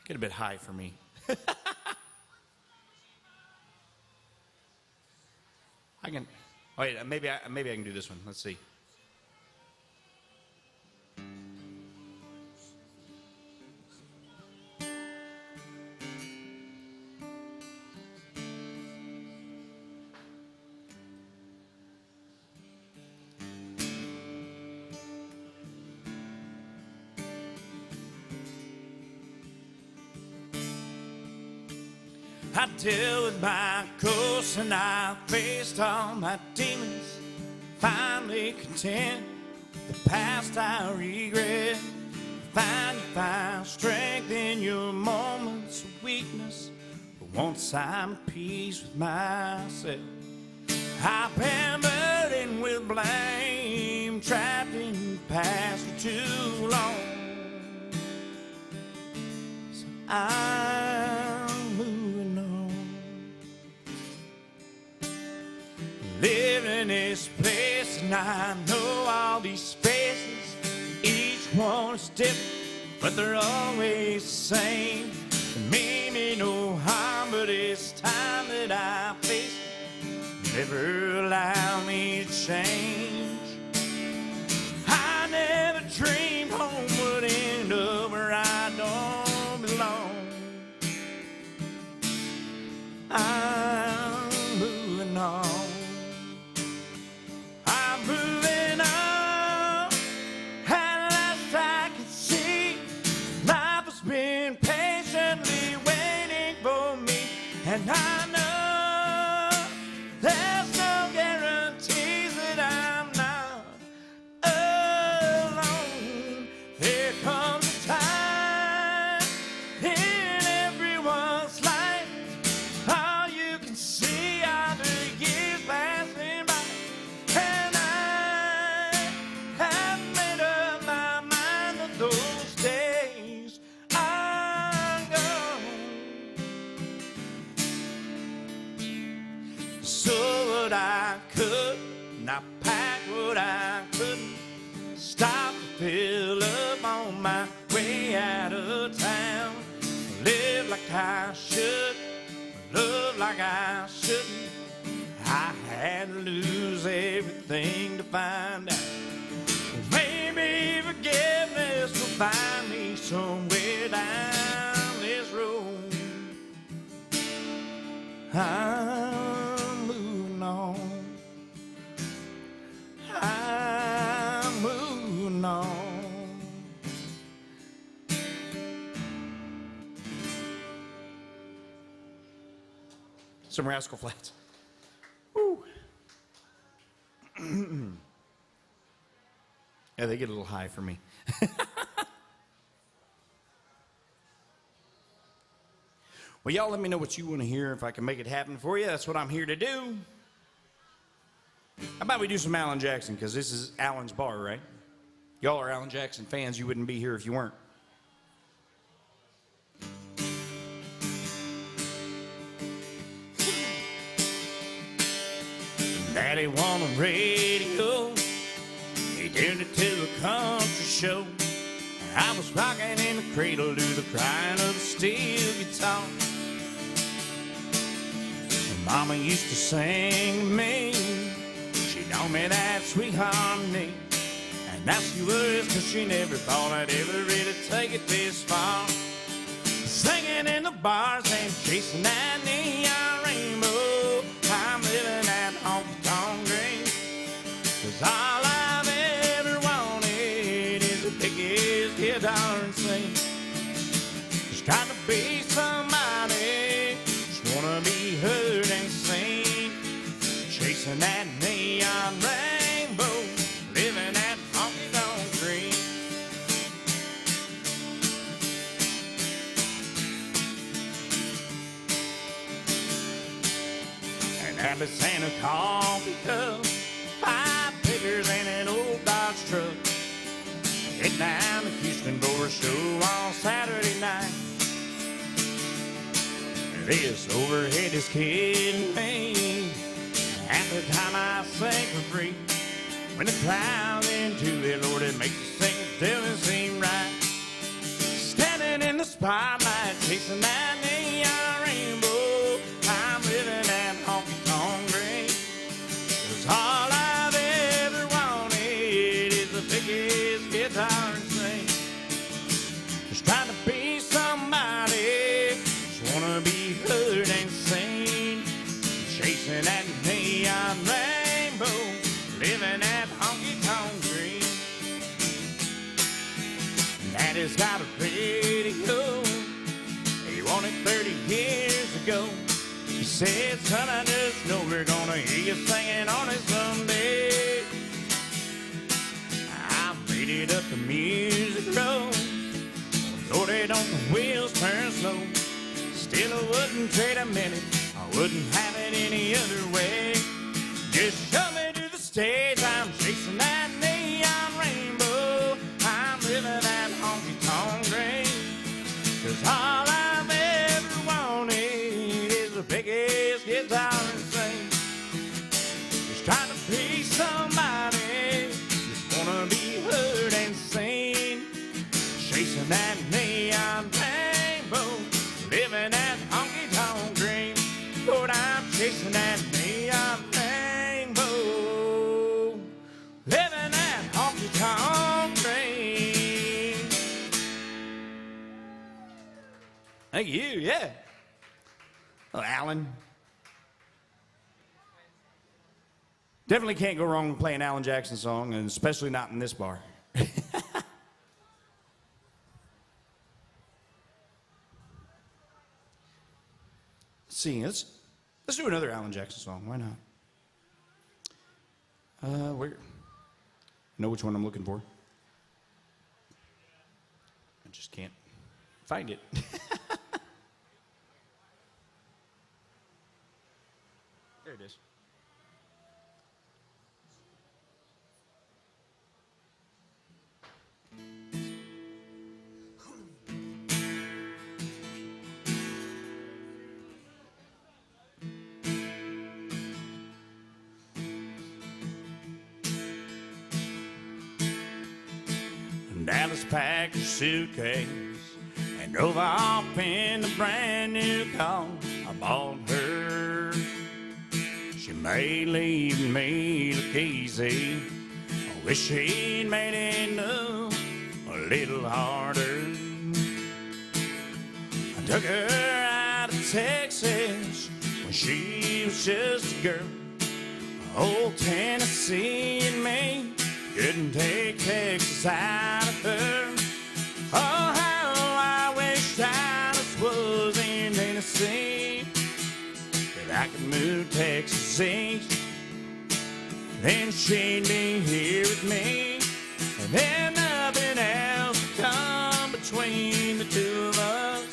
Get a bit high for me. I can. Wait, maybe I can do this one. Let's see. I dealt with my ghost and I faced all my demons. Finally finally content with the past I regret. Find you find strength in your moments of weakness. But once I'm at peace with myself, I've been burdened with blame, trapped in the past for too long. So I'm moving on. Live in this place, and I know all these spaces, each one is different, but they're always the same. They mean me no harm, but it's time that I face it. Never allow me to change. I never dreamed home would end up where I don't belong. I'm moving on. I'm moving on. At last I can see life has been patiently waiting for me, and I know there's no guarantees that I'm not alone. There comes a time in everyone's life, all you can see are the years passing by, and I have made up my mind that those days are gone. So what I could, and I packed what I couldn't. Stop to fill up on my way out of town. Live like I should, love like I shouldn't. I had to lose everything to find out. Maybe forgiveness will find me somewhere down this road. I'm moving on. I'm moving on. Some Rascal Flats. Woo. Yeah, they get a little high for me. Well, y'all let me know what you want to hear, if I can make it happen for you. That's what I'm here to do. How about we do some Alan Jackson, because this is Alan's bar, right? Y'all are Alan Jackson fans. You wouldn't be here if you weren't. Daddy won the radio. He tuned it to a country show. I was rocking in the cradle to the crying of the steel guitar. Mama used to sing to me. She taught me that sweet harmony. And now she worries cause she never thought I'd ever really take it this far. Singing in the bars and chasing that neon rainbow. I'm living that honky-tonk dream. Cause all I've ever wanted is the biggest guitar and sing. There's got to be somebody just wanna be heard and seen. Chasing that neon rainbow, living that honky-tonk dream. An apple and a coffee cup, 5 figures and an old Dodge truck. Head down to Houston for a show on Saturday night. This overhead is kidding me. Half the time I sing for free. When the crowd's into it, Lord, it makes the singing doesn't seem right. Standing in the spotlight, chasing that neon rainbow. I'm living that honky-tonk dream. 'Cause all I've ever wanted is the biggest guitar and sing. Just trying to be somebody, just wanna be heard and seen. Chasing that neon rainbow, living that honky-tonk dream. Daddy's got a radio, he won it 30 years ago. He said, son, I just know we're gonna hear you singing on it someday. don't the wheels turn slow. Still I wouldn't trade a minute, I wouldn't have it any other way. Just show me to the stage, I'm chasing that neon rainbow. I'm living that honky-tonk dream. 'Cause all I've ever wanted is the biggest guitar and sing. Just trying to be somebody, just wanna be heard and seen. Chasing that neon rainbow, living that honky-tonk dream. Lord, I'm chasing that neon rainbow, living that honky-tonk dream. Thank you, yeah. Oh, Alan. Definitely can't go wrong with playing Alan Jackson song, and especially not in this bar. See, let's do another Alan Jackson song. Why not? Where? You know which one I'm looking for? I just can't find it. There it is. Dallas packed her suitcase and drove off in the brand new car I bought her. She may leave me look easy. I wish she'd made it look a little harder. I took her out of Texas when she was just a girl. Old Tennessee and me couldn't take Texas out of her. Oh, how I wish Dallas was in Tennessee. If I could move Texas east, then she'd be here with me. And then nothing else would come between the two of us.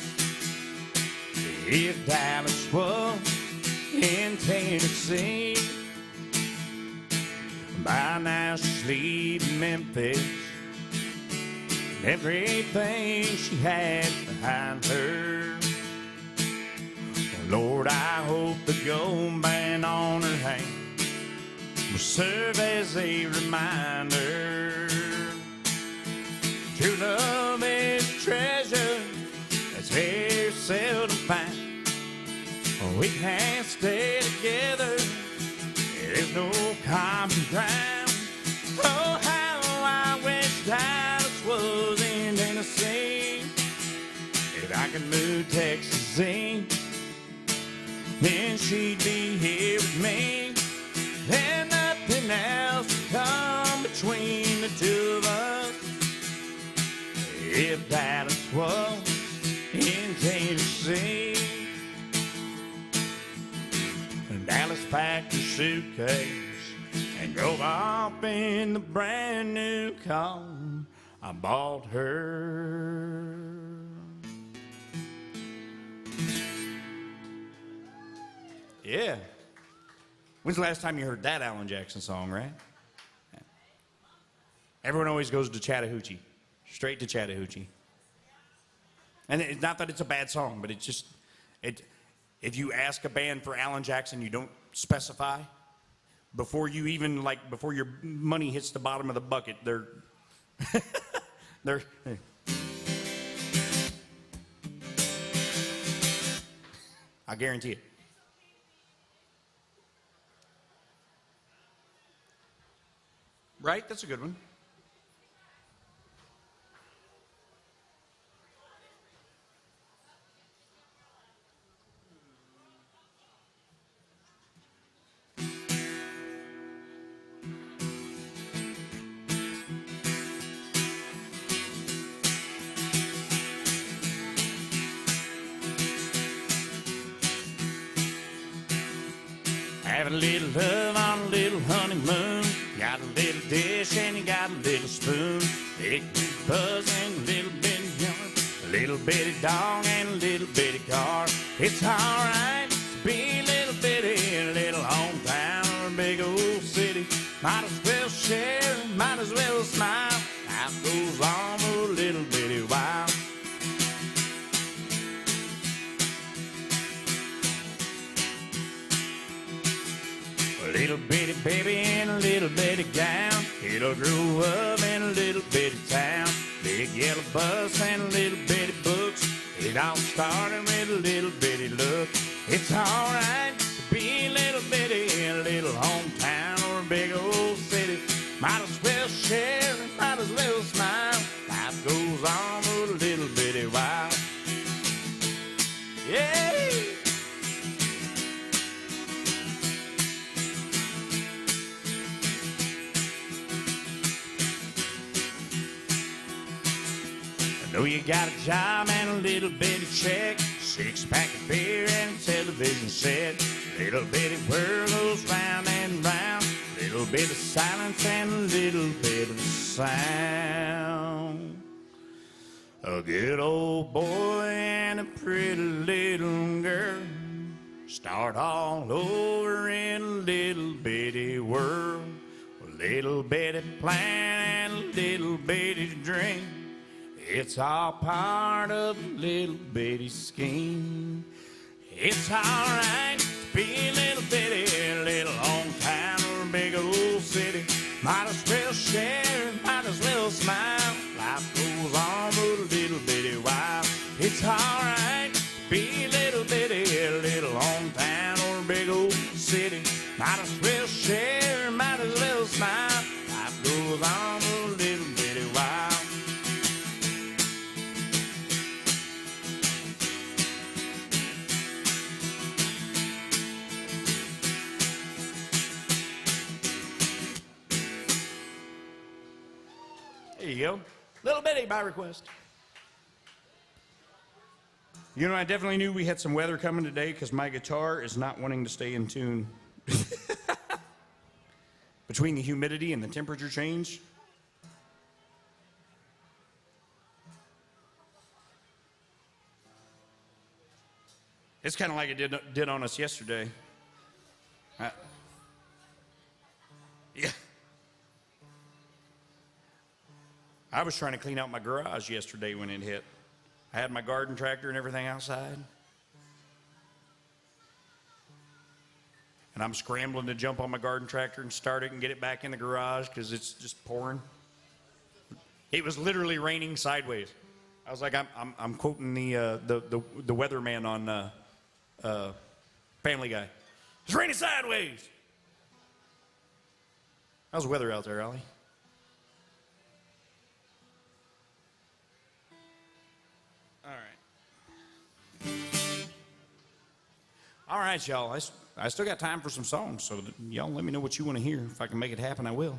If Dallas was in Tennessee, by now she's leaving Memphis. Everything she had behind her. Lord, I hope the gold band on her hand will serve as a reminder. True love is a treasure that's very seldom found. We can't stay together, there's no common ground. Oh, how I wish Dallas was in Tennessee. If I could move Texas in, then she'd be here with me. And nothing else would come between the two of us. If Dallas was in Tennessee. Dallas packed her suitcase and drove off in the brand new car I bought her. Yeah. When's the last time you heard that Alan Jackson song, right? Everyone always goes to Chattahoochee, straight to Chattahoochee. And it's not that it's a bad song, but it's just, if you ask a band for Alan Jackson, you don't specify. Before you even, before your money hits the bottom of the bucket, they're, I guarantee it. Right? That's a good one. Have a little love on a little honeymoon. Got a little dish and you got a little spoon. It keeps buzzing, a little bit young, a little little bitty dog and a little bitty car. It's alright to be a little bitty in a little hometown or a big old city. Might as well share, might as well smile. Life goes on for a little bitty while. A little bitty baby in a little bitty gown. It'll grow up in a little bitty town. Big yellow bus and a little bitty books. It all started with a little bitty look. It's alright to be a little bitty in a little hometown or a big old city. Might as well share, might as well smile. Life goes on for a little bitty while. Yeah! I know you got a job and a little bitty check, 6-pack of beer and a television set. Little bitty world goes round and round. Little bit of silence and a little bit of sound. A good old boy and a pretty little girl start all over in a little bitty world. A little bitty plan and a little bitty dream. It's all part of a little bitty scheme. It's alright to be a little bitty in a little hometown or a big old city. Might as well share, might as well smile. Life goes on for a little bitty while. It's alright to be a little bitty in a little hometown or a big old city. Might as well share, might as well smile. Life goes on for a little bitty while. There you go. Little bitty by request. You know, I definitely knew we had some weather coming today because my guitar is not wanting to stay in tune. Between the humidity and the temperature change. It's kind of like it did on us yesterday. Yeah. I was trying to clean out my garage yesterday when it hit. I had my garden tractor and everything outside. And I'm scrambling to jump on my garden tractor and start it and get it back in the garage because it's just pouring. It was literally raining sideways. I was like, I'm quoting the weatherman on Family Guy. It's raining sideways. How's the weather out there, Ollie? All right, y'all. I still got time for some songs, so y'all let me know what you want to hear. If I can make it happen, I will.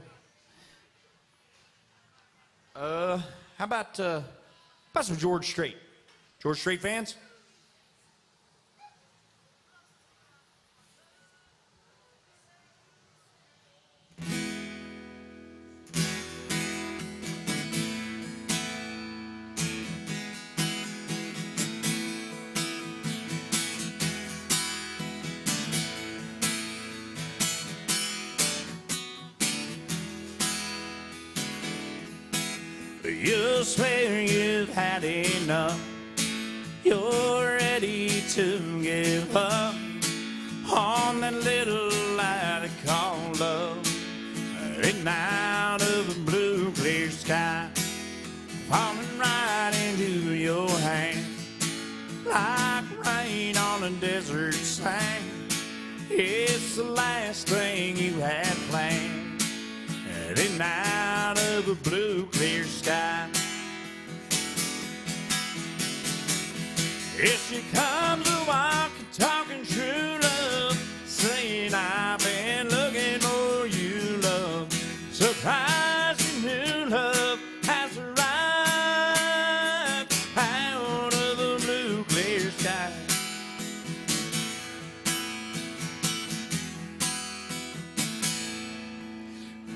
How about some George Strait? George Strait fans? You swear you've had enough. You're ready to give up on that little light I call love. Written out of a blue clear sky, falling right into your hand like rain on a desert sand. It's the last thing you had planned. Written out of a blue clear sky. Here she comes a walking, talking true love, saying I've been looking for you, love. Surprising new love has arrived out of a blue clear sky.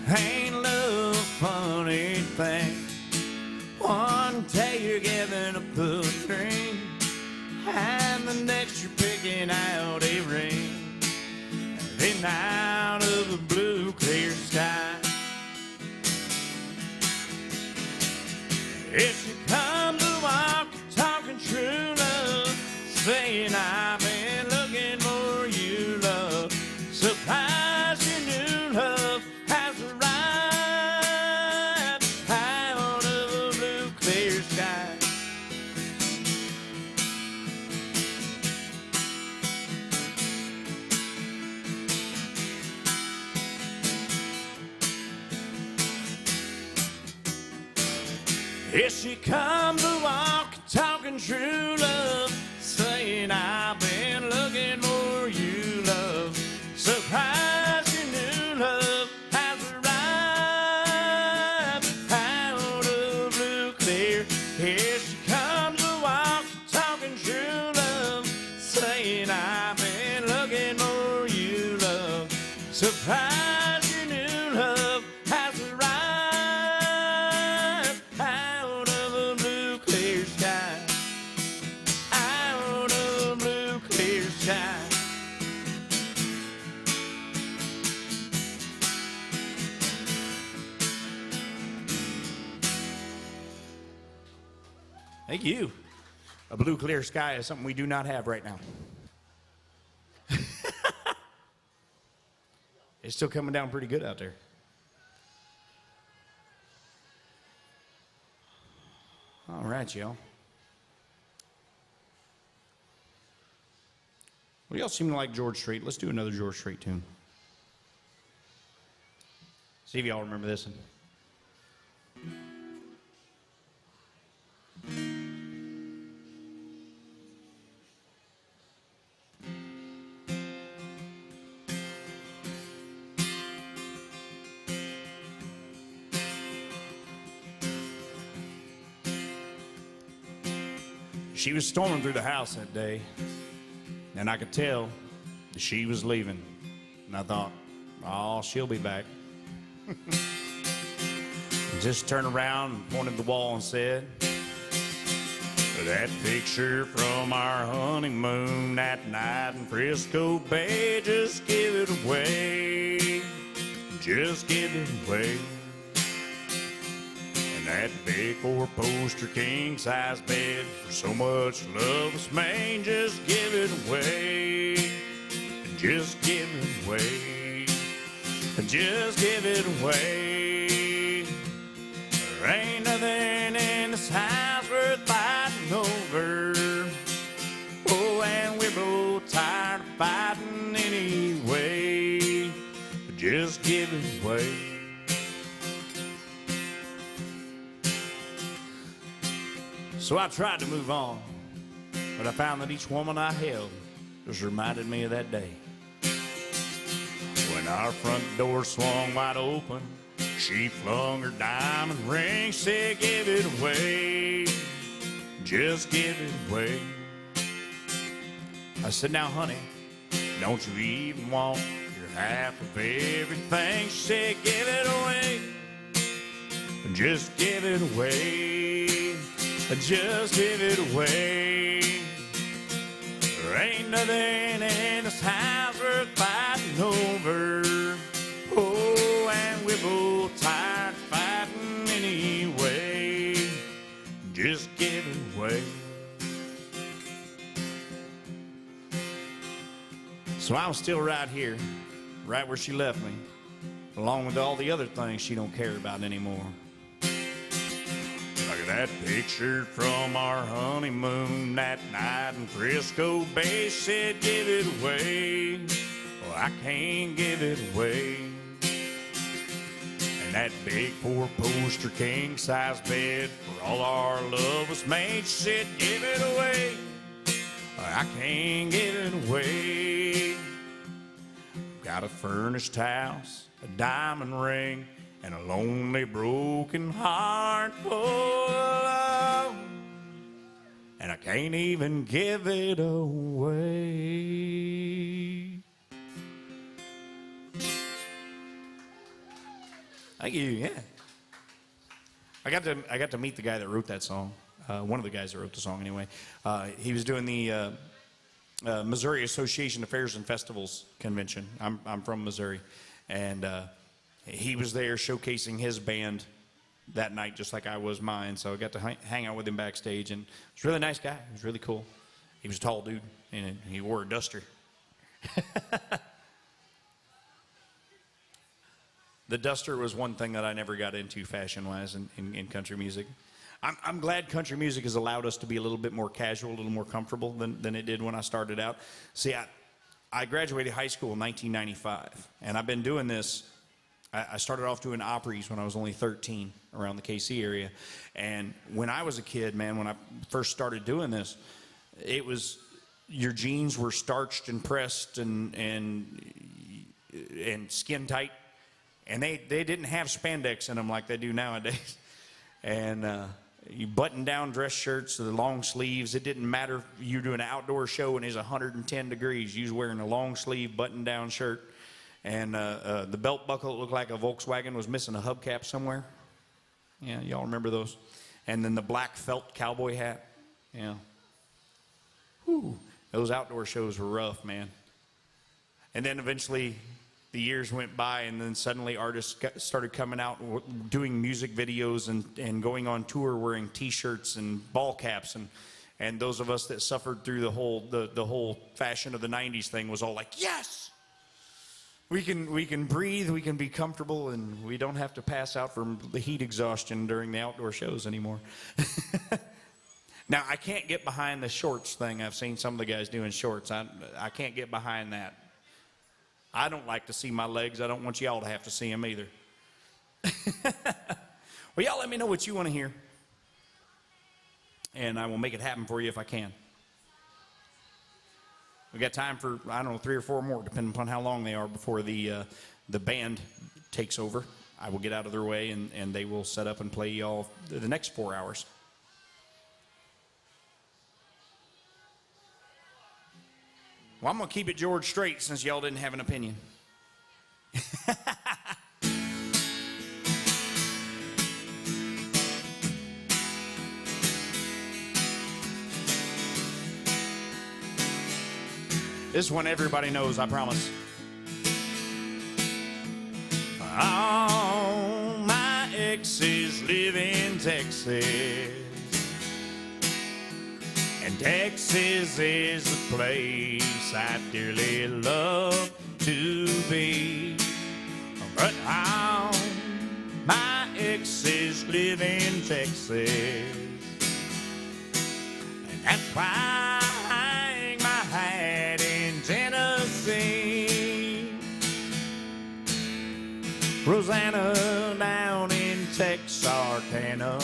Ain't love a funny thing? One day you're giving a put and the next you're picking out a ring. Then out of the blue clear sky, here she comes to walk, talking true love, saying I've been looking for you, love. Surprise, your new love has arrived out of the blue clear sky. Here she comes to walk, talking true love, saying I've been looking for you, love. Surprise, your new love has arrived out of blue clear. Here she comes to walk, talking true love, saying I've been looking for you, love. Surprise, your new love has arrived out of a blue clear sky. Out of a blue clear sky. Thank you. A blue clear sky is something we do not have right now. It's still coming down pretty good out there. All right, y'all. Well, y'all seem to like George Strait. Let's do another George Strait tune. See if y'all remember this one. She was storming through the house that day, and I could tell that she was leaving. And I thought, oh, she'll be back. Just turned around and pointed to the wall and said, that picture from our honeymoon that night in Frisco Bay, just give it away. Just give it away. That big four-poster king-size bed for so much love was made. Just give it away. Just give it away. Just give it away. There ain't nothing in this house worth fighting over. Oh, and we're both tired of fighting anyway. Just give it away. So I tried to move on, but I found that each woman I held just reminded me of that day. When our front door swung wide open, she flung her diamond ring, said, give it away, just give it away. I said, now honey, don't you even want your half of everything? She said, give it away, just give it away. Just give it away. There ain't nothing in this house worth fighting over. Oh, and we're both tired of fighting anyway. Just give it away. So I'm still right here, right where she left me, along with all the other things she don't care about anymore. That picture from our honeymoon that night in Frisco Bay, said give it away. Oh, I can't give it away. And that big four-poster king-size bed for all our love was made, said give it away. Oh, I can't give it away. Got a furnished house, a diamond ring, and a lonely, broken heart full of love, and I can't even give it away. Thank you. Yeah, I got to meet the guy that wrote that song. One of the guys that wrote the song, anyway. He was doing the Missouri Association of Fairs and Festivals convention. I'm from Missouri, and he was there showcasing his band that night, just like I was mine. So I got to hang out with him backstage, and he's a really nice guy. He was really cool. He was a tall dude, and he wore a duster. The duster was one thing that I never got into fashion-wise in country music. I'm glad country music has allowed us to be a little bit more casual, a little more comfortable than it did when I started out. See, I graduated high school in 1995, and I've been doing this. I started off doing Opry's when I was only 13 around the KC area. And when I was a kid, man, when I first started doing this, it was your jeans were starched and pressed and skin tight. And they didn't have spandex in them like they do nowadays. And you button-down dress shirts, the long sleeves. It didn't matter if you were doing an outdoor show and it's 110 degrees. You was wearing a long sleeve button-down shirt. And the belt buckle looked like a Volkswagen was missing a hubcap somewhere. Yeah, y'all remember those? And then the black felt cowboy hat. Yeah. Whew. Those outdoor shows were rough, man. And then eventually the years went by, and then suddenly artists started coming out doing music videos and going on tour wearing T-shirts and ball caps, and those of us that suffered through the whole fashion of the 90s thing was all like, yes, we can breathe, we can be comfortable, and we don't have to pass out from the heat exhaustion during the outdoor shows anymore. Now, I can't get behind the shorts thing. I've seen some of the guys doing shorts. I can't get behind that. I don't like to see my legs. I don't want y'all to have to see them either. Well, y'all let me know what you want to hear, and I will make it happen for you if I can. We got time for, I don't know, 3 or 4 more, depending upon how long they are before the band takes over. I will get out of their way, and they will set up and play y'all the next 4 hours. Well, I'm going to keep it George straight since y'all didn't have an opinion. This one everybody knows, I promise. All my exes live in Texas, and Texas is the place I dearly love to be. But all my exes live in Texas, and that's why I hang my hat in Tennessee. Rosanna down in Texarkana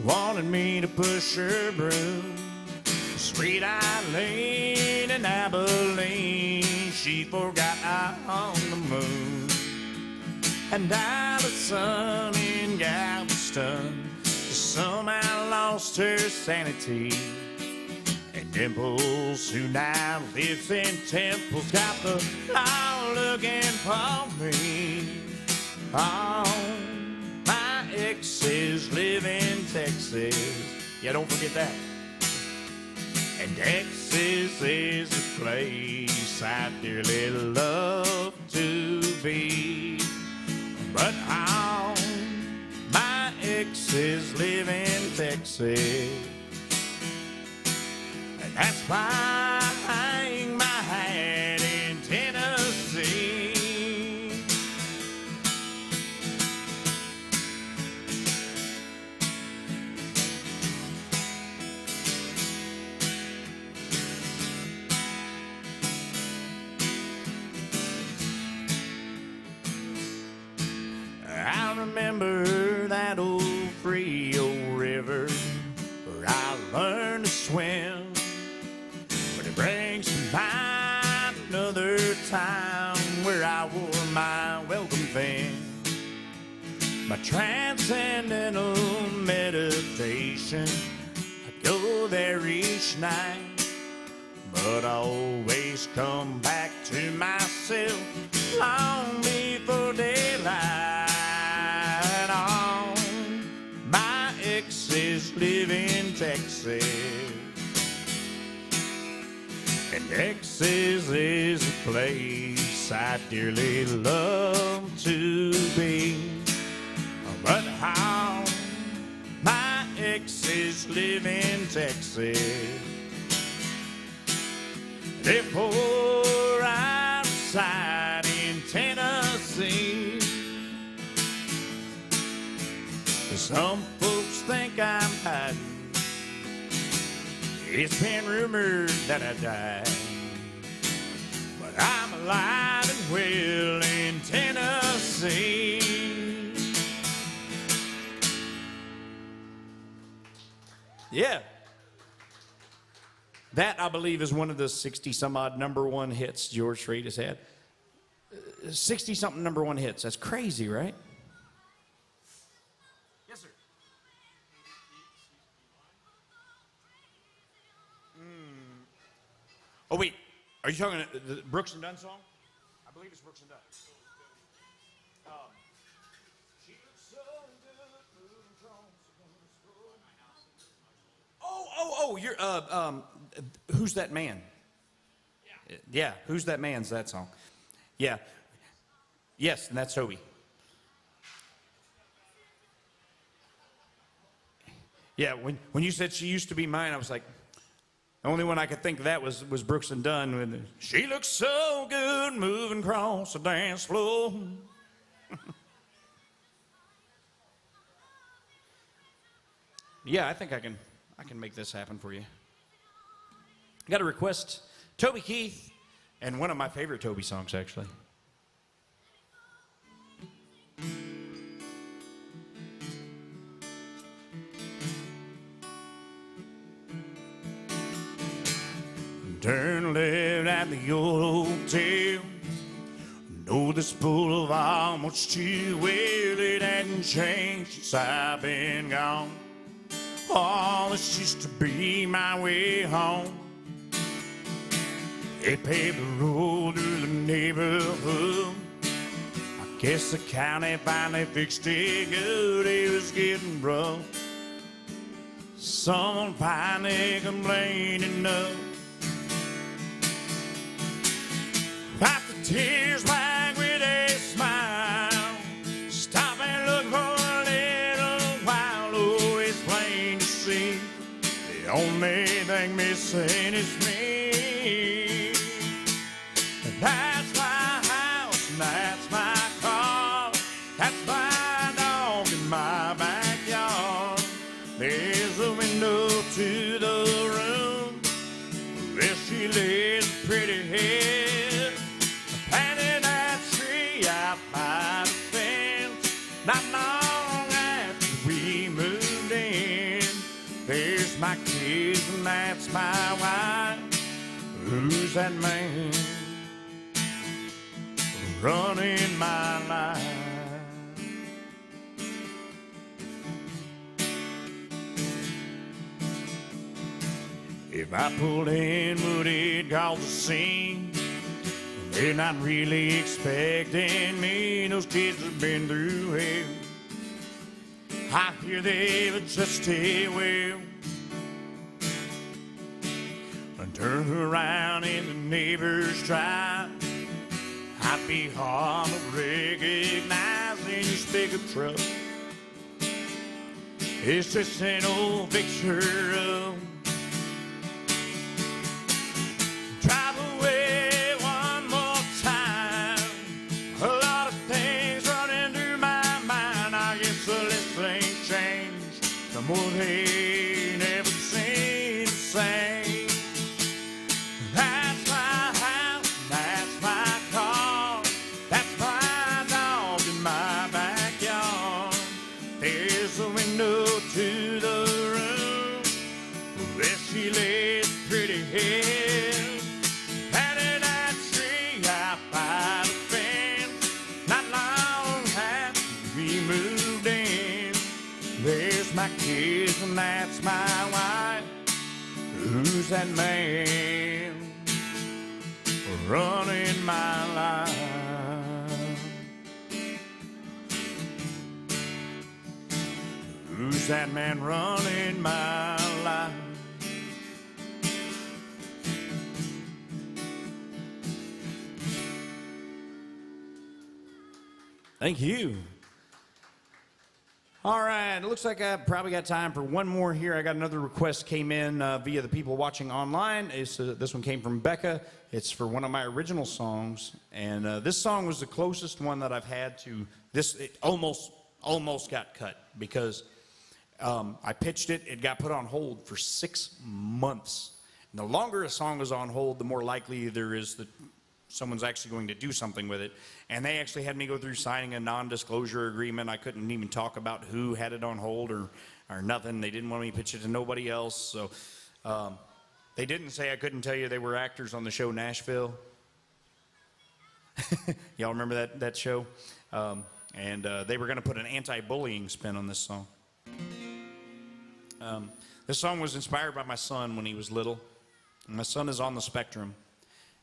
wanted me to push her broom. Sweet Eileen in Abilene, she forgot I'm on the moon. And Allison in Galveston somehow lost her sanity. And Dimples, who now lives in Temple's, got the law looking for me. All my exes live in Texas. Yeah, don't forget that. And Texas is the place I dearly love to be. But all my exes live in Texas, and that's why I hang my hat in Tennessee. I remember that old Frio River where I learned to swim, but it brings to mind another time where I wore my welcome fin. My transcendental meditation, I go there each night, but I always come back to myself long before daylight. All my exes live in Texas, and Texas is a place I dearly love to be. But how my exes live in Texas, therefore I reside in Tennessee. Some folks think I'm hiding. It's been rumored that I died, but I'm alive and well in Tennessee. Yeah. That, I believe, is one of the 60-some-odd #1 hits George Strait has had. 60-something #1 hits. That's crazy, right? Yes, sir. Oh, wait. Are you talking the Brooks and Dunn song? I believe it's Brooks and Dunn. She looks so good, moving across the road. Oh, you're, Who's That Man? Yeah, Who's That Man's that song. Yeah. Yes, and that's Toby. Yeah, when you said She Used to Be Mine, I was like, the only one I could think of that was Brooks and Dunn. With, she looks so good moving across the dance floor. Yeah, I think I can make this happen for you. Got a request, Toby Keith, and one of my favorite Toby songs, actually. Turn left at the old hotel. Know this boulevard much too well. It hadn't changed since I've been gone. Oh, this used to be my way home. They paved the road through the neighborhood. I guess the county finally fixed it good. It was getting rough. Someone finally complained enough. Wipe the tears back with a smile. Stop and look for a little while. Oh, it's plain to see. The only thing missing is me. And that's my house, and that's my car. That's my dog in my backyard. There's a window to the room where she lays a pretty head. Planted that tree out by the fence. Not long after we moved in. There's my kids and that's my wife. Who's that man running my life? If I pulled in, would it cause a scene? They're not really expecting me. Those kids have been through hell. I hear they've adjusted well. And turn around in the neighbor's drive. I'd be hard to recognize in your pickup truck. It's just an old picture of drive away one more time. A lot of things running through my mind. I guess the list ain't changed from what they never seemed the same. That's my house, that's my car, that's my dog in my backyard. There's a window to the room where she lays a pretty head. Planted that tree out by the fence. Not long after we moved in. There's my kids and that's my wife. Who's that man running my life? Who's that man running my life? Thank you. All right, it looks like I probably got time for one more here. I got another request came in via the people watching online. This one came from Becca. It's for one of my original songs, and this song was the closest one that I've had to this. It almost got cut because I pitched it. It got put on hold for 6 months. And the longer a song is on hold, the more likely there is that someone's actually going to do something with it. And they actually had me go through signing a non-disclosure agreement. I couldn't even talk about who had it on hold or nothing. They didn't want me to pitch it to nobody else. So they didn't say I couldn't tell you they were actors on the show Nashville. Y'all remember that show? And they were going to put an anti-bullying spin on this song. This song was inspired by my son when he was little. My son is on the spectrum.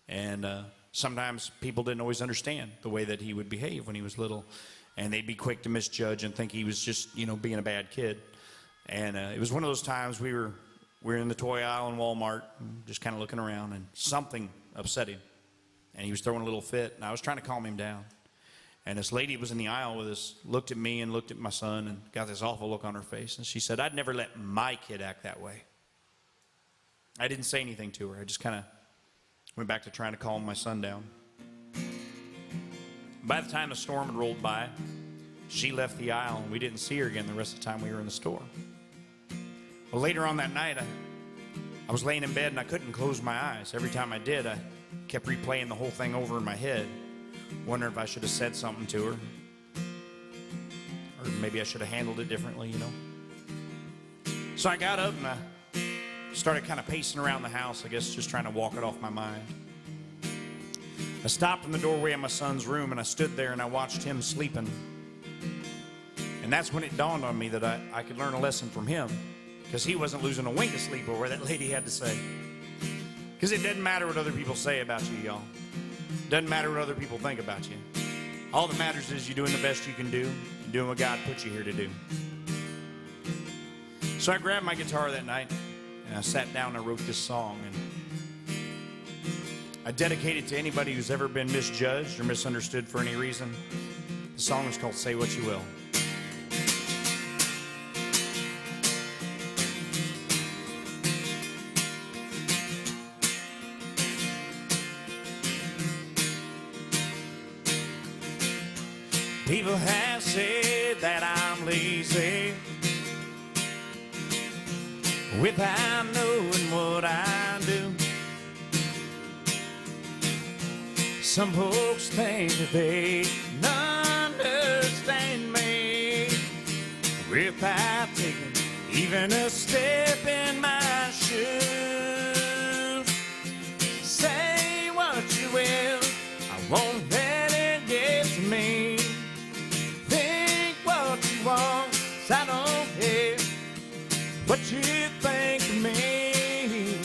And sometimes people didn't always understand the way that he would behave when he was little. And they'd be quick to misjudge and think he was just, being a bad kid. And it was one of those times we were in the toy aisle in Walmart, just kind of looking around, and something upset him. And he was throwing a little fit, and I was trying to calm him down. And this lady was in the aisle with us, looked at me and looked at my son, and got this awful look on her face. And she said, "I'd never let my kid act that way." I didn't say anything to her. I just kind of went back to trying to calm my son down. By the time the storm had rolled by, she left the aisle, and we didn't see her again the rest of the time we were in the store. Well, later on that night, I was laying in bed, and I couldn't close my eyes. Every time I did, I kept replaying the whole thing over in my head, wondering if I should have said something to her, or maybe I should have handled it differently, So I got up, and I started kind of pacing around the house, I guess just trying to walk it off my mind. I stopped in the doorway of my son's room, and I stood there and I watched him sleeping. And that's when it dawned on me that I could learn a lesson from him, because he wasn't losing a wink of sleep over what that lady had to say. Because it doesn't matter what other people say about you, y'all. It doesn't matter what other people think about you. All that matters is you doing the best you can do, and doing what God put you here to do. So I grabbed my guitar that night, and I sat down and I wrote this song, and I dedicate it to anybody who's ever been misjudged or misunderstood for any reason. The song is called "Say What You Will." People have said that I'm lazy without knowing what I do. Some folks think that they understand me without taking even a step in my shoes. Say what you will, I won't let it get to me. Think what you want, 'cause I don't care what you think of me,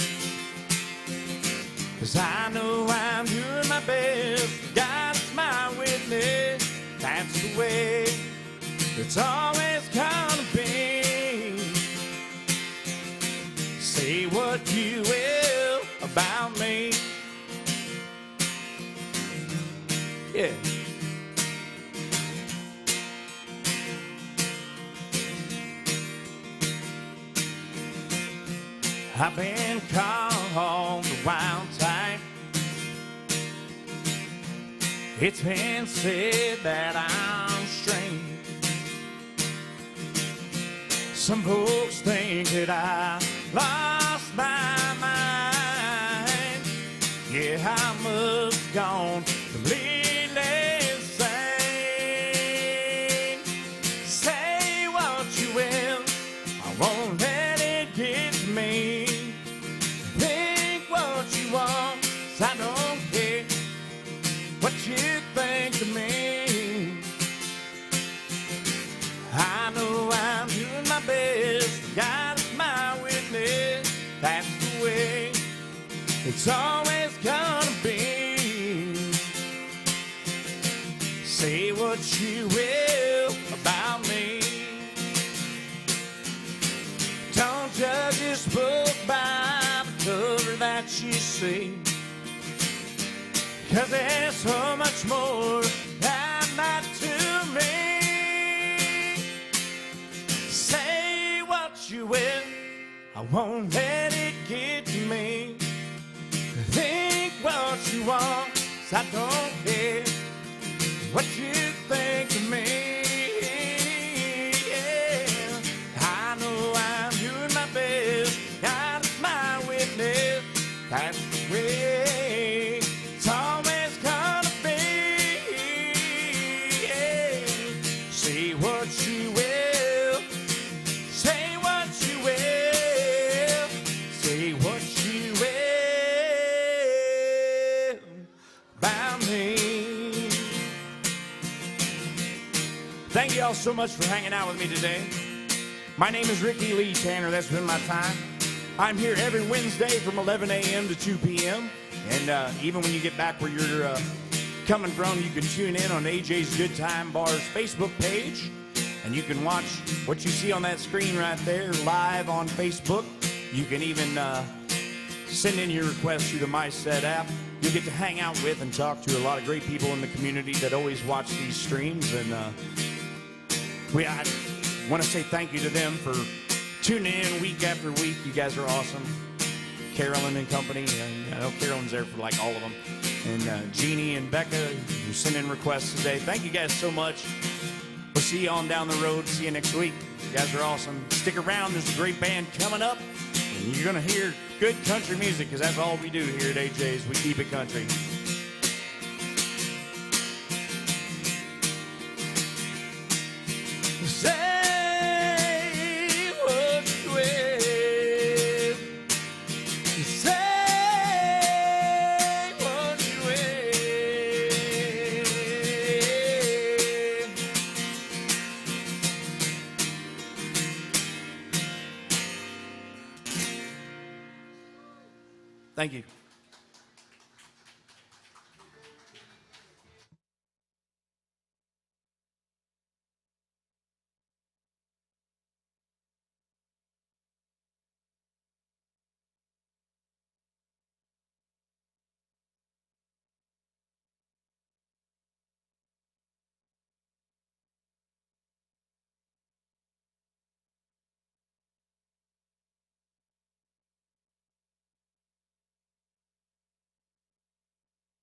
'cause I know I'm doing my best. God's my witness, that's the way it's always gonna be. Say what you will about me. Yeah. I've been called the wild type. It's been said that I'm strange. Some folks think that I lost my mind. Yeah, I must have gone completely insane. Say what you will, I won't let it get to me. Think what you want, 'cause I don't care what you think of me. I know I'm doing my best. God is my witness. That's the way it's always gonna be. Say what you will about me. Don't judge this book by the cover that you see, 'cause there's so much more than that to you will. I won't let it get to me. Think what you want, 'cause I don't care what you think of me. Yeah, I know I'm doing my best. God is my witness. That's the way it's always gonna be. Yeah. Say what you will. Say what you will. Say what you will about me. Thank you all so much for hanging out with me today. My name is Ricky Lee Tanner. That's been my time. I'm here every Wednesday from 11 a.m. to 2 p.m. And even when you get back where you're coming from, you can tune in on AJ's Good Time Bar's Facebook page. And you can watch what you see on that screen right there live on Facebook. You can even send in your requests through the MySet app. You'll get to hang out with and talk to a lot of great people in the community that always watch these streams. And I want to say thank you to them for tuning in week after week. You guys are awesome. Carolyn and company. And I know Carolyn's there for like all of them. And Jeannie and Becca, who sent in requests today. Thank you guys so much. We'll see you on down the road. See you next week. You guys are awesome. Stick around. There's a great band coming up. And you're going to hear good country music because that's all we do here at AJ's. We keep it country. Say what you will. Say what you will. Thank you.